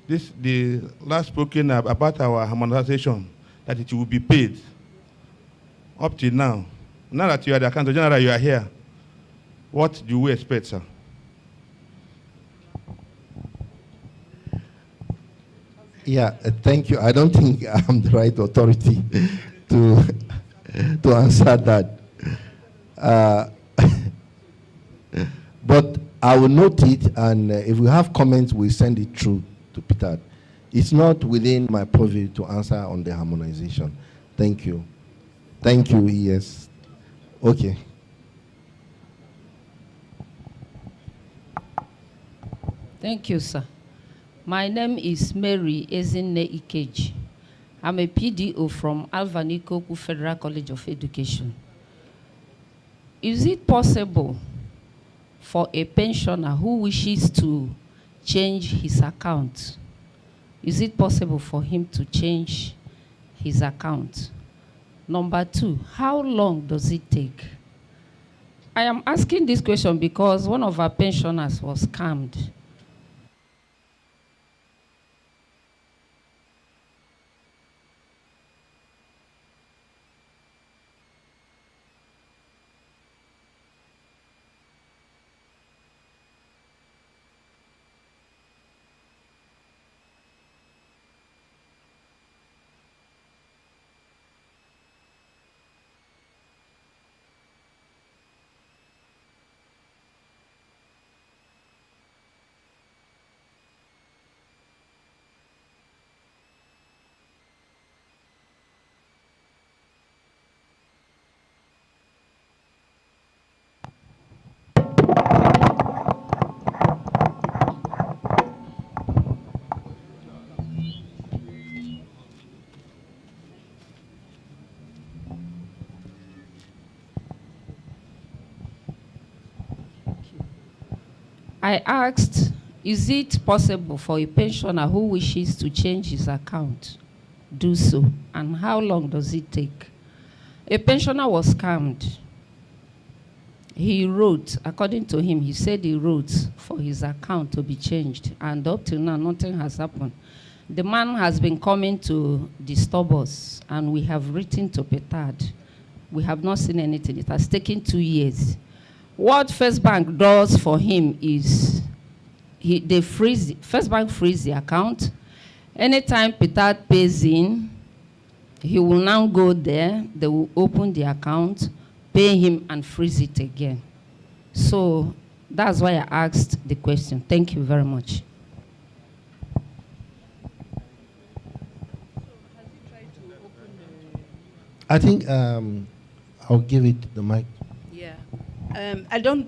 the last spoken about our harmonization, that it will be paid up till now. Now that you are the Accountant General, you are here. What do we expect, sir? Yeah, thank you. I don't think I'm the right authority to answer that. But I will note it, and if we have comments, we'll send it through to Ptad. It's not within my purview to answer on the harmonization. Thank you. Thank you, yes. Okay. Thank you, sir. My name is Mary Ezinne Ikeji. I'm a PDO from Alvanikoku Federal College of Education. Is it possible for a pensioner who wishes to change his account? Is it possible for him to change his account? Number two, how long does it take? I am asking this question because one of our pensioners was scammed. I asked, is it possible for a pensioner who wishes to change his account do so? And how long does it take? A pensioner was scammed. He wrote, according to him, he said he wrote for his account to be changed. And up till now, nothing has happened. The man has been coming to disturb us, and we have written to Ptad. We have not seen anything. It has taken 2 years. What First Bank does for him is First Bank frees the account. Anytime Ptad pays in, he will now go there, they will open the account, pay him, and freeze it again. So that's why I asked the question. Thank you very much. I think I'll give it the mic. Yeah.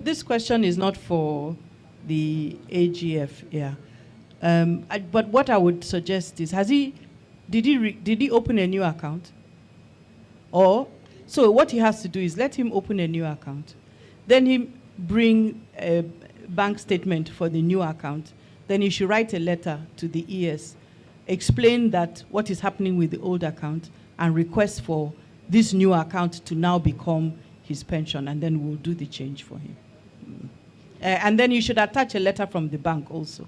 This question is not for the AGF, yeah. But what I would suggest is, did he open a new account? So what he has to do is let him open a new account. Then he bring a bank statement for the new account. Then he should write a letter to the ES, explain that what is happening with the old account, and request for this new account to now become his pension, and then we'll do the change for him. And then you should attach a letter from the bank also,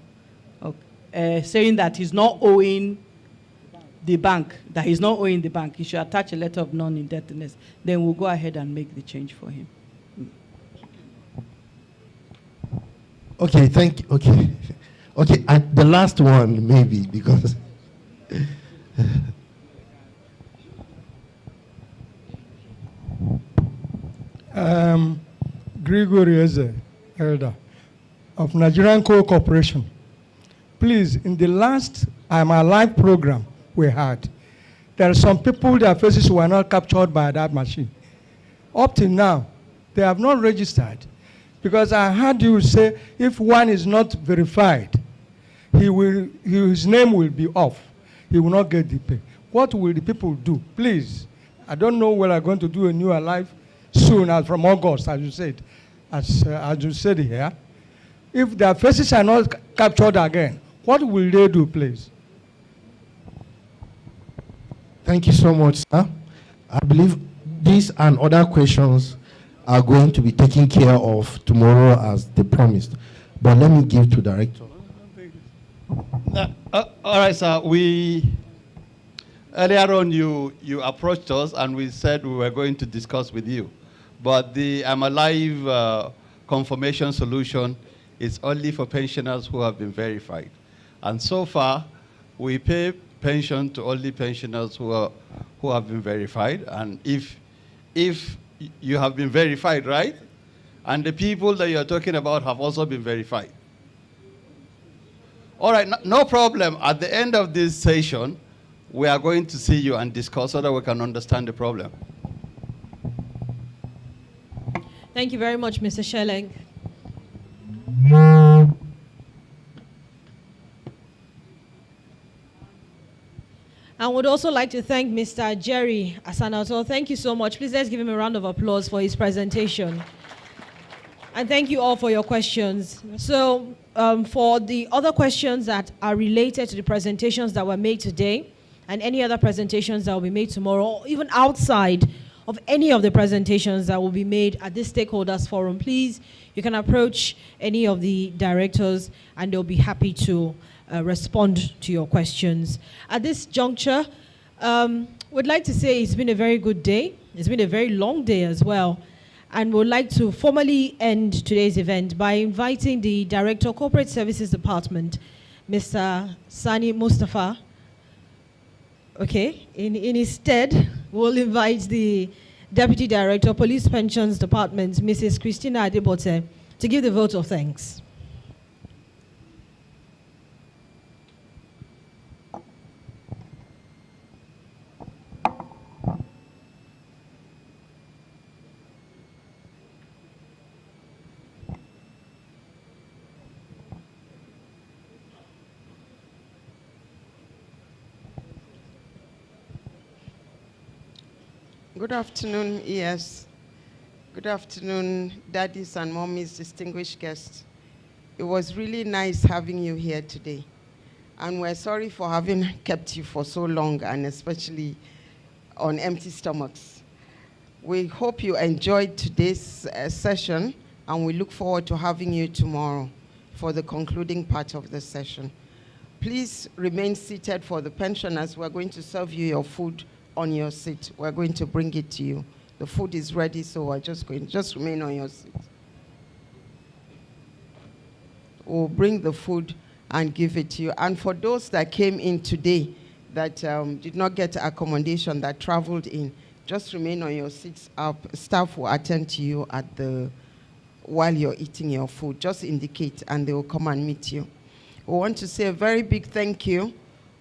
saying that he's not owing the bank, He should attach a letter of non-indebtedness. Then we'll go ahead and make the change for him. Okay, thank you. Okay. Okay, and the last one, maybe, because... Gregory Eze, Elder, of Nigerian Coal Corporation. Please, in the last I'm Alive program we had, there are some people, their faces were not captured by that machine. Up till now, they have not registered, because I heard you say if one is not verified, his name will be off. He will not get the pay. What will the people do? Please, I don't know whether I'm going to do a new Alive soon, as from August, as you said, as you said here. If their faces are not captured again, what will they do, please? Thank you so much, sir. I believe these and other questions are going to be taken care of tomorrow as they promised. But let me give to Director. All right, sir. Earlier on, you approached us and we said we were going to discuss with you. But the I'm Alive confirmation solution is only for pensioners who have been verified. And so far, we pay pension to only pensioners who have been verified. And if you have been verified, right? And the people that you're talking about have also been verified. All right, no problem. At the end of this session, we are going to see you and discuss so that we can understand the problem. Thank you very much, Mr. Schelling. I would also like to thank Mr. Jerry Asanato. Thank you so much. Please let's give him a round of applause for his presentation. And thank you all for your questions. So for the other questions that are related to the presentations that were made today and any other presentations that will be made tomorrow, or even outside of any of the presentations that will be made at this stakeholders forum, please, you can approach any of the directors and they'll be happy to respond to your questions. At this juncture, we'd like to say it's been a very good day. It's been a very long day as well. And we'd like to formally end today's event by inviting the Director of Corporate Services Department, Mr. Sani Mustafa. Okay, in his stead, we'll invite the Deputy Director of Police Pensions Department, Mrs. Christina Adebote, to give the vote of thanks. Good afternoon, ES. Good afternoon, daddies and mommies, distinguished guests. It was really nice having you here today. And we're sorry for having kept you for so long, and especially on empty stomachs. We hope you enjoyed today's session, and we look forward to having you tomorrow for the concluding part of the session. Please remain seated for the pensioners. We're going to serve you your food on your seat. We're going to bring it to you. The food is ready, so we're just remain on your seat. We'll bring the food and give it to you. And for those that came in today that did not get accommodation, that traveled in, just remain on your seats. Our staff will attend to you while you're eating your food. Just indicate and they will come and meet you. We want to say a very big thank you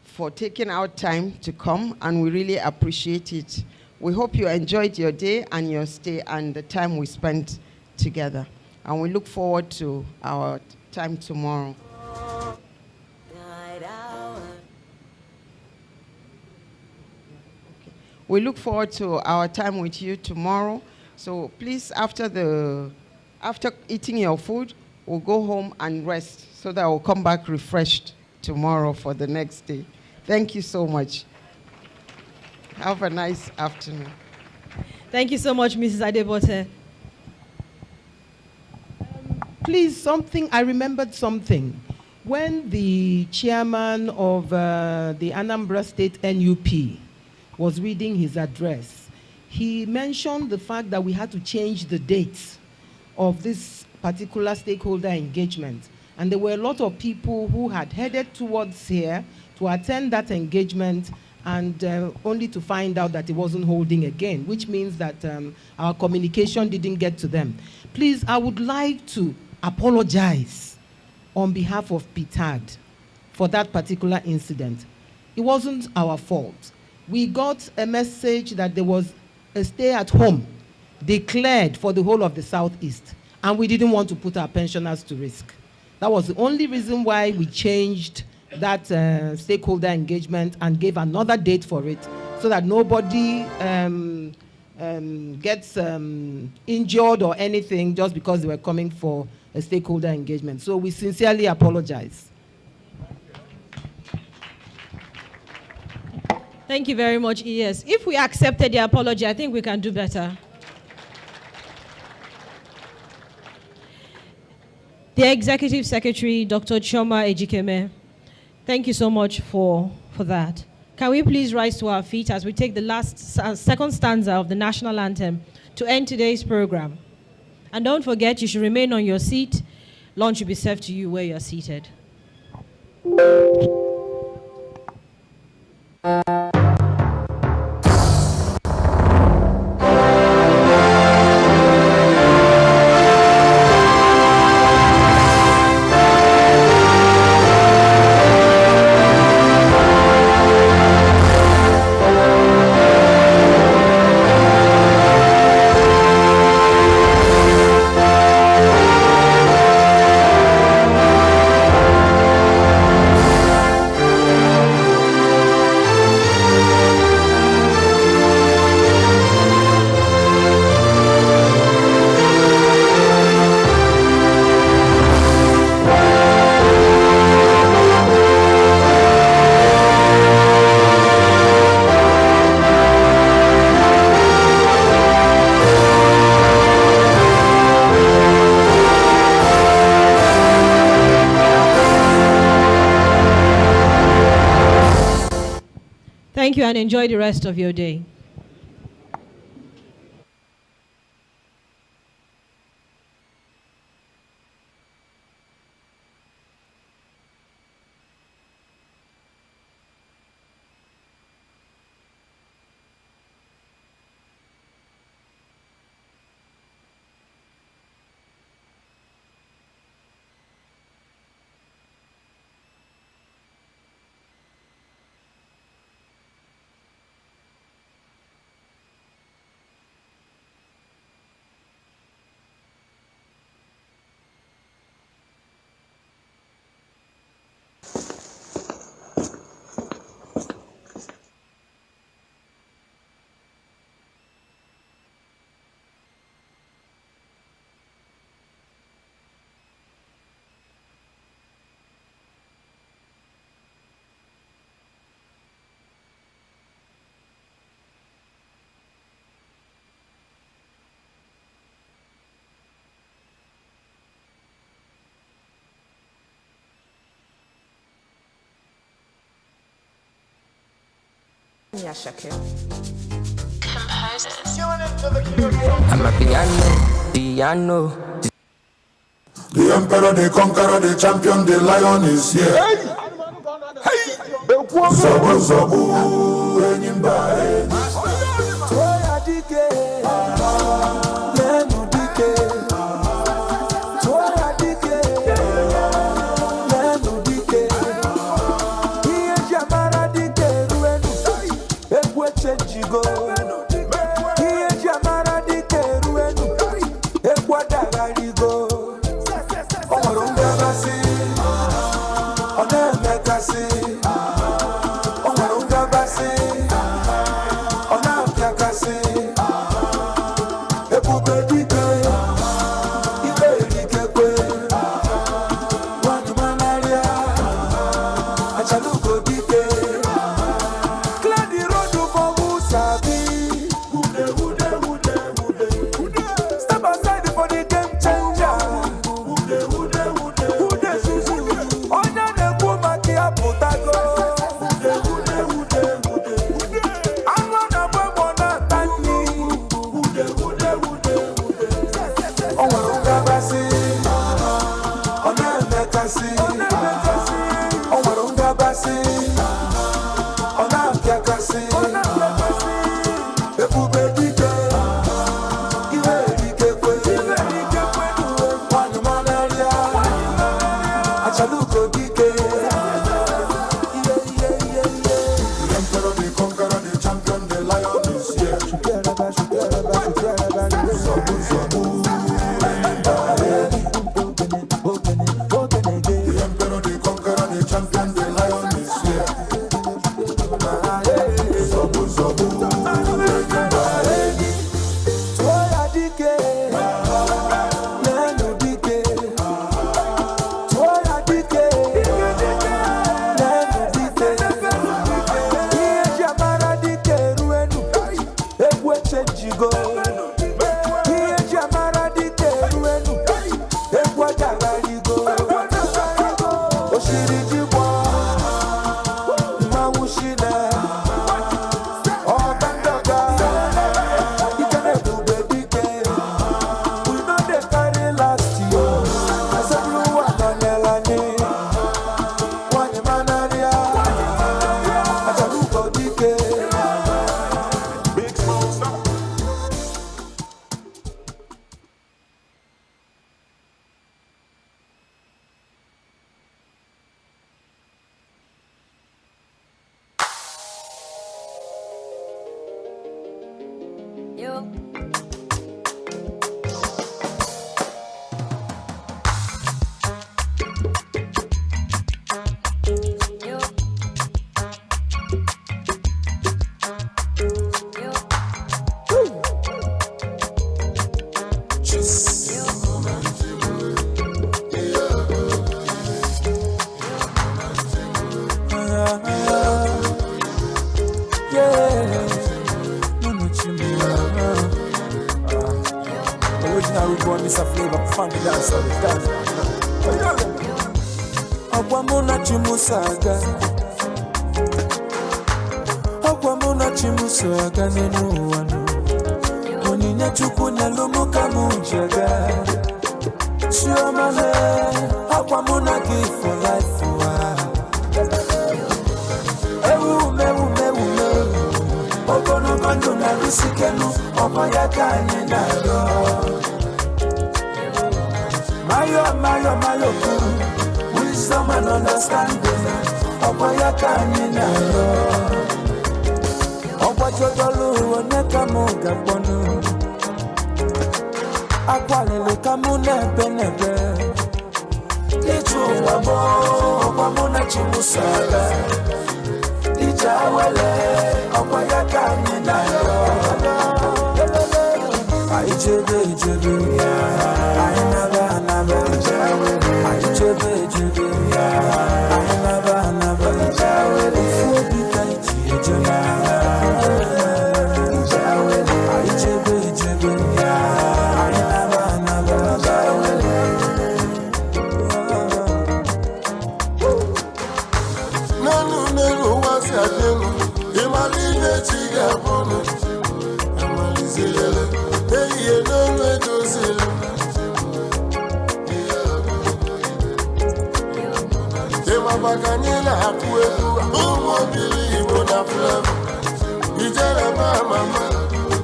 for taking out time to come, and we really appreciate it. We hope you enjoyed your day and your stay and the time we spent together. And we look forward to our time tomorrow. We look forward to our time with you tomorrow. So please, after eating your food, we'll go home and rest so that we'll come back refreshed tomorrow for the next day. Thank you so much. Have a nice afternoon. Thank you so much, Mrs. Adebote. Please, I remembered something. When the chairman of the Anambra State NUP was reading his address, he mentioned the fact that we had to change the dates of this particular stakeholder engagement. And there were a lot of people who had headed towards here to attend that engagement, and only to find out that it wasn't holding again, which means that our communication didn't get to them. Please, I would like to apologize on behalf of Ptad for that particular incident. It wasn't our fault. We got a message that there was a stay-at-home declared for the whole of the Southeast, and we didn't want to put our pensioners to risk. That was the only reason why we changed that stakeholder engagement and gave another date for it, so that nobody gets injured or anything just because they were coming for a stakeholder engagement. So we sincerely apologize. Thank you very much, ES. If we accepted the apology, I think we can do better. The Executive Secretary, Dr. Chioma Ejikeme, thank you so much for that. Can we please rise to our feet as we take the second stanza of the national anthem to end today's program? And don't forget, you should remain on your seat. Lunch will be served to you where you are seated. Thank you and enjoy the rest of your day. I'm a piano. The emperor, the conqueror, the champion, the lion is here. Zabu, zabu, enyimba, Toya dike, nenu dike. Toya dike, nenu dike. Iye jamara dike ruenu, ekwe chenjigo. Iye jamara dike ruenu, ekwa dagarigo. Omarunga basi, oneme kasi. Omarunga basi. Wisdom and understanding. Akwalele kamune benebe Lichu wabo Wamuna chimusaga Lijawele Okwayaka ninayo Aichebe Ainaba Aichebe Ainaba Ufuobi kaichi ejona Amalibe chiga bono, amalizele, hey no no dozele. Ema bakanila akueku, umo bili iboda flevo. Ijere mama,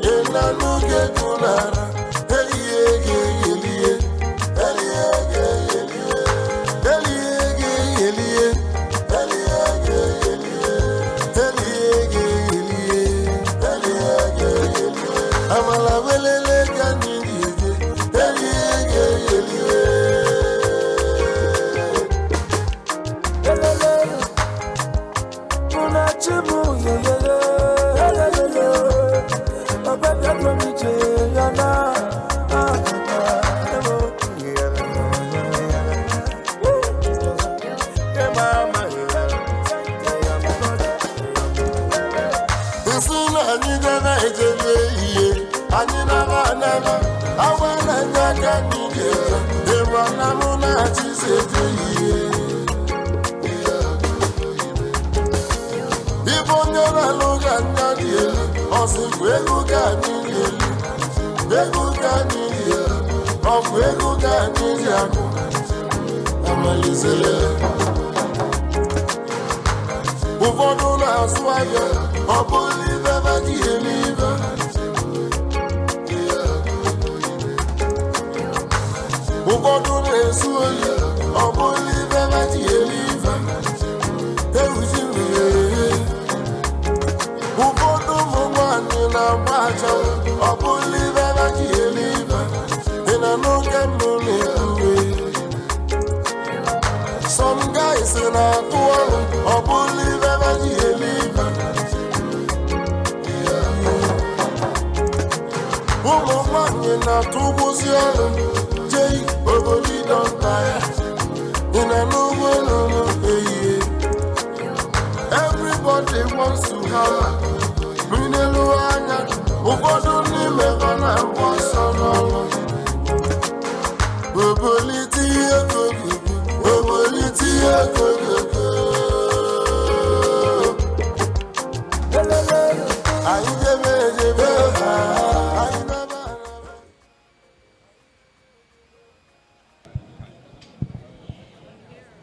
ena nuge kunara, hey ye. Some guys in a tour, or believe ever you live. Woman in a two Jay, Oboli don't tire. In a no, everybody wants to have Mineluana, Ubodo Nimevana was on.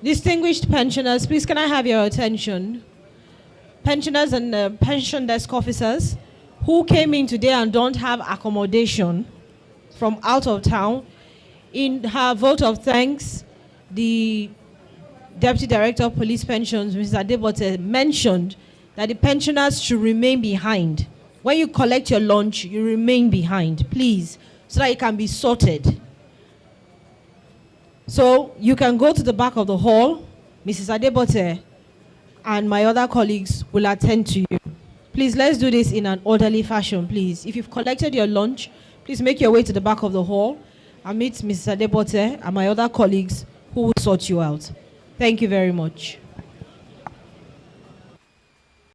Distinguished pensioners, please can I have your attention? Pensioners and pension desk officers who came in today and don't have accommodation from out of town, in her vote of thanks, the Deputy Director of Police Pensions, Mrs. Adebote, mentioned that the pensioners should remain behind. When you collect your lunch, you remain behind, please, so that it can be sorted. So you can go to the back of the hall. Mrs. Adebote and my other colleagues will attend to you. Please, let's do this in an orderly fashion, please. If you've collected your lunch, please make your way to the back of the hall and meet Mrs. Adebote and my other colleagues who will sort you out. Thank you very much.